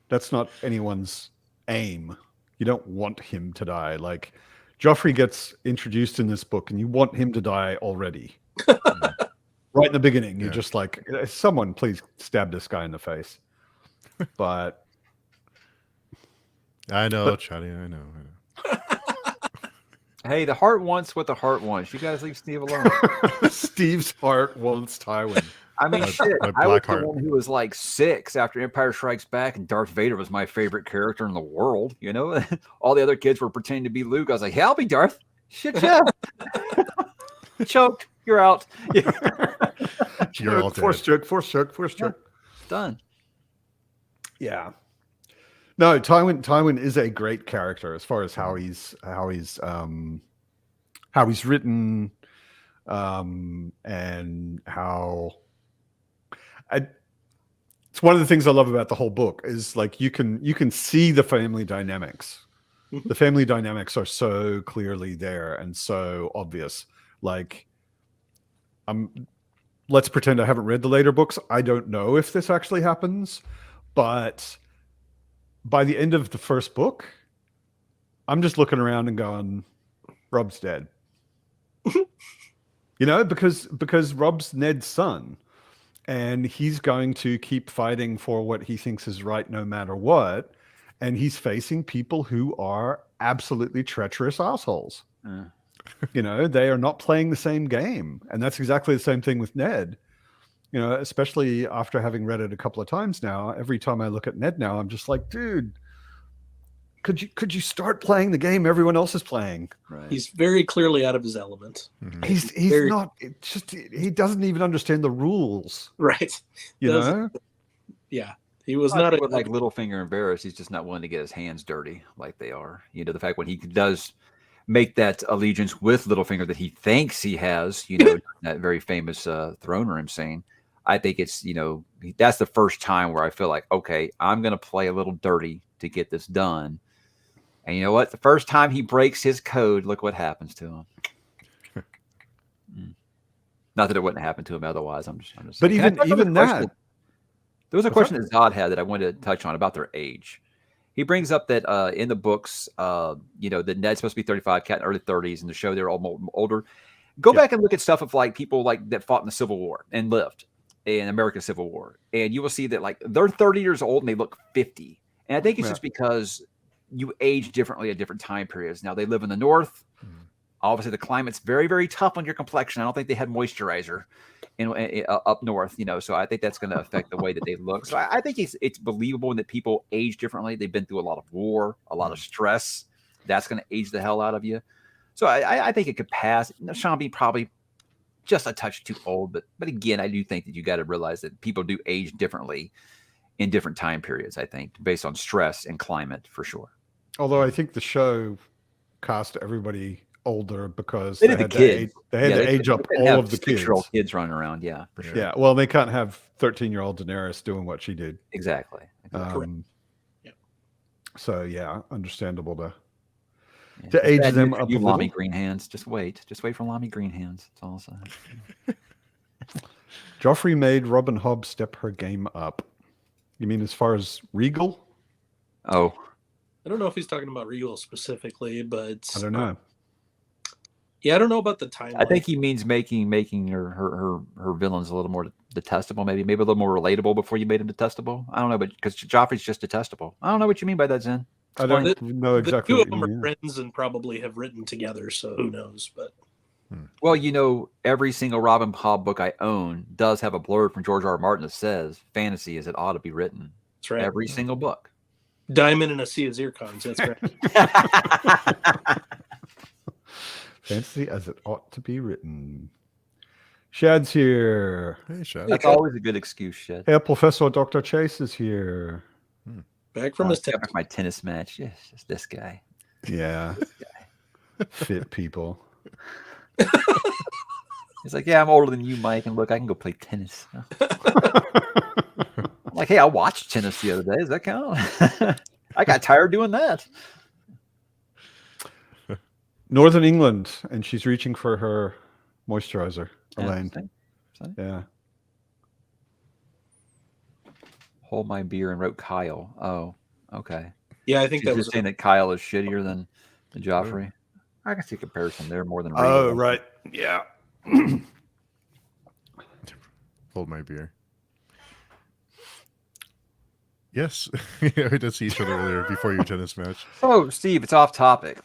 S1: That's not anyone's aim. You don't want him to die. Like, Joffrey gets introduced in this book, and you want him to die already. Right in the beginning, you're just like, someone please stab this guy in the face. But
S4: I know, Chatty, I know.
S3: Hey, the heart wants what the heart wants. You guys leave Steve alone.
S1: Steve's heart wants Tywin.
S3: I mean,
S4: My-
S3: shit.
S4: my
S3: I was
S4: Blackheart.
S3: the one who was like 6 after Empire Strikes Back, and Darth Vader was my favorite character in the world. You know, all the other kids were pretending to be Luke. I was like, "Yeah, I'll be Darth." Shit, yeah. Choked. You're out.
S4: You're all
S1: Force
S4: dead.
S1: choke, force choke, force choke.
S3: Done.
S1: Yeah. No, Tywin is a great character as far as how he's written, and how it's one of the things I love about the whole book is like you can see the family dynamics.
S2: Mhm.
S1: The family dynamics are so clearly there and so obvious. Like, let's pretend I haven't read the later books. I don't know if this actually happens, but by the end of the first book, I'm just looking around and going, Rob's dead. You know, because Rob's Ned's son, and he's going to keep fighting for what he thinks is right no matter what, and he's facing people who are absolutely treacherous assholes. You know, they are not playing the same game, and that's exactly the same thing with Ned. You know, especially after having read it a couple of times now, every time I look at Ned now, I'm just like, dude, could you start playing the game everyone else is playing?
S3: Right.
S2: He's very clearly out of his element.
S4: Mhm.
S1: He's
S2: Very-
S1: not. It's just he doesn't even understand the rules.
S2: Right.
S1: You
S2: Doesn't-
S1: know,
S2: Yeah. He was
S3: I
S2: not
S3: think
S2: a
S3: with like Littlefinger and Varys, he's just not willing to get his hands dirty like they are. You know, the fact when he does make that allegiance with Littlefinger that he thinks he has, you know, that very famous throne room scene. I think it's, you know, that's the first time where I feel like, okay, I'm going to play a little dirty to get this done. And you know what? The first time he breaks his code, look what happens to him. Not that it wouldn't happen to him otherwise. I'm just
S1: but
S3: saying. Can I touch on
S1: even
S3: this question?
S1: that,
S3: There was a
S1: What's
S3: question that Zod had that I wanted to touch on about their age. He brings up that in the books, you know, that Ned's supposed to be 35, Cat in early 30s, and the show they're all older. Go
S1: Yeah.
S3: back and look at stuff of like people like that fought in the Civil War and lived in American Civil War, and you will see that like they're 30 years old and they look 50. And I think it's
S1: Yeah.
S3: just because you age differently at different time periods. Now they live in the North. Obviously, the climate's very, very tough on your complexion. I don't think they had moisturizer up north, you know, so I think that's going to affect the way that they look. So I think it's believable that people age differently. They've been through a lot of war, a lot of stress. That's going to age the hell out of you. So I think it could pass. You know, Sean B probably just a touch too old, but again, I do think that you got to realize that people do age differently in different time periods. I think based on stress and climate for sure.
S1: although I think the show cast everybody older because
S3: They
S1: they
S3: did the
S1: had to
S3: kids.
S1: age, they had to age up
S3: couldn't
S1: all
S3: have
S1: of the kids.
S3: 6-year-old kids running around. Yeah, for sure.
S1: Yeah, well, they can't have 13-year-old Daenerys doing what she did.
S3: Exactly.
S2: Yep.
S1: So yeah, understandable to
S3: Yeah.
S1: to age
S3: Bad
S1: them
S3: news for
S1: up
S3: you
S1: a
S3: Lami
S1: little.
S3: Green Hands. Just wait for Lami Green Hands. That's all I'll say.
S1: Joffrey made Robin Hobb step her game up. You mean as far as Regal?
S3: Oh,
S2: I don't know if he's talking about Regal specifically, but
S1: I don't know.
S2: Yeah, I don't know about the timeline.
S3: I think he means making her villains a little more detestable, maybe a little more relatable before you made him detestable. I don't know, but because Joffrey's just detestable. I don't know what you mean by that, Zen.
S1: I don't
S2: Explain.
S1: know exactly
S2: the two
S1: what
S2: of
S1: you
S2: them are
S1: mean.
S2: friends and probably have written together, so who knows? But
S3: Well, you know, every single Robin Hobb book I own does have a blurb from George R. R. Martin that says fantasy as it ought to be written.
S2: that's right.
S3: Every single book.
S2: Diamond and a Sea of Zircons. That's right.
S1: Fantasy as it ought to be written. Shad's here.
S4: Hey, Shad.
S3: That's always a good excuse, shit.
S1: Hey, Professor Dr. Chase is here.
S2: Back from his
S3: Got
S2: test.
S3: my tennis match. Yes, it's this guy.
S1: Yeah. Fit people.
S3: He's like, yeah, I'm older than you, Mike, and look, I can go play tennis. I'm like, hey, I watched tennis the other day. Does that count? I got tired doing that.
S1: Northern England, and she's reaching for her moisturizer,
S3: Yeah,
S1: Elaine.
S3: see?
S1: Yeah.
S3: Hold my beer and wrote Kyle. Oh, okay.
S2: Yeah, I think
S3: She's
S2: that
S3: just
S2: was
S3: saying that Kyle is shittier than Joffrey. I can see a comparison there more than
S1: Oh,
S3: Regal.
S1: right. Yeah.
S4: Hold my beer. Yes, we did see each other earlier before your tennis match.
S3: Oh, Steve, it's off topic.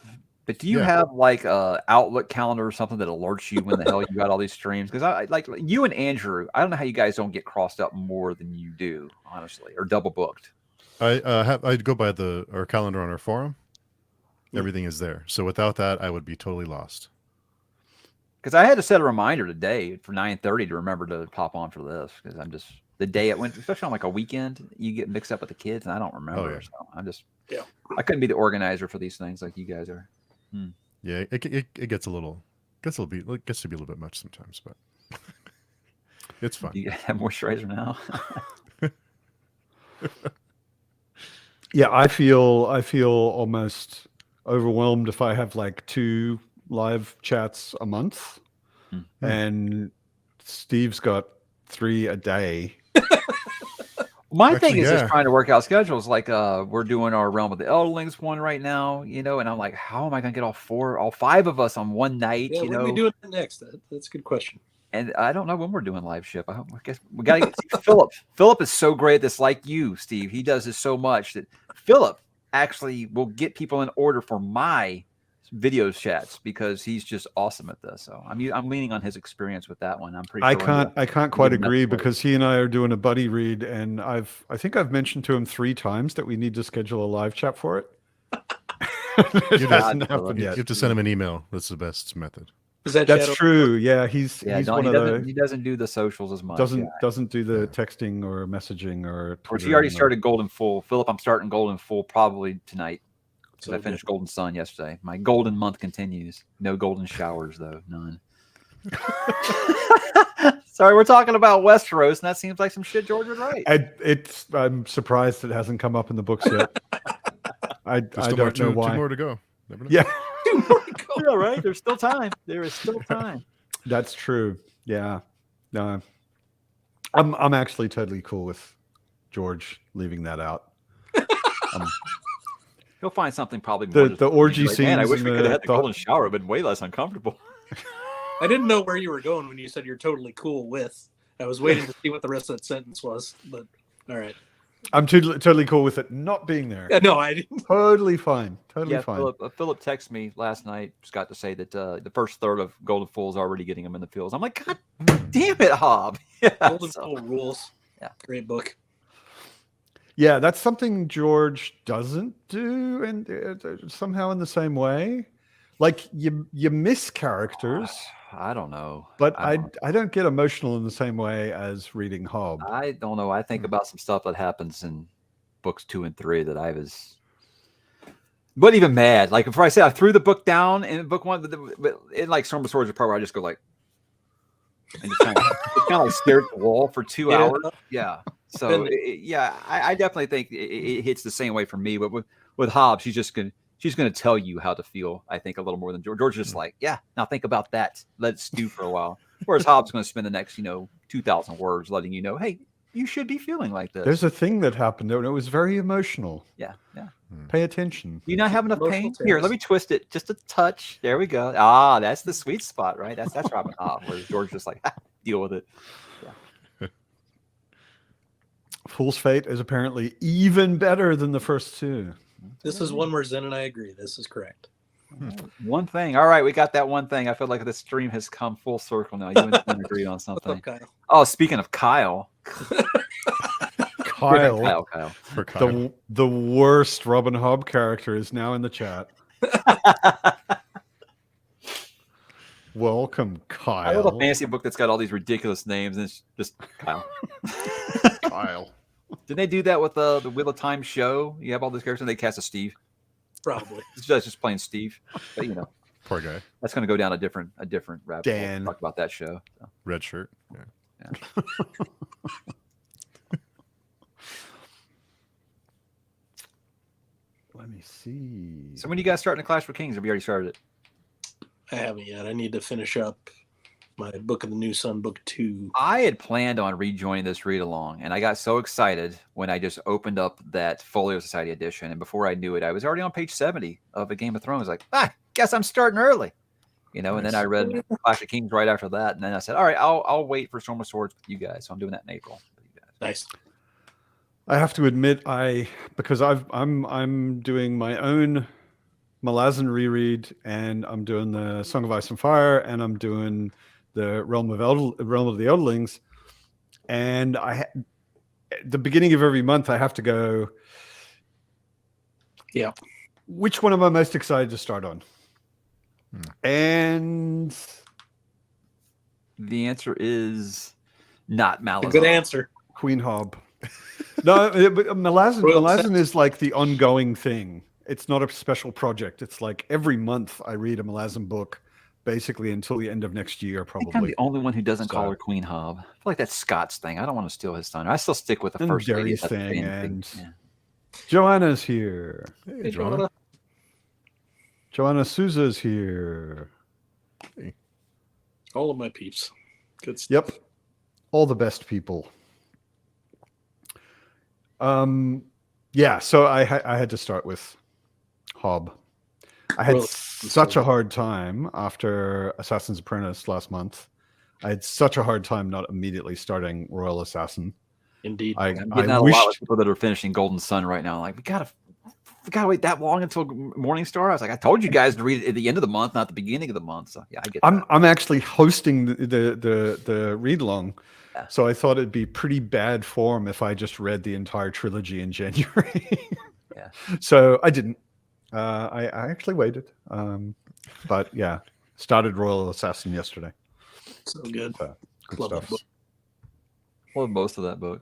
S3: But do you have like a Outlook calendar or something that alerts you when the hell you got all these streams? Because I like you and Andrew, I don't know how you guys don't get crossed up more than you do, honestly, or double booked.
S4: I go by our calendar on our forum. Everything is there. So without that, I would be totally lost.
S3: Because I had to set a reminder today for 9:30 to remember to pop on for this. Because I'm just the day it went, especially on like a weekend, you get mixed up with the kids, and I don't remember.
S4: Oh, yeah.
S3: So I'm just I couldn't be the organizer for these things like you guys are.
S4: Yeah, it gets a little, gets to be a little bit much sometimes, but it's fun.
S3: Do you have moisturizer now?
S1: Yeah, I feel almost overwhelmed if I have like 2 live chats a month, and Steve's got 3 a day.
S3: My thing is just trying to work out schedules. Like we're doing our Realm of the Elderlings one right now, and I'm like, how am I going to get all 5 of us on one night?
S2: Yeah, when are we doing that next? That's a good question.
S3: And I don't know when we're doing live ship. I guess we got to get Philip. Philip is so great at this, like you, Steve. He does this so much that Philip actually will get people in order for my video chats because he's just awesome at this. So I'm leaning on his experience with that one. I'm pretty.
S1: I can't quite agree because he and I are doing a buddy read, and I think I've mentioned to him 3 times that we need to schedule a live chat for it. It hasn't happened yet.
S4: You have to send him an email. That's the best method.
S1: That's true. Yeah, he's one of the.
S3: He doesn't do the socials as much.
S1: Doesn't do the texting or messaging or.
S3: Which he already started Golden Full. Philip, I'm starting Golden Full probably tonight. So I finished Golden Sun yesterday. My golden month continues. No golden showers though, none. Sorry, we're talking about Westeros, and that seems like some shit George would write.
S1: I'm surprised it hasn't come up in the books yet. I don't know why.
S4: 2 more to go.
S1: Yeah.
S2: 2 more to go.
S3: Yeah, right. There's still time. There is still time.
S1: That's true. Yeah. No. I'm actually totally cool with George leaving that out.
S3: He'll find something probably more.
S1: The orgy
S3: like,
S1: scenes.
S3: Man, I wish we could have had the golden shower. It'd been way less uncomfortable.
S2: I didn't know where you were going when you said you're totally cool with. I was waiting to see what the rest of that sentence was, but all right.
S1: I'm totally cool with it not being there.
S2: No, I didn't.
S1: Totally fine. Totally fine.
S3: Philip texted me last night, Scott, to say that the first third of Golden Fool is already getting him in the fields. I'm like, God damn it, Hob. Yeah,
S2: Golden Fool rules.
S3: Yeah.
S2: Great book.
S1: Yeah, that's something George doesn't do, and somehow in the same way. Like you miss characters.
S3: I don't know,
S1: but I don't get emotional in the same way as reading Hob.
S3: I don't know. I think about some stuff that happens in books 2 and 3 that I was, but even mad. Like before I say I threw the book down in book 1, but in like Storm of Swords, the part where I just go like, and just kind of like stare at the wall for 2 hours. Yeah. So I definitely think it hits the same way for me. But with Hobbs, she's going to tell you how to feel. I think a little more than George. George is just like, yeah, now think about that. Let it stew for a while. Whereas Hobbs going to spend the next 2,000 words letting you know, hey, you should be feeling like this.
S1: There's a thing that happened and it was very emotional.
S3: Yeah.
S1: Pay attention.
S3: Do you not have enough pain? Here, let me twist it just a touch. There we go. Ah, that's the sweet spot, right? That's Robin Hobb. Whereas George just like deal with it.
S1: Fool's Fate is apparently even better than the first 2.
S2: This is one where Zen and I agree. This is correct.
S3: One thing. All right, we got that one thing. I feel like the stream has come full circle now. You and Zen agreed on something.
S2: What's up, Kyle?
S3: Oh, speaking of Kyle.
S1: Kyle.
S3: Kyle.
S1: The worst Robin Hobb character is now in the chat. Welcome, Kyle.
S3: I love a fantasy book that's got all these ridiculous names, and it's just Kyle.
S1: Kyle.
S3: Didn't they do that with the Wheel of Time show? You have all these characters, and they cast a Steve.
S2: Probably.
S3: It's just playing Steve. But
S4: poor guy.
S3: That's going to go down a different rabbit hole.
S1: Dan.
S3: Talk about that show. So.
S4: Red shirt. Yeah.
S1: Let me see.
S3: So when you guys starting the Clash for Kings? Have you already started it?
S2: I haven't yet. I need to finish up my Book of the New Sun, Book 2.
S3: I had planned on rejoining this read along, and I got so excited when I just opened up that Folio Society edition, and before I knew it, I was already on page 70 of A Game of Thrones. Like, guess I'm starting early, And then I read Clash of Kings right after that, and then I said, all right, I'll wait for Storm of Swords with you guys. So I'm doing that in April.
S2: Nice.
S1: I have to admit, because I'm doing my own Malazan reread, and I'm doing the Song of Ice and Fire, and I'm doing the Realm of the Elderlings. And at the beginning of every month, I have to go,
S2: Yeah.
S1: which one am I most excited to start on? And
S3: The answer is not Malazan.
S2: Good answer.
S1: Queen Hob. No, but Malazan is like the ongoing thing. It's not a special project. It's like every month I read a Malazan book, basically until the end of next year,
S3: I think I'm
S1: probably.
S3: the only one who doesn't call her Queen Hob. I feel like that's Scott's thing. I don't want to steal his thunder. I still stick with the
S1: And
S3: first lady.
S1: Gary's thing,
S3: Yeah.
S1: and Joanna's here.
S4: Hey, Joanna.
S1: Joanna Souza's here.
S4: Hey.
S2: All of my peeps. Good stuff.
S1: Yep. All the best people. Yeah, so I had to start with Hob. I had such a hard time after Assassin's Apprentice last month. I had such a hard time not immediately starting Royal Assassin.
S2: Indeed.
S3: I'm getting out a lot of people that are finishing Golden Sun right now. Like, we gotta wait that long until Morning Star. I was like, I told you guys to read it at the end of the month, not the beginning of the month. So yeah, I get that.
S1: I'm actually hosting the read along. Yeah. So I thought it'd be pretty bad form if I just read the entire trilogy in January.
S3: Yeah.
S1: So I didn't. I actually waited. But yeah, started Royal Assassin yesterday.
S2: So good.
S1: Good
S2: Love
S1: stuff.
S2: that book.
S3: Love most of that book.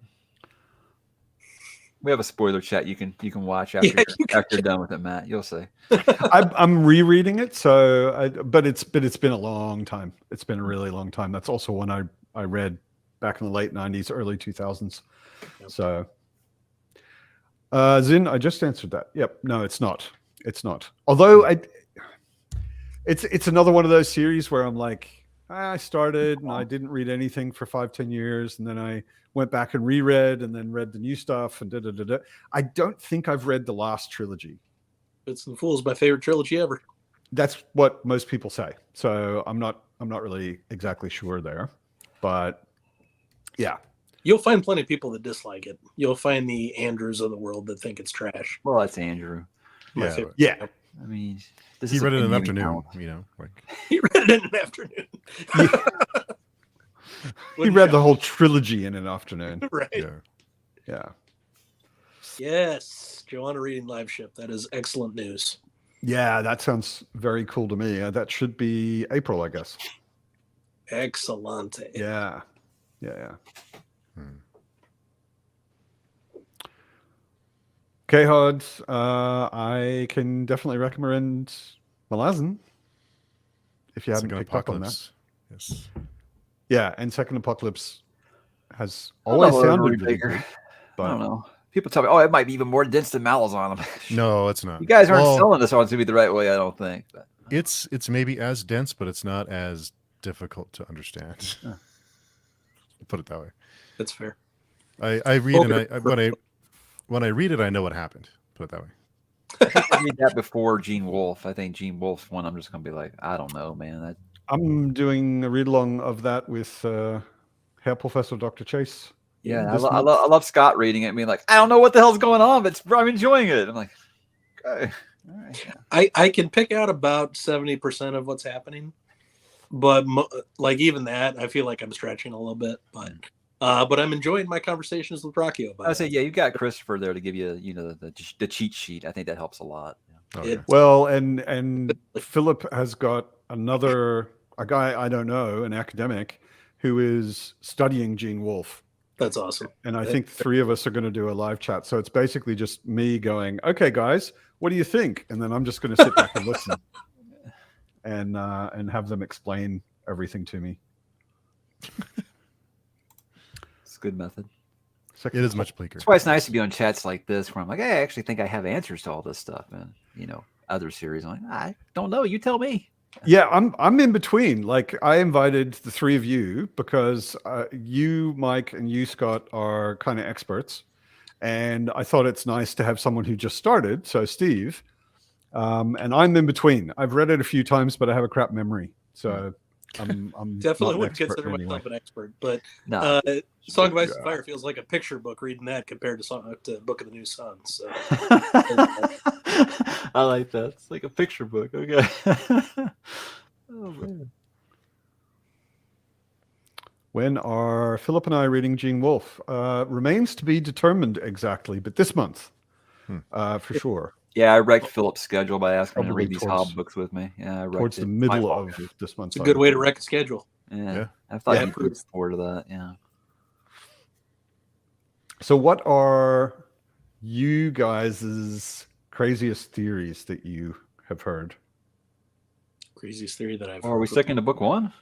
S3: We have a spoiler chat you can watch after you're done with it, Matt. You'll see.
S1: I'm rereading it, but it's been a long time. It's been a really long time. That's also one I read back in the late 90s, early 2000s. Yep. So, Zin, I just answered that. Yep. No, it's not. It's not. Although it's another one of those series where I'm like, I started and I didn't read anything for 5-10 years, and then I went back and reread and then read the new stuff and da. I don't think I've read the last trilogy.
S2: It's and Fools, my favorite trilogy ever.
S1: That's what most people say. So I'm not really exactly sure there, but yeah.
S2: You'll find plenty of people that dislike it. You'll find the Andrews of the world that think it's trash.
S3: Well, that's Andrew.
S2: My favorite.
S1: Yeah.
S3: I mean,
S4: he read it in an afternoon, like
S2: he read it in an afternoon.
S1: He read the whole trilogy in an afternoon.
S2: Right.
S1: Yeah.
S2: Yes. Joanna reading Live Ship. That is excellent news.
S1: Yeah, that sounds very cool to me. That should be April, I guess.
S2: Excellent.
S1: Yeah. Okay, Hod. I can definitely recommend Malazan if you haven't picked up on that.
S4: Yes.
S1: Yeah, and Second Apocalypse has always sounded really good. But
S3: I don't know. People tell me, oh, it might be even more dense than Malazan.
S4: No, it's not.
S3: You guys aren't selling this on to be the right way, I don't think. But.
S4: It's maybe as dense, but it's not as difficult to understand. Put it that way.
S2: That's fair.
S4: I read and when I read it, I know what happened. Put it that way.
S3: I read that before Gene Wolfe. I think Gene Wolfe's one. I'm just gonna be like, I don't know, man.
S1: I'm doing a read along of that with Herr Professor Dr. Chase.
S3: Yeah, I love Scott reading it and being like, I don't know what the hell's going on, but I'm enjoying it. I'm like, okay. All right. Yeah.
S2: I can pick out about 70% of what's happening, but like even that, I feel like I'm stretching a little bit. But I'm enjoying my conversations with Rockio about it.
S3: I say, yeah, you got Christopher there to give you, the cheat sheet. I think that helps a lot.
S4: Oh, yeah.
S1: Well, and Philip has got a guy I don't know, an academic, who is studying Gene Wolfe.
S2: That's awesome.
S1: And I think 3 of us are going to do a live chat. So it's basically just me going, okay, guys, what do you think? And then I'm just going to sit back and listen and have them explain everything to me.
S3: It's a good method.
S4: It is much bleaker.
S3: That's why it's nice to be on chats like this where I'm like, hey, I actually think I have answers to all this stuff. And, other series, I'm like, I don't know. You tell me.
S1: Yeah, I'm in between. Like, I invited the 3 of you because you, Mike, and you, Scott, are kind of experts, and I thought it's nice to have someone who just started. So Steve, and I'm in between. I've read it a few times, but I have a crap memory. So I'm
S2: Definitely
S1: not an
S2: wouldn't
S1: expert
S2: consider
S1: anyway.
S2: myself an expert, but
S3: No.
S2: Song of Ice and Fire feels like a picture book reading that compared to Book of the New Sun. So
S3: I like that. It's like a picture book. Okay. Oh man.
S1: When are Philip and I reading Gene Wolfe? Remains to be determined exactly, but this month, for sure.
S3: Yeah, I wrecked Philip's schedule by asking him to
S1: Probably
S3: read these
S1: towards-
S3: Hobb books with me. Yeah, I wrecked
S1: Towards
S3: it.
S1: the
S3: My
S1: middle
S3: fault,
S1: of
S3: dude.
S1: this month.
S2: it's a good way to wreck a schedule.
S3: Yeah. I thought
S2: Yeah,
S3: you'd look forward to that. Yeah.
S1: So, what are you guys' craziest theories that you have heard?
S2: Craziest theory that I've
S3: Or are we
S2: heard.
S3: sticking to book one?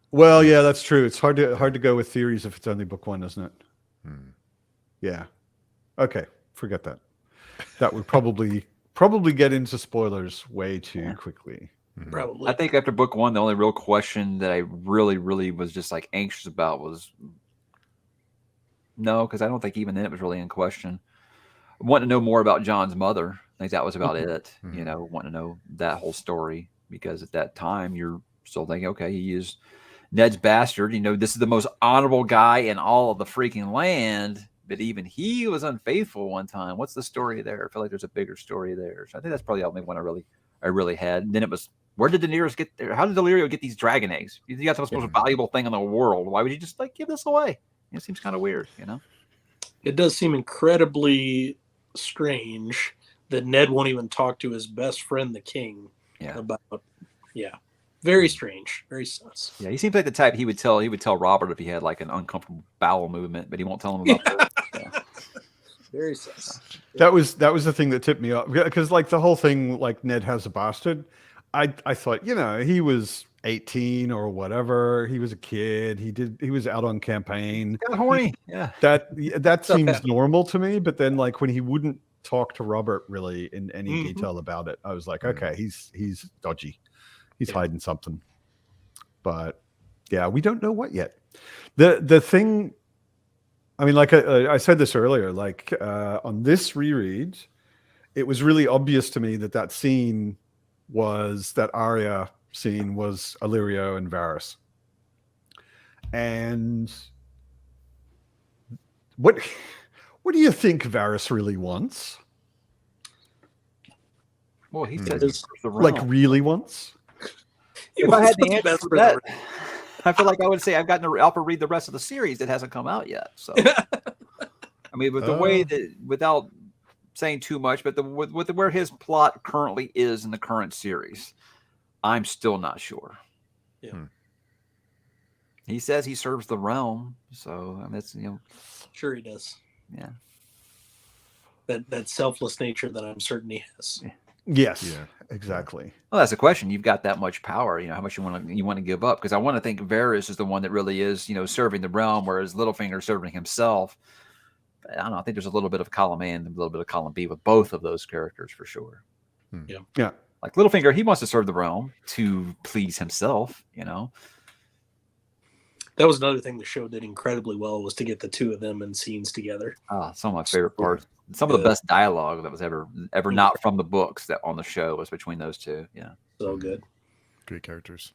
S1: Well, yeah, that's true. It's hard to go with theories if it's only book one, isn't it? Yeah. Okay, forget that. That would probably get into spoilers way too quickly.
S2: Probably.
S3: I think after book one, the only real question that I really, really was just like anxious about was no, because I don't think even then it was really in question. I wanted to know more about John's mother. I think that was about it. You know, wanting to know that whole story because at that time you're still thinking, okay, he is Ned's bastard. You know, this is the most honorable guy in all of the freaking land, but even he was unfaithful one time. What's the story there? I feel like there's a bigger story there. So I think that's probably the only one I really had. And then it was, where did Daenerys get there? How did Delirio get these dragon eggs? You got the most valuable thing in the world. Why would you just like give this away? It seems kind of weird, you know?
S2: It does seem incredibly strange that Ned won't even talk to his best friend, the king, about. Yeah, very strange, very sus.
S3: Yeah, he seems like the type he would tell Robert if he had like an uncomfortable bowel movement, but he won't tell him about that. Yeah.
S2: Very sus.
S1: That was the thing that tipped me off because like the whole thing, like Ned has a bastard. I thought, you know, he was 18 or whatever. He was a kid. He was out on campaign.
S3: Got horny. Yeah.
S1: That seems normal to me. But then like when he wouldn't talk to Robert really in any detail about it, I was like, okay, he's dodgy. He's hiding something. But yeah, we don't know what yet. The thing, I mean, like I said this earlier, like on this reread, it was really obvious to me that scene was that Arya scene was Illyrio and Varys. And what do you think Varys really wants?
S3: Well, he said
S1: like really wants.
S3: If I had the answer for that, I feel like I would say I've gotten to Alpha read the rest of the series that hasn't come out yet. So, I mean, with the way that, without saying too much, but with where his plot currently is in the current series, I'm still not sure.
S2: Yeah.
S3: He says he serves the realm, so I mean, it's, you know,
S2: sure he does.
S3: Yeah.
S2: That selfless nature that I'm certain he has.
S3: Yeah.
S1: Yes. Yeah. Exactly.
S3: Well, that's the question. You've got that much power. You know, how much you want to give up? Because I want to think Varys is the one that really is, you know, serving the realm, whereas Littlefinger is serving himself. But I don't know. I think there's a little bit of column A and a little bit of column B with both of those characters for sure.
S2: Yeah.
S1: Yeah.
S3: Like Littlefinger, he wants to serve the realm to please himself. You know.
S2: That was another thing the show did incredibly well, was to get the two of them in scenes together.
S3: Some of my favorite parts. Some of the best dialogue that was ever not from the books that on the show was between those two. Yeah.
S2: So good.
S4: Great characters.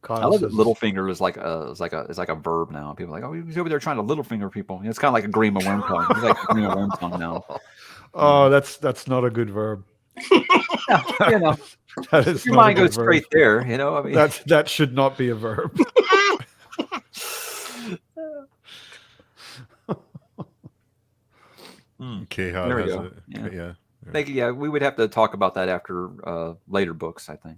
S3: I love that Littlefinger is like a verb now. People are like, oh, he's over there trying to Littlefinger people. You know, it's kind of like a Grima Wormtongue. He's like a Grima Wormtongue now.
S1: Oh, that's not a good verb.
S3: You know,
S1: that is
S3: your mind goes straight there. You know, I mean,
S1: that should not be a verb.
S4: Okay,
S3: there we go. Yeah, we would have to talk about that after later books, I think.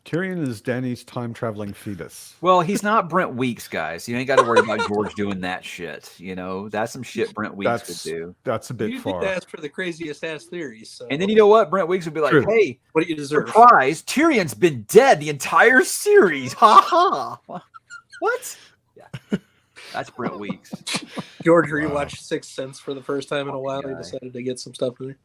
S1: Tyrion is Dany's time-traveling fetus.
S3: Well, he's not Brent Weeks, guys. You ain't got to worry about George doing that shit. You know, that's some shit Brent Weeks would do.
S1: That's a bit far.
S2: You ask for the craziest ass theories. So.
S3: And then you know what? Brent Weeks would be like, hey,
S2: what do you deserve?
S3: Surprise, Tyrion's been dead the entire series. Ha ha. What? Yeah. That's Brent Weeks.
S2: George rewatched Sixth Sense for the first time in a while. He decided to get some stuff in there.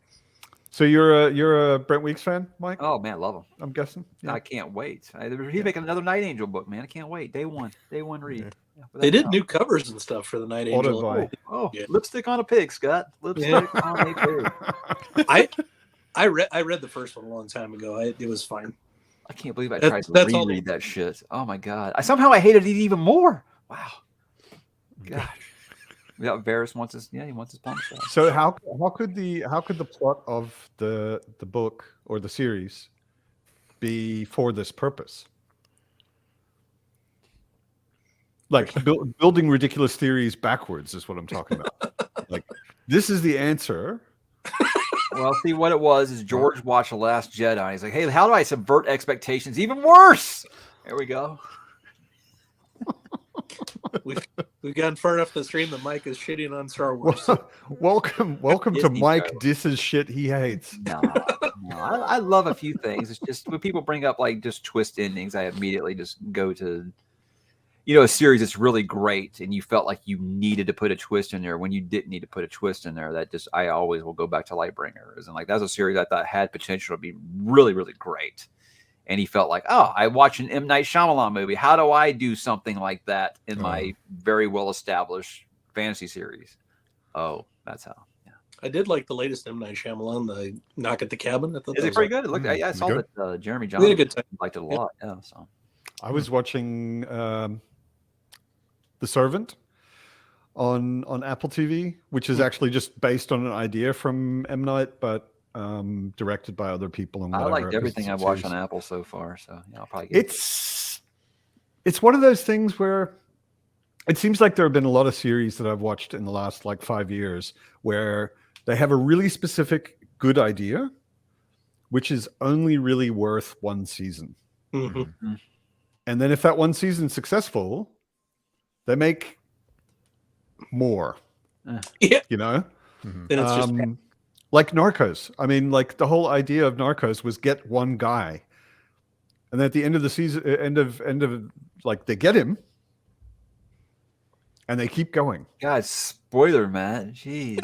S1: So you're a Brent Weeks fan, Mike?
S3: Oh man, love him.
S1: I'm guessing.
S3: Yeah. I can't wait. He's making another Night Angel book, man. I can't wait. Day one read. Yeah,
S2: they did new covers and stuff for the Night Angel.
S3: Oh, lipstick on a pig, Scott. Lipstick on a pig.
S2: I read the first one a long time ago. It was fine.
S3: I can't believe I
S2: That-
S3: tried to
S2: that's all
S3: reread that shit. Oh my god! Somehow I hated it even more. Wow. God. Yeah, Varys wants his punch.
S1: So how could the plot of the book or the series be for this purpose? Like building ridiculous theories backwards is what I'm talking about. Like, this is the answer.
S3: Well, see, what it was is George watched The Last Jedi. He's like, hey, how do I subvert expectations even worse? There we go.
S2: We've gotten far enough the stream that Mike is shitting on Star Wars.
S1: Welcome to
S3: Disney
S1: Mike
S3: show.
S1: disses shit he hates.
S3: No, I love a few things. It's just when people bring up like just twist endings, I immediately just go to, a series that's really great and you felt like you needed to put a twist in there when you didn't need to put a twist in there. That just, I always will go back to Lightbringers. And like, that's a series I thought had potential to be really, really great. And he felt like, oh, I watched an M. Night Shyamalan movie. How do I do something like that in my very well-established fantasy series? Oh, that's how. Yeah.
S2: I did like the latest M. Night Shyamalan, the Knock at the Cabin. I thought
S3: Is
S2: that
S3: it
S2: was
S3: pretty good? It looked, I saw
S4: good?
S3: that Jeremy
S2: We had a
S3: Johnson
S2: good time.
S3: liked it a lot. Yeah, so.
S1: I was watching The Servant on Apple TV, which is actually just based on an idea from M. Night, but directed by other people and
S3: I
S1: whatever.
S3: liked everything I've watched on Apple so far, so yeah, I'll probably get
S1: It's one of those things where it seems like there have been a lot of series that I've watched in the last like 5 years where they have a really specific good idea, which is only really worth one season.
S2: Mm-hmm.
S1: And then if that one season's successful, they make more.
S2: Yeah.
S1: Then
S2: it's just
S1: like Narcos. I mean, like the whole idea of Narcos was get one guy. And then at the end of the season, end of like they get him and they keep going.
S3: God, spoiler, man. Jeez.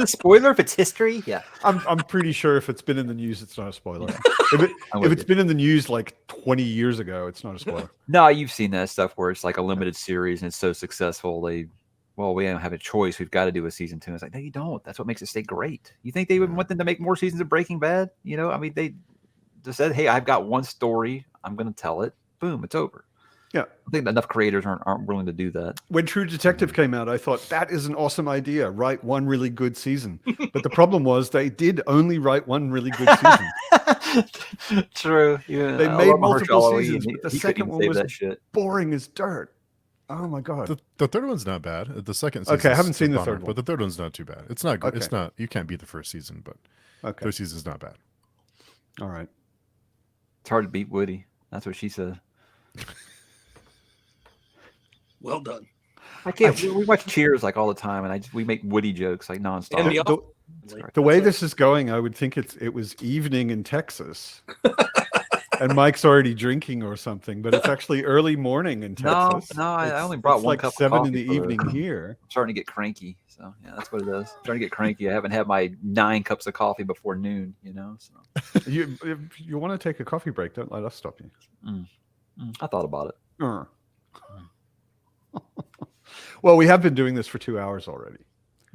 S3: Spoiler if it's history? Yeah.
S1: I'm pretty sure if it's been in the news, it's not a spoiler. If it's been in the news like 20 years ago, it's not a spoiler.
S3: No, you've seen that stuff where it's like a limited series and it's so successful. We don't have a choice. We've got to do a season 2. It's like, no, you don't. That's what makes it stay great. You think they would want them to make more seasons of Breaking Bad? I mean, they just said, hey, I've got one story. I'm going to tell it. Boom, it's over.
S1: Yeah.
S3: I think enough creators aren't willing to do that.
S1: When True Detective came out, I thought that is an awesome idea. Write one really good season. But the problem was they did only write one really good season.
S3: True. Yeah.
S1: They made multiple seasons, but the second one was
S3: that shit.
S1: boring as dirt. Oh my god.
S4: The third one's not bad. The second season.
S1: Okay, I haven't seen the third one.
S4: But the third one's not too bad. It's not good.
S1: Okay.
S4: It's not, you can't beat the first season, but
S1: Okay.
S4: third season's not bad.
S1: All right.
S3: It's hard to beat Woody. That's what she said.
S2: well done.
S3: I can't. We watch Cheers like all the time, and we make Woody jokes like nonstop.
S2: And
S1: The way this is going, I would think it was evening in Texas. And Mike's already drinking or something, but it's actually early morning in Texas.
S3: No, I only brought one
S1: like
S3: cup of
S1: 7 in
S3: coffee
S1: the evening here.
S3: I'm starting to get cranky. So yeah, that's what it is. I'm starting to get cranky. I haven't had my 9 cups of coffee before noon. So
S1: If you want to take a coffee break, don't let us stop you.
S3: I thought about it.
S1: Well, we have been doing this for 2 hours already.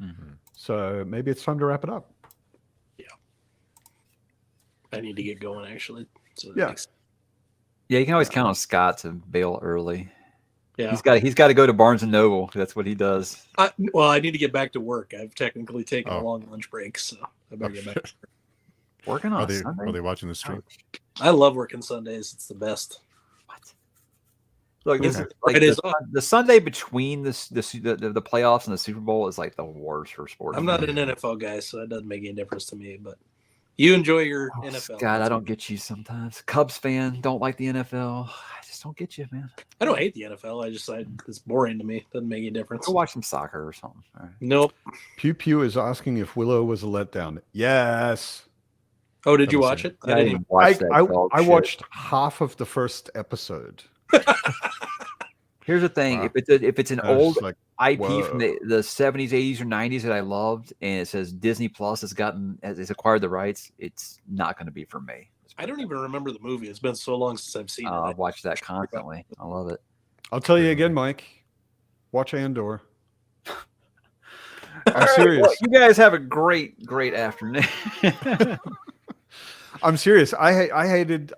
S3: Mm-hmm.
S1: So maybe it's time to wrap it up.
S2: Yeah. I need to get going actually. So
S1: Yeah.
S3: Yeah, you can always count on Scott to bail early.
S2: Yeah.
S3: He's got to go to Barnes and Noble. That's what he does.
S2: I need to get back to work. I've technically taken a long lunch break, so I better get back to work.
S3: Working on
S4: Are they watching the stream?
S2: I love working Sundays. It's the best.
S3: What? Look, this is like the Sunday between the playoffs and the Super Bowl is like the worst for sports.
S2: I'm not an NFL guy, so that doesn't make any difference to me. But you enjoy your NFL.
S3: God, I don't get you sometimes. Cubs fan, don't like the NFL. I just don't get you, man.
S2: I don't hate the NFL. It's boring to me. Doesn't make any difference.
S3: Go watch some soccer or something. All right.
S2: Nope.
S1: Pew Pew is asking if Willow was a letdown. Yes.
S2: Oh, did you watch it?
S3: I didn't even watch that.
S1: I watched half of the first episode.
S3: Here's the thing:
S1: Wow.
S3: if it's an old
S1: like,
S3: IP
S1: whoa.
S3: from the 70s, 80s, or 90s that I loved, and it says Disney Plus has acquired the rights, it's not going to be for me.
S2: I don't even remember the movie. It's been so long since I've seen it.
S3: I've watched that constantly. I love it.
S1: I'll tell you again, Mike. Watch Andor. I'm serious.
S3: Well, you guys have a great afternoon.
S1: I'm serious. I hated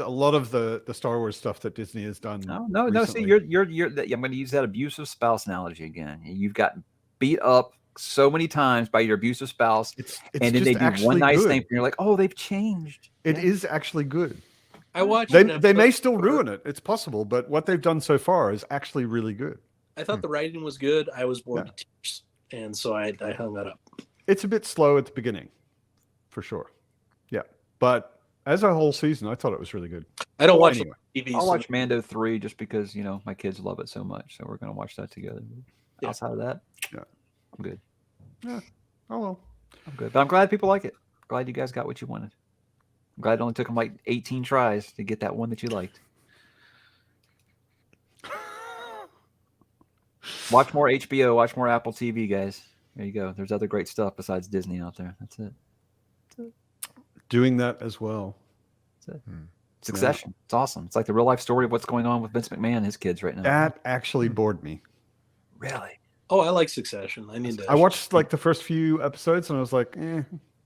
S1: a lot of the Star Wars stuff that Disney has done.
S3: No. See,
S1: recently.
S3: you're. I'm going to use that abusive spouse analogy again. You've gotten beat up so many times by your abusive spouse,
S1: It's
S3: and then
S1: just
S3: they do
S1: actually
S3: one nice
S1: good.
S3: thing, and you're like, oh, they've changed.
S1: It is actually good.
S2: I watched.
S1: They may still ruin it. It's possible, but what they've done so far is actually really good.
S2: I thought the writing was good. I was bored to tears, and so I hung that up.
S1: It's a bit slow at the beginning, for sure. Yeah, but as a whole season, I thought it was really good.
S2: I don't watch
S1: Anyway.
S2: TV.
S3: I'll watch Mando 3 just because my kids love it so much, so we're going to watch that together.
S2: Yeah.
S3: Outside of that,
S1: Yeah.
S3: I'm good.
S1: Yeah. Oh well.
S3: I'm good, but I'm glad people like it. Glad you guys got what you wanted. I'm glad it only took them like 18 tries to get that one that you liked. Watch more HBO. Watch more Apple TV, guys. There you go. There's other great stuff besides Disney out there. That's it.
S1: Doing that as well.
S3: That's it. Succession. It's awesome. It's like the real life story of what's going on with Vince McMahon and his kids right now.
S1: That actually bored me.
S3: Really?
S2: Oh, I like Succession. I need to.
S1: I watched like the first few episodes and I was like, eh.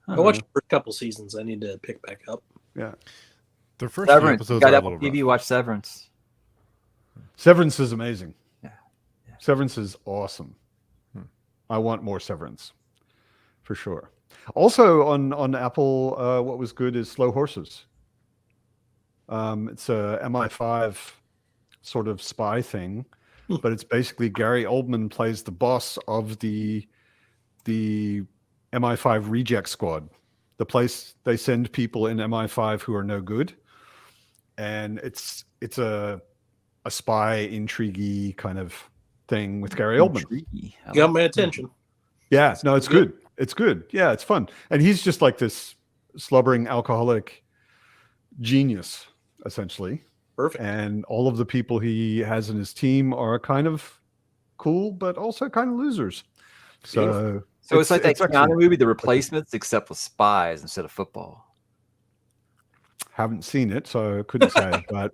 S2: I watched the first couple seasons. I need to pick back up.
S1: Yeah.
S4: The first few
S3: Severance.
S4: episodes
S3: Got
S4: are a
S3: Apple
S4: little
S3: TV.
S4: rough.
S3: Watch Severance.
S1: Severance is amazing.
S3: Yeah.
S1: Severance is awesome. I want more Severance, for sure. Also on Apple, what was good is Slow Horses. It's a MI5 sort of spy thing, but it's basically Gary Oldman plays the boss of the MI5 reject squad, the place they send people in MI5 who are no good, and it's a spy intrigue kind of thing with Gary Oldman.
S2: Got my attention.
S1: Yeah, no, it's good. It's good. Yeah, it's fun. And he's just like this slubbering alcoholic genius, essentially.
S2: Perfect.
S1: And all of the people he has in his team are kind of cool, but also kind of losers. So
S3: it's like that Keanu
S1: actually-
S3: movie, The Replacements, except with spies instead of football.
S1: Haven't seen it, so couldn't say. But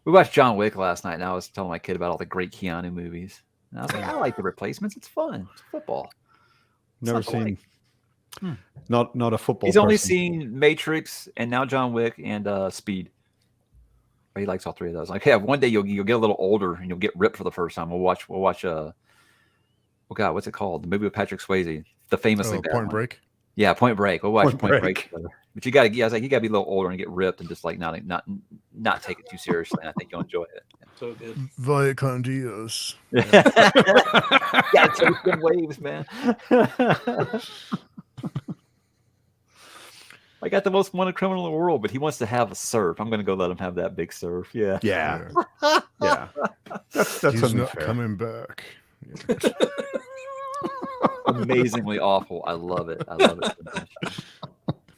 S3: We watched John Wick last night, and I was telling my kid about all the great Keanu movies. And I was like, I like The Replacements. It's fun. It's football. It's
S1: never
S3: not to like.
S1: seen. Not a football.
S3: He's only
S1: person.
S3: seen Matrix and now John Wick and Speed. But he likes all three of those. Like, yeah, one day you'll get a little older and you'll get ripped for the first time. We'll watch oh God, what's it called? The movie with Patrick Swayze, the famously bad
S4: Point
S3: one.
S4: Break.
S3: Yeah, Point Break. We'll watch
S1: Point
S3: Point Break.
S1: Break.
S3: Together. But you gotta, I was like, you gotta be a little older and get ripped and just like not take it too seriously. And I think you'll enjoy it.
S2: So good.
S4: Vaya con Dios.
S3: Yeah, take them waves, man. I got the most wanted criminal in the world, but he wants to have a surf. I'm going to go let him have that big surf. Yeah.
S1: Yeah, yeah. That's
S4: He's
S1: unfair.
S4: not coming back.
S3: Amazingly awful. I love it. I love it so much.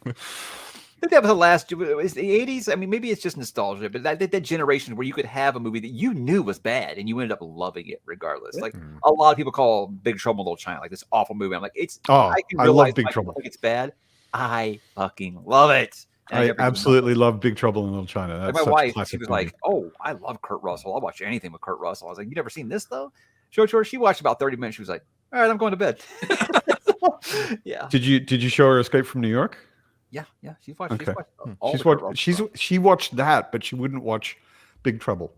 S3: I think that was the last. Is the 80s? I mean, maybe it's just nostalgia, but that generation where you could have a movie that you knew was bad and you ended up loving it regardless. Like a lot of people call Big Trouble in Little China like this awful movie. I'm like, it's.
S1: Oh,
S3: can
S1: I
S3: realize
S1: love Big
S3: why people
S1: Trouble.
S3: think it's bad. I fucking love it. And
S1: I
S3: never-
S1: absolutely love Big Trouble in Little China.
S3: Like
S1: That's
S3: my
S1: such a
S3: wife,
S1: classic
S3: she was
S1: movie.
S3: like, "Oh, I love Kurt Russell. I'll watch anything with Kurt Russell." I was like, "You never seen this though?" Sure. She watched about 30 minutes. She was like, "All right, I'm going to bed." Yeah.
S1: Did you show her Escape from New York?
S3: Yeah. She's watched.
S1: Okay.
S3: All the Kurt Russell stuff.
S1: She watched that, but she wouldn't watch Big Trouble.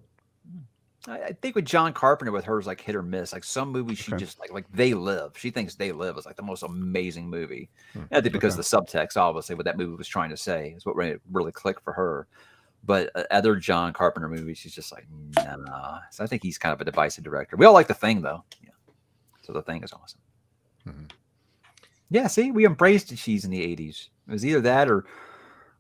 S3: I think with John Carpenter, with hers like hit or miss. Like some movies, she
S1: Okay.
S3: just like They Live. She thinks They Live is like the most amazing movie. I think because the subtext, obviously, what that movie was trying to say is what really clicked for her. But other John Carpenter movies, she's just like, nah. So I think he's kind of a divisive director. We all like The Thing, though. Yeah. So The Thing is awesome. Yeah. See, we embraced cheese in the 80s. It was either that or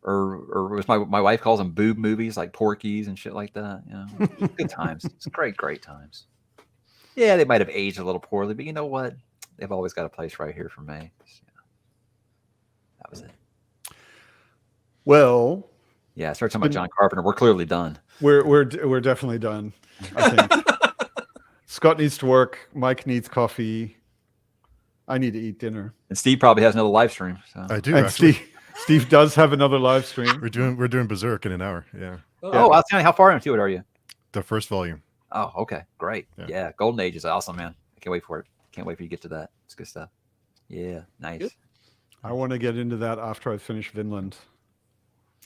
S3: it was my wife calls them boob movies like Porky's and shit like that. You know, good times. It's great times. Yeah, they might have aged a little poorly, but you know what? They've always got a place right here for me. So, that was it.
S1: Well,
S3: Yeah, start talking about John Carpenter. We're clearly done.
S1: we're definitely done. I think Scott needs to work. Mike needs coffee. I need to eat dinner.
S3: And Steve probably has another live stream. So.
S4: I do
S1: And
S4: actually.
S1: Steve does have another live stream.
S4: We're doing Berserk in an hour. Yeah,
S3: Oh, I'll tell you, how far into it are you?
S4: the first volume.
S3: Oh, okay, great. Yeah, Golden Age is awesome, man. I can't wait for it. Can't wait for you to get to that. It's good stuff. Yeah, nice.
S2: Good.
S1: I want to get into that after I finish Vinland.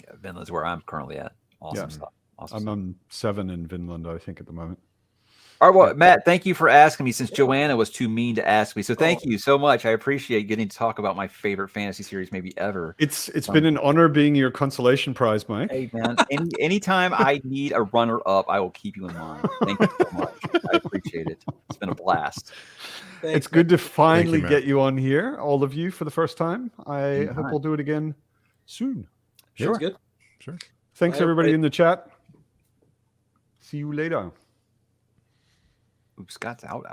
S3: Yeah, Vinland's where I'm currently at. Awesome
S1: Yeah.
S3: stuff. Awesome
S1: I'm
S3: stuff.
S1: on 7 in Vinland, I think, at the moment.
S3: All right, well, Matt, thank you for asking me since Joanna was too mean to ask me. So thank
S2: Oh.
S3: you so much. I appreciate getting to talk about my favorite fantasy series maybe ever.
S1: It's been an honor being your consolation prize, Mike.
S3: Hey, man, anytime I need a runner-up, I will keep you in mind. Thank you so much. I appreciate it. It's been a blast.
S2: Thanks,
S1: It's good to
S4: Thank
S1: finally
S4: you, Matt.
S1: get you on here, all of you, for the first time. I
S3: Anytime.
S1: hope we'll do it again soon.
S3: Sure.
S2: Sounds good.
S4: Sure.
S1: Thanks,
S2: Bye,
S1: everybody
S2: everybody.
S1: in the chat. See you later.
S3: Oops, Scott's out.